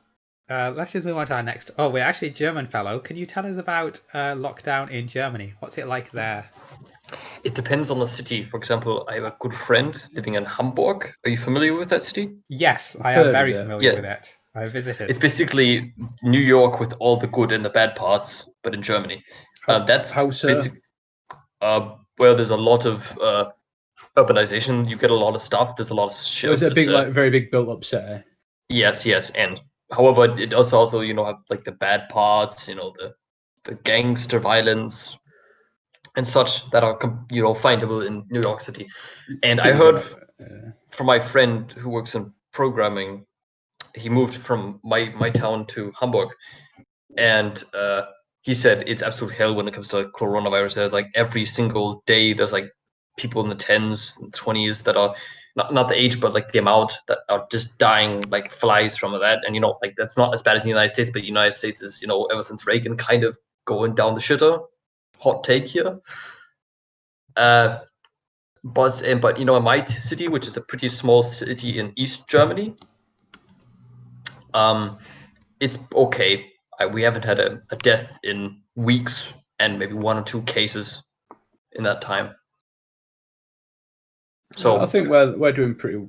let's just move on to our next. Oh, we're actually a German fellow. Can you tell us about lockdown in Germany? What's it like there? It depends on the city. For example, I have a good friend living in Hamburg. Are you familiar with that city? Yes, I am very familiar with it. I visited. It's basically New York with all the good and the bad parts, but in Germany. That's how so? Where there's a lot of urbanization. You get a lot of stuff. There's a lot of shit. Was it a big, very big built-up city? Yes, and however, it does also, have like the bad parts. The gangster violence and such that are findable in New York City. And I heard from my friend who works in programming, he moved from my town to Hamburg, and he said it's absolute hell when it comes to coronavirus. Like every single day, there's like people in the 10s and 20s that are not the age, but like the amount that are just dying like flies from that. And like that's not as bad as the United States, but the United States is ever since Reagan kind of going down the shitter. Hot take here. But in my city, which is a pretty small city in East Germany, it's okay. We haven't had a death in weeks, and maybe 1 or 2 cases in that time. So I think we're doing pretty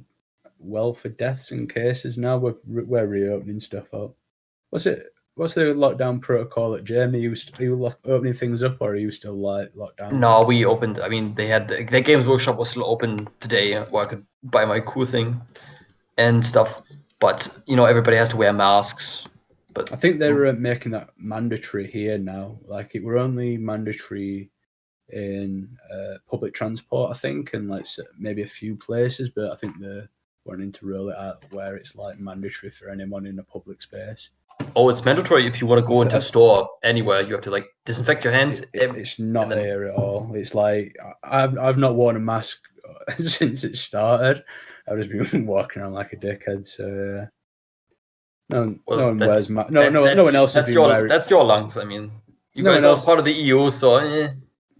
well for deaths and cases now. We're reopening stuff up. What's the lockdown protocol at Germany? Are you opening things up, or are you still like locked down? No, we opened. I mean, they had their Games Workshop was still open today, where I could buy my cool thing and stuff. But everybody has to wear masks. But I think they're making that mandatory here now. Like it were only mandatory in public transport, I think, and like maybe a few places. But I think they're wanting to roll it out where it's like mandatory for anyone in a public space. Oh, it's mandatory if you want to go into a store anywhere. You have to like disinfect your hands. It's not here at all. It's like I've not worn a mask since it started. I've just been walking around like a dickhead. So no one wears masks. No one else has been wearing. That's your lungs. I mean, you guys are part of the EU, so.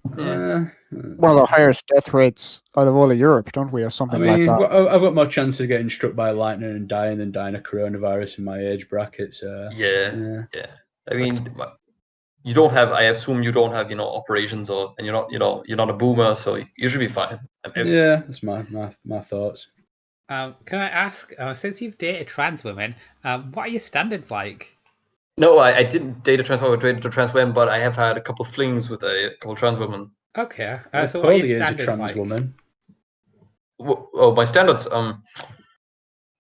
One of the highest death rates out of all of Europe, don't we, or I something like mean, that? I've got more chance of getting struck by lightning and dying than dying of coronavirus in my age bracket. So Yeah. I mean, you don't have. I assume you don't have, operations, and you're not a boomer, so you should be fine. yeah, that's my thoughts. Can I ask, since you've dated trans women, what are your standards like? No, I didn't date a trans woman, dated a trans woman, but I have had a couple flings with a couple trans women. Okay, Well, so what are Polly your is a standards trans like? woman. Oh, my standards,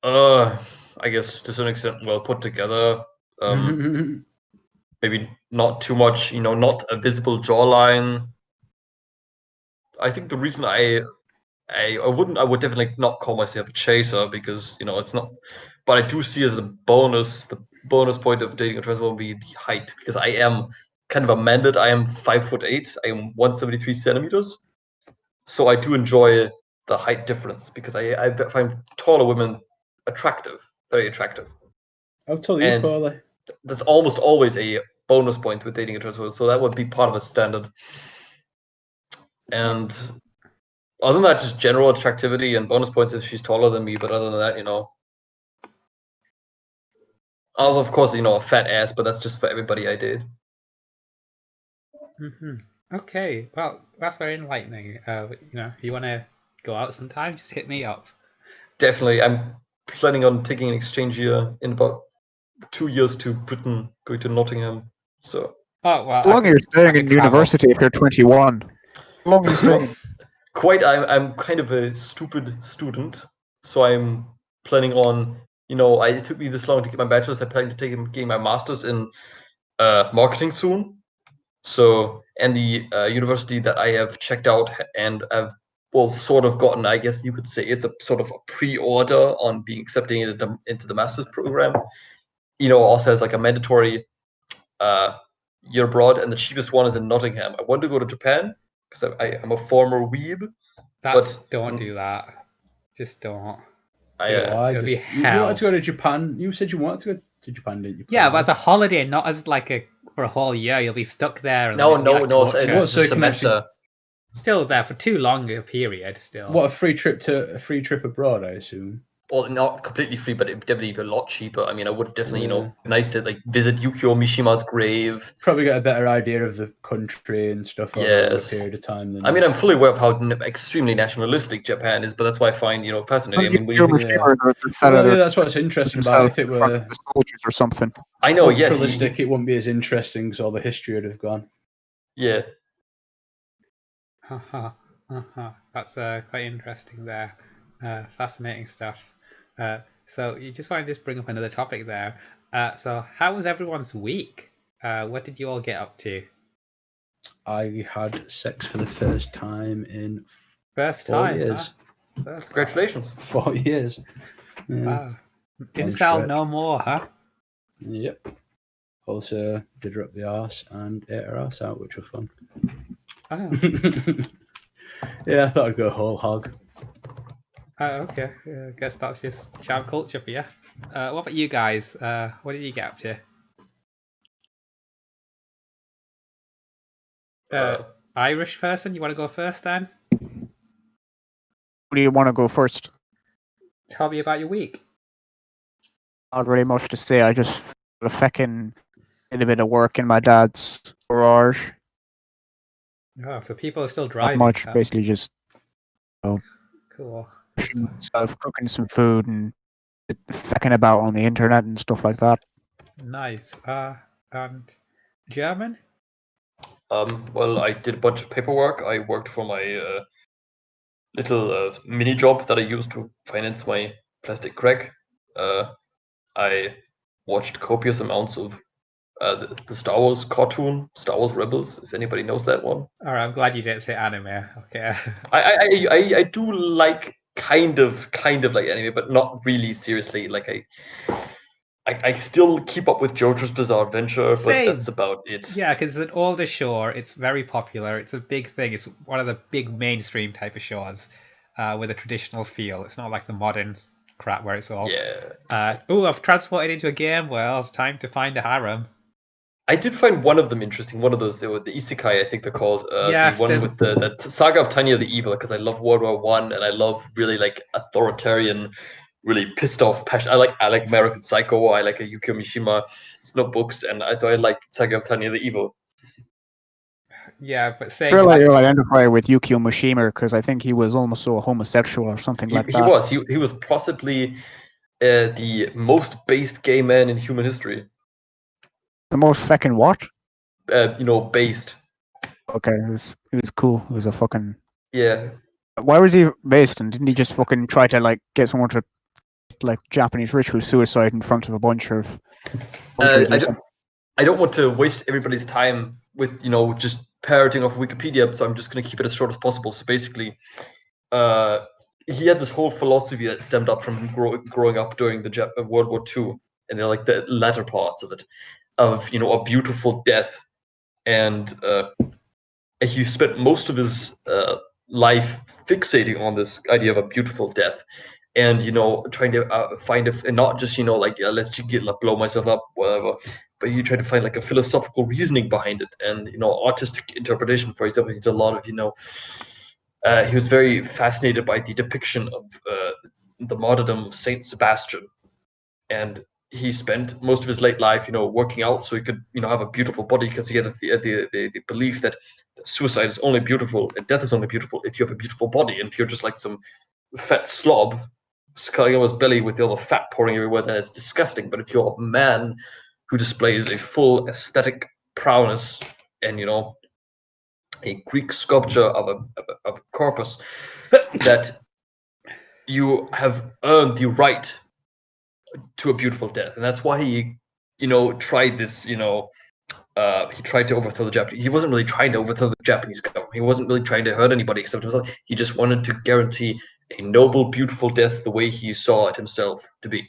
I guess to some extent well put together. Maybe not too much, not a visible jawline. I think the reason I would definitely not call myself a chaser because it's not. But I do see as a bonus, the bonus point of dating a trans woman be the height, because I am kind of amended. I am 5'8". I am 173 centimeters. So I do enjoy the height difference because I find taller women attractive, very attractive. How tall are you, And Polly? that's almost always a bonus point with dating a trans woman. So that would be part of a standard. And other than that, just general attractivity and bonus points if she's taller than me. But other than that, also of course, a fat ass, but that's just for everybody I date. Okay, well, that's very enlightening. If you want to go out sometime, just hit me up. Definitely, I'm planning on taking an exchange year in about 2 years to Britain, going to Nottingham. So. Oh well, How long are you staying in travel. university if you're 21? How long are you staying? Quite, I'm kind of a stupid student, so I'm planning on, it took me this long to get my bachelor's. I plan to getting my master's in marketing soon. So, and the university that I have checked out and I've sort of gotten, I guess you could say it's a sort of a pre-order on being accepted into the master's program. Also has like a mandatory year abroad, and the cheapest one is in Nottingham. I want to go to Japan because I'm a former weeb. Don't do that. Just don't. Why? It'll be You hell. wanted to go to Japan. You said you wanted to go to Japan, didn't you? Yeah, but as a holiday, not as for a whole year. You'll be stuck there. And No, torture. it's a semester. Still there for too long a period. Still. What, a free trip abroad? I assume. Well, not completely free, but it would definitely be a lot cheaper. I mean, I would definitely, nice to visit Yukio Mishima's grave. Probably get a better idea of the country and stuff over a period of time. I mean, I'm fully aware of how extremely nationalistic Japan is, but that's why I find, fascinating. I mean, when you think, that's what's interesting about it. If it were soldiers or something. I know, yes. Realistic, it wouldn't be as interesting because all the history would have gone. Yeah. That's quite interesting there. Fascinating stuff. So you just want to just bring up another topic there. So how was everyone's week? What did you all get up to? I had sex for the first time in 4 years. Congratulations. 4 years. Yeah. Wow. Incel no more, huh? Yep. Also did her up the arse and ate her arse out, which was fun. Oh. Yeah, I thought I'd go whole hog. Okay. I guess that's just charm culture for you. What about you guys? What did you get up to? Irish person, you want to go first then? What do you want to go first? Tell me about your week. Not really much to say. I just fucking did a bit of work in my dad's garage. Oh, so people are still driving. Not much, basically just cool. Stuff, cooking some food and fucking about on the internet and stuff like that. Nice. And German? Well, I did a bunch of paperwork. I worked for my little mini job that I used to finance my plastic crack. I watched copious amounts of the Star Wars cartoon, Star Wars Rebels, if anybody knows that one. All right, I'm glad you didn't say anime. Okay. I do like kind of like anime, but not really seriously. Like I still keep up with JoJo's Bizarre Adventure, but that's about it. Yeah, because it's an older show. It's very popular. It's a big thing. It's one of the big mainstream type of shows with a traditional feel. It's not like the modern crap where it's all... Yeah. I've transported into a game. Well, it's time to find a harem. I did find one of them interesting. One of those, the isekai, I think they're called. Yes, the one the- with the Saga of Tanya the Evil, because I love World War One, and I love really like authoritarian, really pissed off passion. I like American Psycho. I like a Yukio Mishima. It's no books, and I like Saga of Tanya the Evil. Yeah, but I saying feel like that, you'll identify with Yukio Mishima because I think he was almost so homosexual or something like He that. was he was possibly the most based gay man in human history. The most fucking what? Based. Okay, it was cool. It was a fucking. Yeah. Why was he based? And didn't he just fucking try to like get someone to like Japanese ritual suicide in front of a bunch of countries or something? I don't want to waste everybody's time with just parroting off Wikipedia, so I'm just going to keep it as short as possible. So basically, he had this whole philosophy that stemmed up from him growing up during the World War II, and like the latter parts of it, of a beautiful death, and he spent most of his life fixating on this idea of a beautiful death, and trying to find and not just like let's just blow myself up, whatever, but you try to find like a philosophical reasoning behind it, and artistic interpretation. For example, he did a lot of he was very fascinated by the depiction of the martyrdom of Saint Sebastian, and he spent most of his late life, working out so he could, have a beautiful body, because he had the belief that suicide is only beautiful and death is only beautiful if you have a beautiful body. And if you're just like some fat slob sculling on his belly with all the fat pouring everywhere, then it's disgusting. But if you're a man who displays a full aesthetic prowess and, a Greek sculpture of a corpus, that you have earned the right to a beautiful death. And that's why he tried this. He tried to overthrow the Japanese. He wasn't really trying to overthrow the Japanese government. He wasn't really trying to hurt anybody except himself. He just wanted to guarantee a noble, beautiful death the way he saw it himself to be.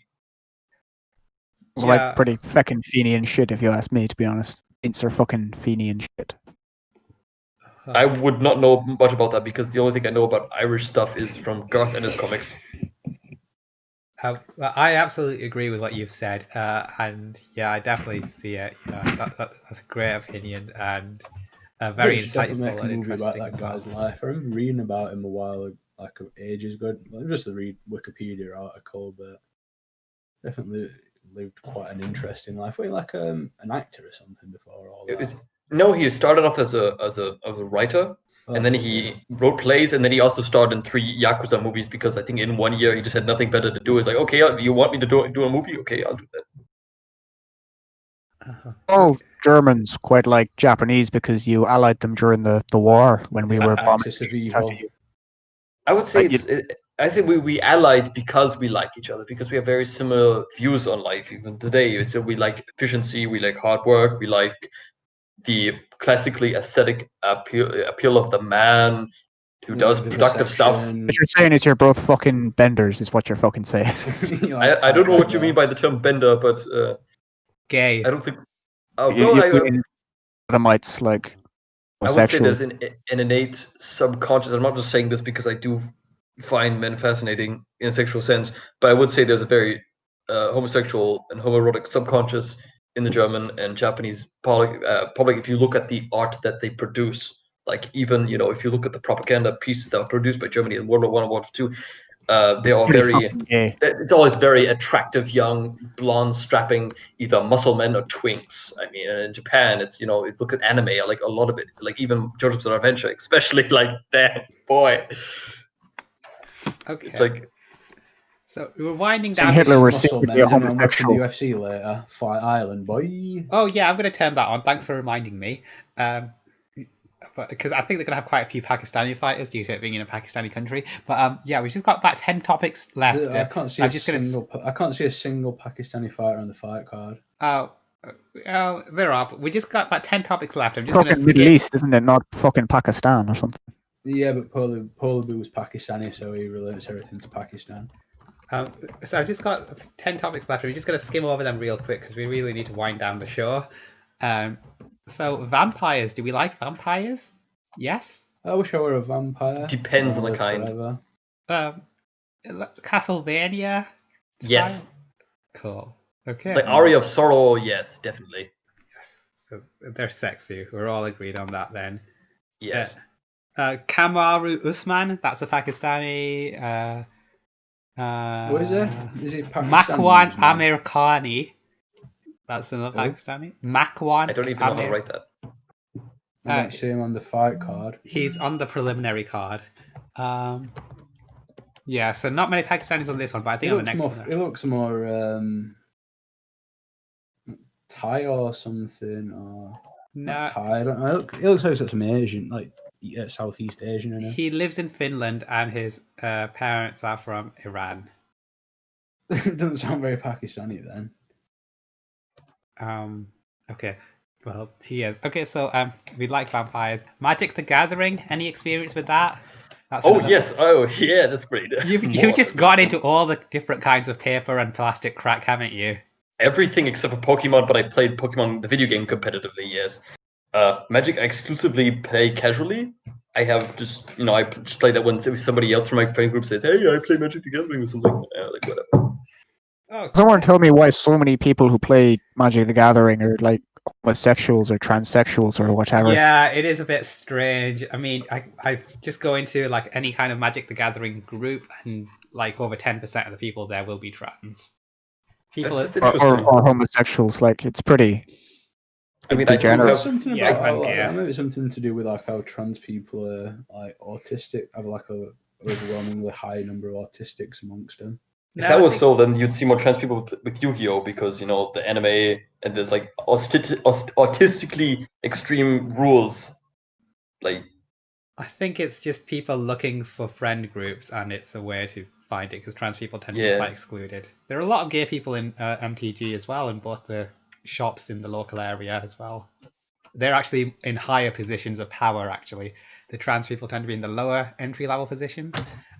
It's yeah, like pretty fucking Fenian shit, if you ask me, to be honest. It's fucking Fenian shit. I would not know much about that, because the only thing I know about Irish stuff is from Garth and his comics. Well, I absolutely agree with what you've said, and yeah, I definitely see it. That's a great opinion, and very They should definitely insightful make a and movie about interesting that as well. guy's life. I remember reading about him a while, like ages ago. Just to read Wikipedia article, but definitely lived quite an interesting life. Were you like an actor or something before all that? No, he started off as a writer, and then he wrote plays, and then he also starred in 3 Yakuza movies, because I think in 1 year he just had nothing better to do. He's like, okay, you want me to do a movie? Okay, I'll do that. All Germans quite like Japanese because you allied them during the war when we were bombing. Axis of Evil. I would say Right, I say we allied because we like each other, because we have very similar views on life even today. So we like efficiency, we like hard work, we like the classically aesthetic appeal of the man who does productive stuff. What you're saying is you're both fucking benders, is what you're fucking saying. I don't know what you mean by the term bender, but Gay. I don't think. Sodomites, like I would say homosexual. there's an innate subconscious. I'm not just saying this because I do find men fascinating in a sexual sense, but I would say there's a very homosexual and homoerotic subconscious in the German and Japanese public. If you look at the art that they produce, like even if you look at the propaganda pieces that were produced by Germany in World War I and World War II, they are Pretty very. fucking gay. It's always very attractive, young, blonde, strapping, either muscle men or twinks. I mean, in Japan, it's you look at anime, like a lot of it, like even JoJo's Bizarre Adventure, especially like that boy. Okay. It's like. So we're winding Seeing down. Hitler the was Muscle secretly men, a and I'm watching the homosexual. UFC later. Fight Island, boy. Oh yeah, I'm going to turn that on. Thanks for reminding me. Because I think they're going to have quite a few Pakistani fighters due to it being in a Pakistani country. But yeah, we've just got about 10 topics left. I can't see I can't see a single Pakistani fighter on the fight card. Oh, there are. But we just got about 10 topics left. I'm just going to Fucking Middle East, isn't it? Not fucking Pakistan or something. Yeah, but Polar was Pakistani, so he relates everything to Pakistan. So I've just got 10 topics left. We're just going to skim over them real quick because we really need to wind down the show. So vampires. Do we like vampires? Yes. I wish I were a vampire. Depends on the kind. Castlevania. Yes. Cool. Okay. Like Aria of Sorrow. Yes, definitely. Yes. So they're sexy. We're all agreed on that then. Yes. Kamaru Usman, that's a Pakistani. What is it? Is it Pakistani? Makwan Amir Khani. That's another Who? Pakistani. Makwan. I don't even know how to write that. I don't see him on the fight card. He's on the preliminary card. Yeah, so not many Pakistanis on this one, but I think on the next one. It looks more Thai or something, or No, Thai. I don't know. It looks like some Asian, like Southeast Asian. He lives in Finland, and his parents are from Iran. It doesn't sound very Pakistani then. Okay. Well, he is. Okay, so we like vampires. Magic the Gathering. Any experience with that? That's yes. Oh, yeah. That's great. You've just got into all the different kinds of paper and plastic crack, haven't you? Everything except for Pokemon, but I played Pokemon the video game competitively. Yes. Magic, I exclusively play casually. I have just, I just play that when somebody else from my friend group says, "Hey, I play Magic the Gathering" or something. Like whatever. Oh, Someone tell me why so many people who play Magic the Gathering are like homosexuals or transsexuals or whatever. Yeah, it is a bit strange. I mean, I just go into like any kind of Magic the Gathering group, and like over 10% of the people there will be trans. People That's or interesting. homosexuals. Like it's pretty. I mean, I do degenerate. have Something Yeah, about man, maybe something to do with like how trans people are like autistic, have like a overwhelmingly high number of autistics amongst them. If that was so, then you'd see more trans people with Yu-Gi-Oh! Because, the anime, and there's like autistically extreme rules. Like, I think it's just people looking for friend groups, and it's a way to find it, because trans people tend to be quite excluded. There are a lot of gay people in MTG as well, in both the shops in the local area as well. They're actually in higher positions of power, actually. The trans people tend to be in the lower entry-level positions,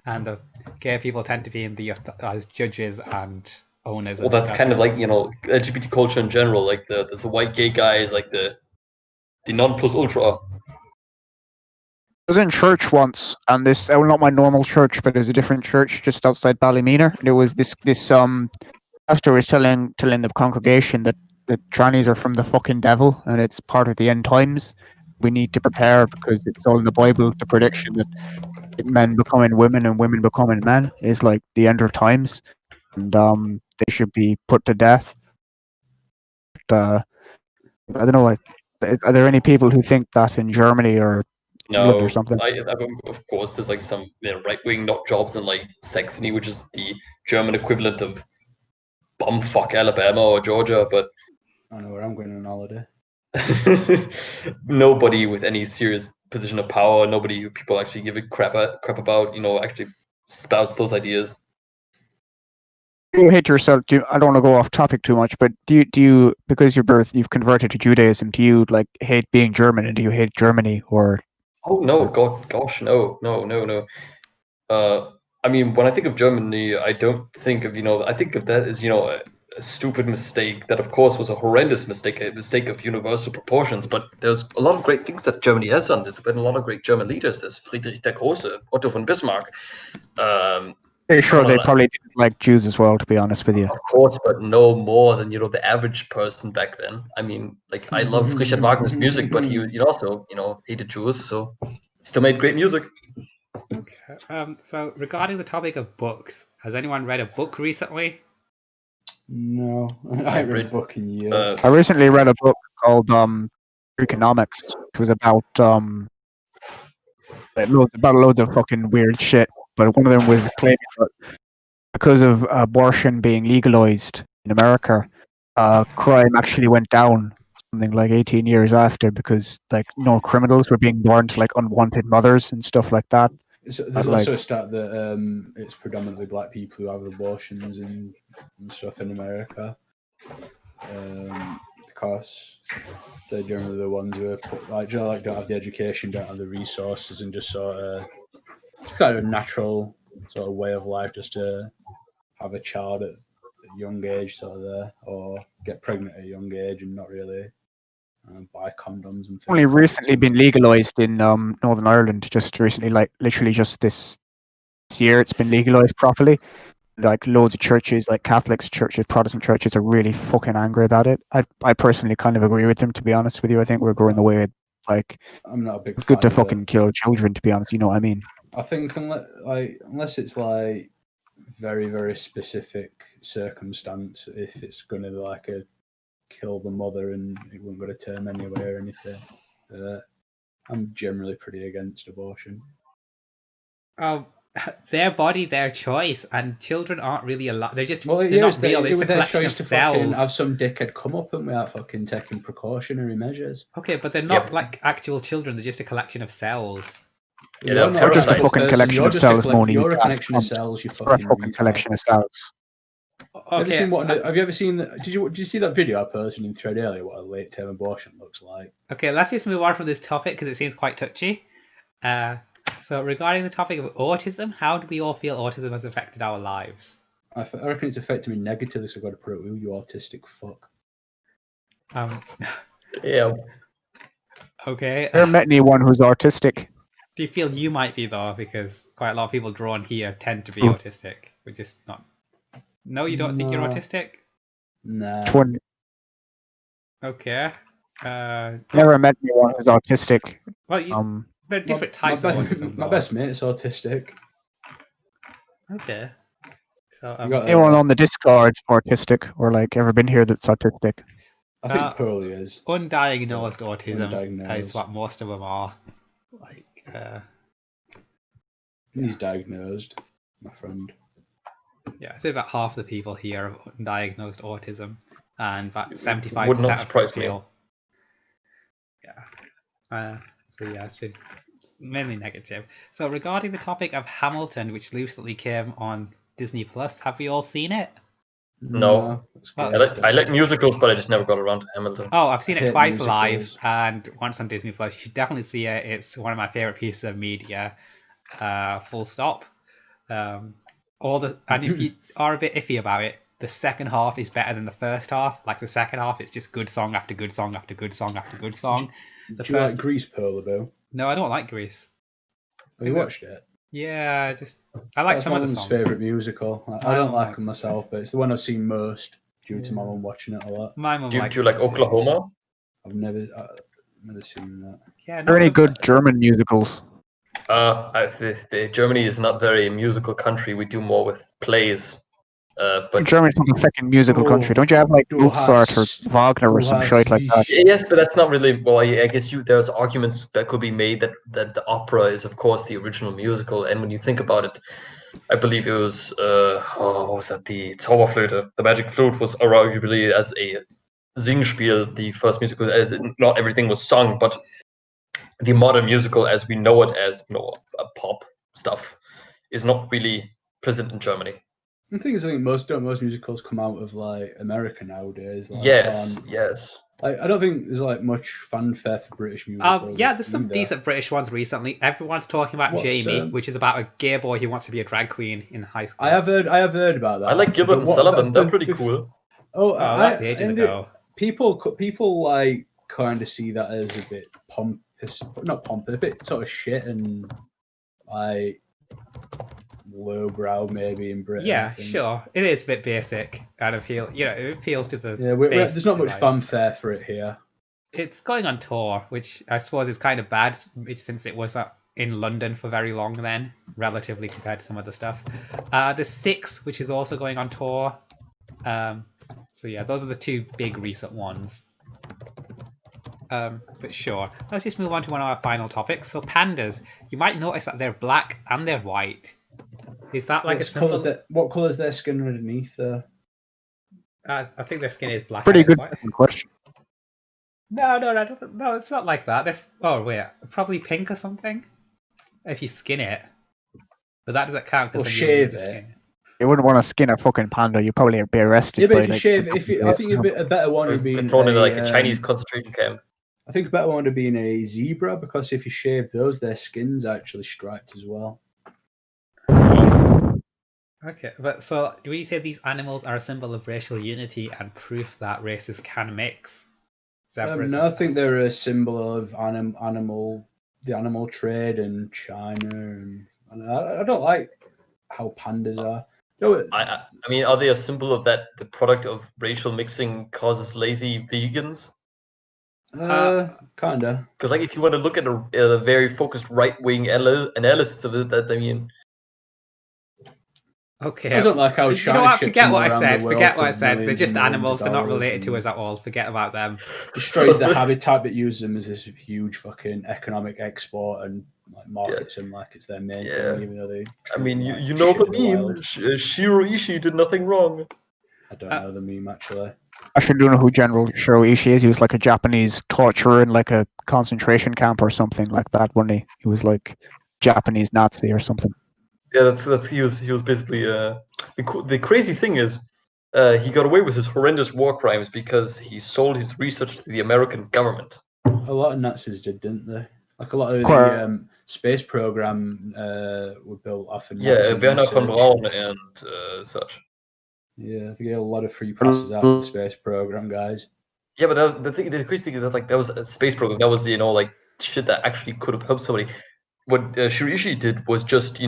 and the gay people tend to be in the as judges and owners. Well, that's kind of like, LGBT culture in general. Like, there's the white gay guys, like the non plus ultra. I was in church once, and this not my normal church, but it was a different church just outside Ballymena. And it was this pastor was telling the congregation that the trannies are from the fucking devil, and it's part of the end times. We need to prepare because it's all in the Bible. The prediction that men becoming women and women becoming men is like the end of times, and they should be put to death. But, I don't know. Are there any people who think that in Germany or England or something? Of course, there's like some right-wing nut jobs in like Saxony, which is the German equivalent of bumfuck Alabama or Georgia, but I know where I'm going on holiday. Nobody with any serious position of power, nobody who people actually give a crap about, actually spouts those ideas. You hate yourself. I don't want to go off topic too much, but do you because you've converted to Judaism? Do you like hate being German, and do you hate Germany or? Oh no, gosh, no. I mean, when I think of Germany, I don't think of I think of that as a stupid mistake. That of course was a horrendous mistake, a mistake of universal proportions. But there's a lot of great things that Germany has done. There's been a lot of great German leaders. There's Friedrich der Große, Otto von Bismarck. Pretty sure they probably didn't like Jews as well, to be honest with you. Of course, but no more than the average person back then. I mean, like I love Richard Wagner's music, but he also hated Jews, so he still made great music. Okay. So regarding the topic of books, has anyone read a book recently? No, I haven't read a book in years. I recently read a book called Economics, which was about loads of fucking weird shit. But one of them was claiming that because of abortion being legalized in America, crime actually went down something like 18 years after, because like no criminals were being born to like unwanted mothers and stuff like that. There's also a stat that it's predominantly black people who have abortions and stuff in America, because they're generally the ones who are don't have the education, don't have the resources, and just sort of it's kind of a natural sort of way of life just to have a child at a young age, sort of there, or get pregnant at a young age and not really buy condoms and things. Only recently been legalized in Northern Ireland, just recently, like literally just this year, it's been legalized properly. like loads of churches, like Catholics, churches, Protestant churches, are really fucking angry about it. I personally kind of agree with them, to be honest with you. I think we're going the way like I'm not a big it's good fan to of it. fucking kill children, to be honest. You know what I mean? I think unless it's like very very specific circumstance, if it's going to be like a kill the mother and it won't go to term anyway or anything, I'm generally pretty against abortion. Their body, their choice, and children aren't really allowed. They're just Well, they're yeah, not it's real. They're it just was a their collection of choice to fucking cells. have some dickhead come up and without fucking taking precautionary measures. Okay, but they're not Yep. like actual children. They're just a collection of cells. Yeah, You're they're not Just a parasites. fucking collection of cells, Moni. You're a collection of It's cells. You a fucking fucking retard. collection of cells. Have you Okay, seen what? Have you ever seen? Did you see that video I posted in thread earlier? What a late term abortion looks like. okay. Let's just move on from this topic because it seems quite touchy. So regarding the topic of autism, how do we all feel autism has affected our lives? I reckon it's affected me negatively. So I've got to put it with you, autistic fuck. Yeah. Okay. Never met anyone who's autistic. Do you feel you might be though? Because quite a lot of people drawn here tend to be Hmm. autistic. We're just not. No, you don't think you're No. autistic? Nah. One Okay. never met anyone who's autistic. Well, there are different types of autism. My though. best mate's autistic. Okay. So You got, Anyone on the Discord autistic, or like ever been here that's autistic? I think Pearl is. undiagnosed autism Undiagnosed. is what most of them are. Like, He's diagnosed, my friend. yeah, I'd say about half the people here have undiagnosed autism, and about 75% Would not of surprise people me. feel. Yeah. So yeah, it's been mainly negative. So regarding the topic of Hamilton, which recently came on Disney Plus, have we all seen it? No. it's Well, great. I like musicals, but I just never got around to Hamilton. Oh, I've seen I it hate twice live musicals. and once on Disney Plus. You should definitely see it. It's one of my favorite pieces of media. Full stop. And if you are a bit iffy about it, the second half is better than the first half. Like the second half, it's just good song after good song after good song after good song. Do you like Grease, Pearl, Bill? No, I don't like Grease. Have you watched it? Yeah, I like That's some my of the mum's songs. favourite musical. I My don't mum like likes them it. myself, but it's the one I've seen most due to my mum watching it a lot. My mum Do likes you like it too. Oklahoma? I've never seen that. Yeah, Are there any no, good German musicals? Germany is not very a musical country. We do more with plays. But Germany's not a fucking musical Oh, country. Don't you have like du Mozart or hast- Wagner or du some hast shit like that? dich- yes, but that's not really. Well, I guess there's arguments that could be made that the opera is, of course, the original musical. And when you think about it, I believe it was what was that? The Zauberflöte, the Magic Flute, was arguably as a Singspiel the first musical. As not everything was sung, but the modern musical, as we know it as pop stuff, is not really present in Germany. The thing is, I think most musicals come out of like America nowadays. Like, Yes, yes. Like, I don't think there's like much fanfare for British musicals. yeah, there's some either. decent British ones recently. Everyone's talking about What's, Jamie, which is about a gay boy who wants to be a drag queen in high school. I have heard about that. I like Gilbert and But what Sullivan. about- They're but- pretty but- cool. Oh, that's ages ago. People like kind of see that as a bit pompous, not pompous, a bit sort of shit and like lowbrow maybe in Britain. I Yeah, think. sure. It is a bit basic and it appeals to the. Yeah, basic there's not much delights. fanfare for it here. It's going on tour, which I suppose is kind of bad since it was in London for very long then, relatively compared to some other stuff. The Six, which is also going on tour. So yeah, those are the two big recent ones. But sure, let's just move on to one of our final topics. So pandas, you might notice that they're black and they're white. Is that like a symbol? What colour's their skin underneath there? I think their skin is black. Pretty and it's good white. question. No, it's not like that. Wait, probably pink or something. If you skin it, but that doesn't count. Or then you shave remove the it. skin. You wouldn't want to skin a fucking panda. You'd probably be arrested. Yeah, but by, if you like, shave, the I think a better one would be thrown into like a Chinese concentration camp. I think a better one would be in a zebra because if you shave those, their skin's actually striped as well. Okay, but so do we say these animals are a symbol of racial unity and proof that races can mix? No, I think they're a symbol of the animal trade in China, and I don't like how pandas are. No, I mean, are they a symbol of that the product of racial mixing causes lazy vegans? kinda. Because like, if you want to look at a very focused right-wing analysis of it, that I mean, Okay. I don't like how You know China what? ships Forget them what I around the said. world Forget what I for said. They're millions just and millions animals. of They're not dollars related to and us at all. Forget about them. destroys the habitat, but uses them as this huge fucking economic export and like markets them like it's their main Yeah. thing, even though they. I mean, treat them like you know shit the in meme. wild. Shiro Ishii did nothing wrong. I don't know the meme actually. I actually don't know who General Shiroishi is. He was like a Japanese torturer in like a concentration camp or something like that, wasn't he? He was like Japanese Nazi or something. Yeah, that's he was basically the crazy thing is he got away with his horrendous war crimes because he sold his research to the American government. A lot of Nazis didn't they? Like a lot of Quite- the space program were built off of Yeah, Nazi Werner von research. Braun and such. Yeah, they get a lot of free passes out for the space program, guys. Yeah, but the crazy thing is that like that was a space program. That was like shit that actually could have helped somebody. What Shirishi did was just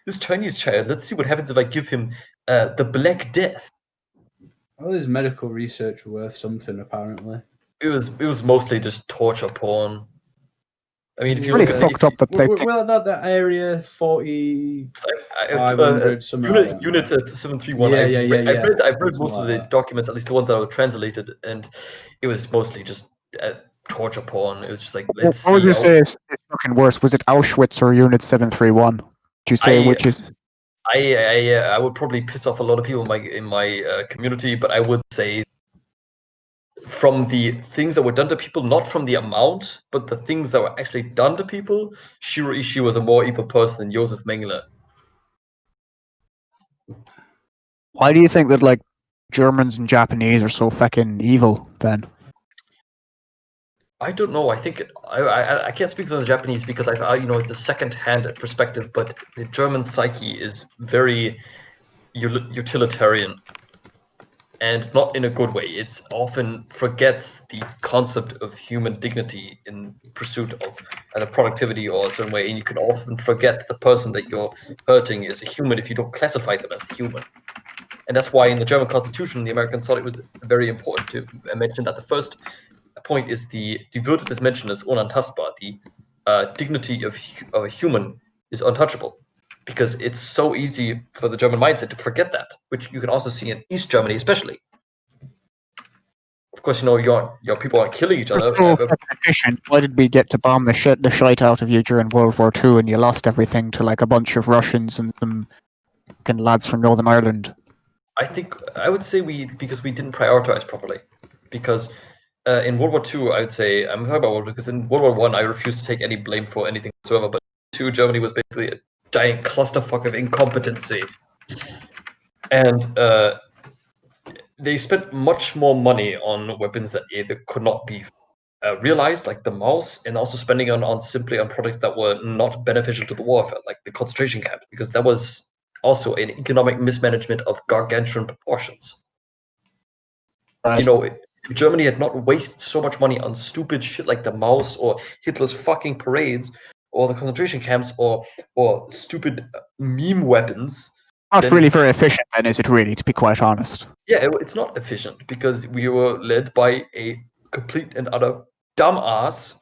this Chinese child. Let's see what happens if I give him the Black Death. Well, his medical research worth something apparently. It was mostly just torture porn. I mean, if you Really look at fucked up that they Well, that area 40. I- 500, something like that, unit man. 731. Yeah, I've read something most of like the that. documents, at least the ones that were translated, and it was mostly just torture porn. It was just like, let's What would see. you say is fucking worse? Was it Auschwitz or Unit 731? Would you say which is? I would probably piss off a lot of people in my community, but I would say from the things that were done to people, not from the amount, but the things that were actually done to people, Shiro Ishii was a more evil person than Josef Mengele. Why do you think that like Germans and Japanese are so fucking evil then? I don't know. I think I can't speak for the Japanese because it's a second-hand perspective, but the German psyche is very utilitarian, and not in a good way. It often forgets the concept of human dignity in pursuit of either productivity or a certain way, and you can often forget the person that you're hurting is a human if you don't classify them as a human. And that's why in the German Constitution, the Americans thought it was very important to mention that the first point is the Würde des Menschen ist unantastbar. The dignity of a human is untouchable, because it's so easy for the German mindset to forget that, which you can also see in East Germany, especially. Of course, your people aren't killing each other. So fucking efficient. Why did we get to bomb the shite out of you during World War II and you lost everything to like a bunch of Russians and some fucking lads from Northern Ireland? I would say because we didn't prioritize properly. Because in World War II, I would say I'm talking about World War because in World War I refused to take any blame for anything whatsoever. But II, Germany was basically a giant clusterfuck of incompetency, and they spent much more money on weapons that either could not be realized, like the mouse, and also spending on simply on products that were not beneficial to the warfare, like the concentration camp, because that was also an economic mismanagement of gargantuan proportions. Right. If Germany had not wasted so much money on stupid shit like the mouse or Hitler's fucking parades or the concentration camps or stupid meme weapons. Not then, really very efficient then, is it really, to be quite honest? Yeah, it's not efficient because we were led by a complete and utter dumbass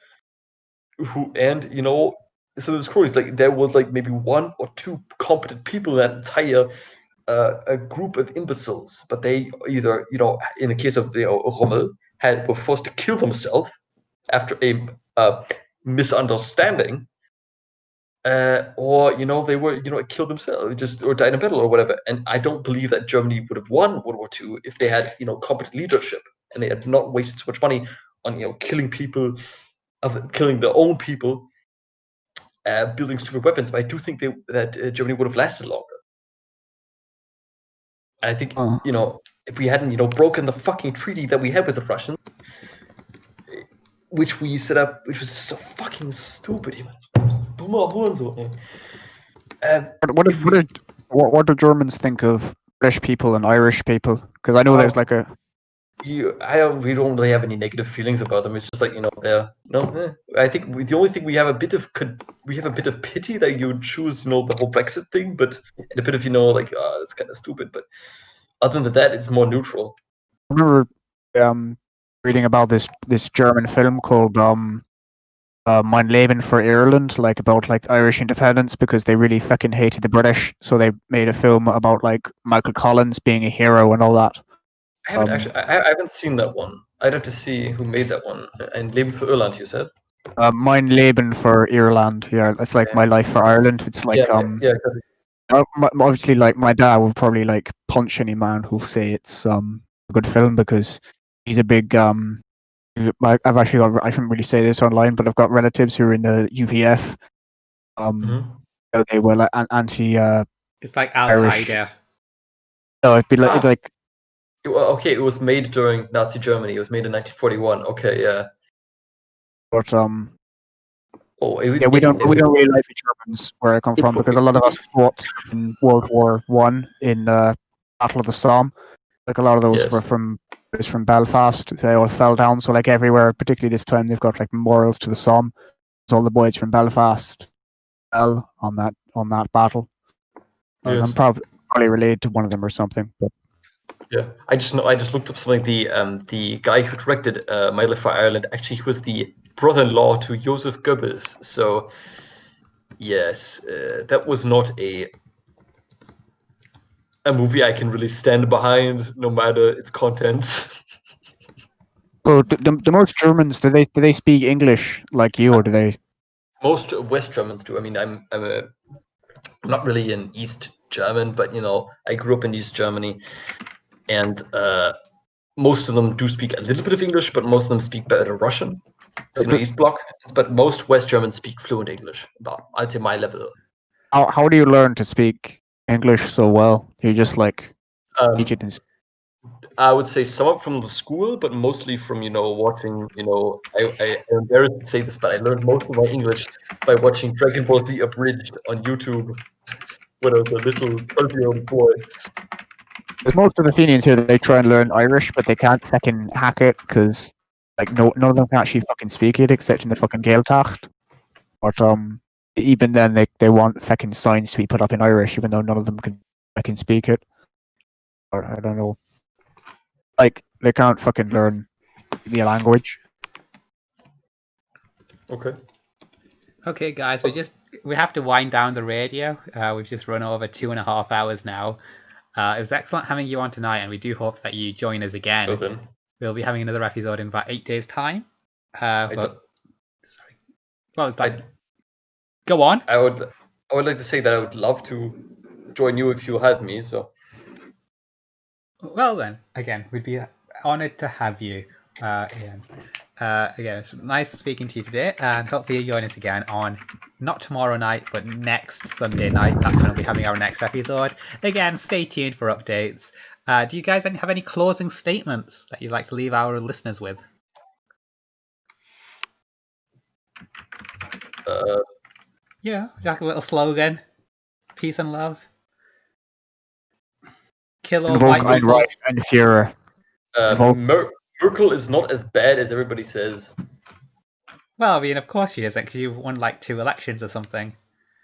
so it was cool. It's like there was like maybe one or two competent people in that entire a group of imbeciles, but they either, in the case of Rommel, were forced to kill themselves after a misunderstanding, or they were killed themselves, or died in battle or whatever. And I don't believe that Germany would have won World War II if they had competent leadership and they had not wasted so much money on killing people, killing their own people, building stupid weapons. But I do think that Germany would have lasted longer. And I think, if we hadn't, broken the fucking treaty that we had with the Russians, which we set up, which was so fucking stupid. What do Germans think of British people and Irish people? Because I know there's like a we don't really have any negative feelings about them. It's just like they're I think the only thing we have a bit of pity that you choose the whole Brexit thing, but and a bit of like it's kind of stupid. But other than that, it's more neutral. I remember reading about this German film called Mein Leben for Ireland, like about like Irish independence because they really fucking hated the British, so they made a film about like Michael Collins being a hero and all that. I haven't actually. I haven't seen that one. I'd have to see who made that one. And Leben für Irland, you said. Mein Leben for Ireland. Yeah, it's like My Life for Ireland. It's like exactly. obviously like my dad would probably like punch any man who'll say it's a good film because he's a big I've actually got, I shouldn't really say this online, but I've got relatives who are in the UVF. They were like anti. It's like Al Irish. Qaeda. No, it'd be like okay, it was made during Nazi Germany. It was made in 1941. Okay, yeah. But we don't really like the Germans where I come from because a lot of us fought in World War One in Battle of the Somme. Like a lot of those were from Belfast. They all fell down. So like everywhere, particularly this time, they've got like memorials to the Somme. So all the boys from Belfast fell on that battle. Yes. I'm probably related to one of them or something. But yeah, I just looked up something. The guy who directed My Life for Ireland actually he was the brother-in-law to Joseph Goebbels. So yes, that was not a movie I can really stand behind, no matter its contents. So the most Germans do they speak English like you, or do they? Most West Germans do. I mean, I'm not really an East German, but I grew up in East Germany, and most of them do speak a little bit of English, but most of them speak better Russian. So, East Bloc, but most West Germans speak fluent English. About I'd say my level. How do you learn to speak English so well? You just like teach it. I would say somewhat from the school, but mostly from watching. I'm embarrassed to say this, but I learned most of my English by watching Dragon Ball Z abridged on YouTube when I was a little 12-year-old boy. There's most of the Athenians here that they try and learn Irish, but they can't fucking hack it because like none of them can actually fucking speak it except in the fucking Gaeltacht. But even then they want fucking signs to be put up in Irish, even though none of them can speak it. Or I don't know. Like they can't fucking learn the language. Okay. Okay, guys, we have to wind down the radio. We've just run over 2.5 hours now. It was excellent having you on tonight, and we do hope that you join us again. Okay. We'll be having another episode in about 8 days' time. Sorry, what was that? Go on. I would like to say that I would love to join you if you had me. So. Well then, again, we'd be honoured to have you, Ian. Again, it's nice speaking to you today, and hopefully you'll join us again on not tomorrow night, but next Sunday night. That's when we'll be having our next episode. Again, stay tuned for updates. Do you guys have any closing statements that you'd like to leave our listeners with? Yeah, like a little slogan. Peace and love. Kill all white people. And Führer. Merkel is not as bad as everybody says. Well, I mean, of course she isn't, because you've won like 2 elections or something.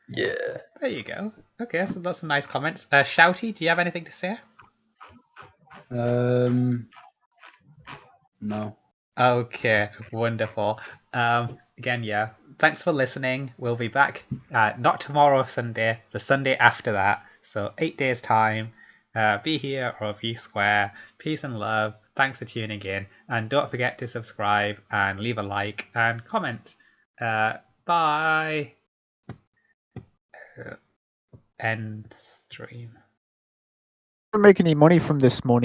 Yeah. There you go. Okay, so that's some nice comments. Shouty, do you have anything to say? No. Okay, wonderful. Again, yeah, thanks for listening. We'll be back not tomorrow Sunday, the Sunday after that. So 8 days time. Be here or be square. Peace and love. Thanks for tuning in. And don't forget to subscribe and leave a like and comment. Bye. End stream. We're making any money from this money.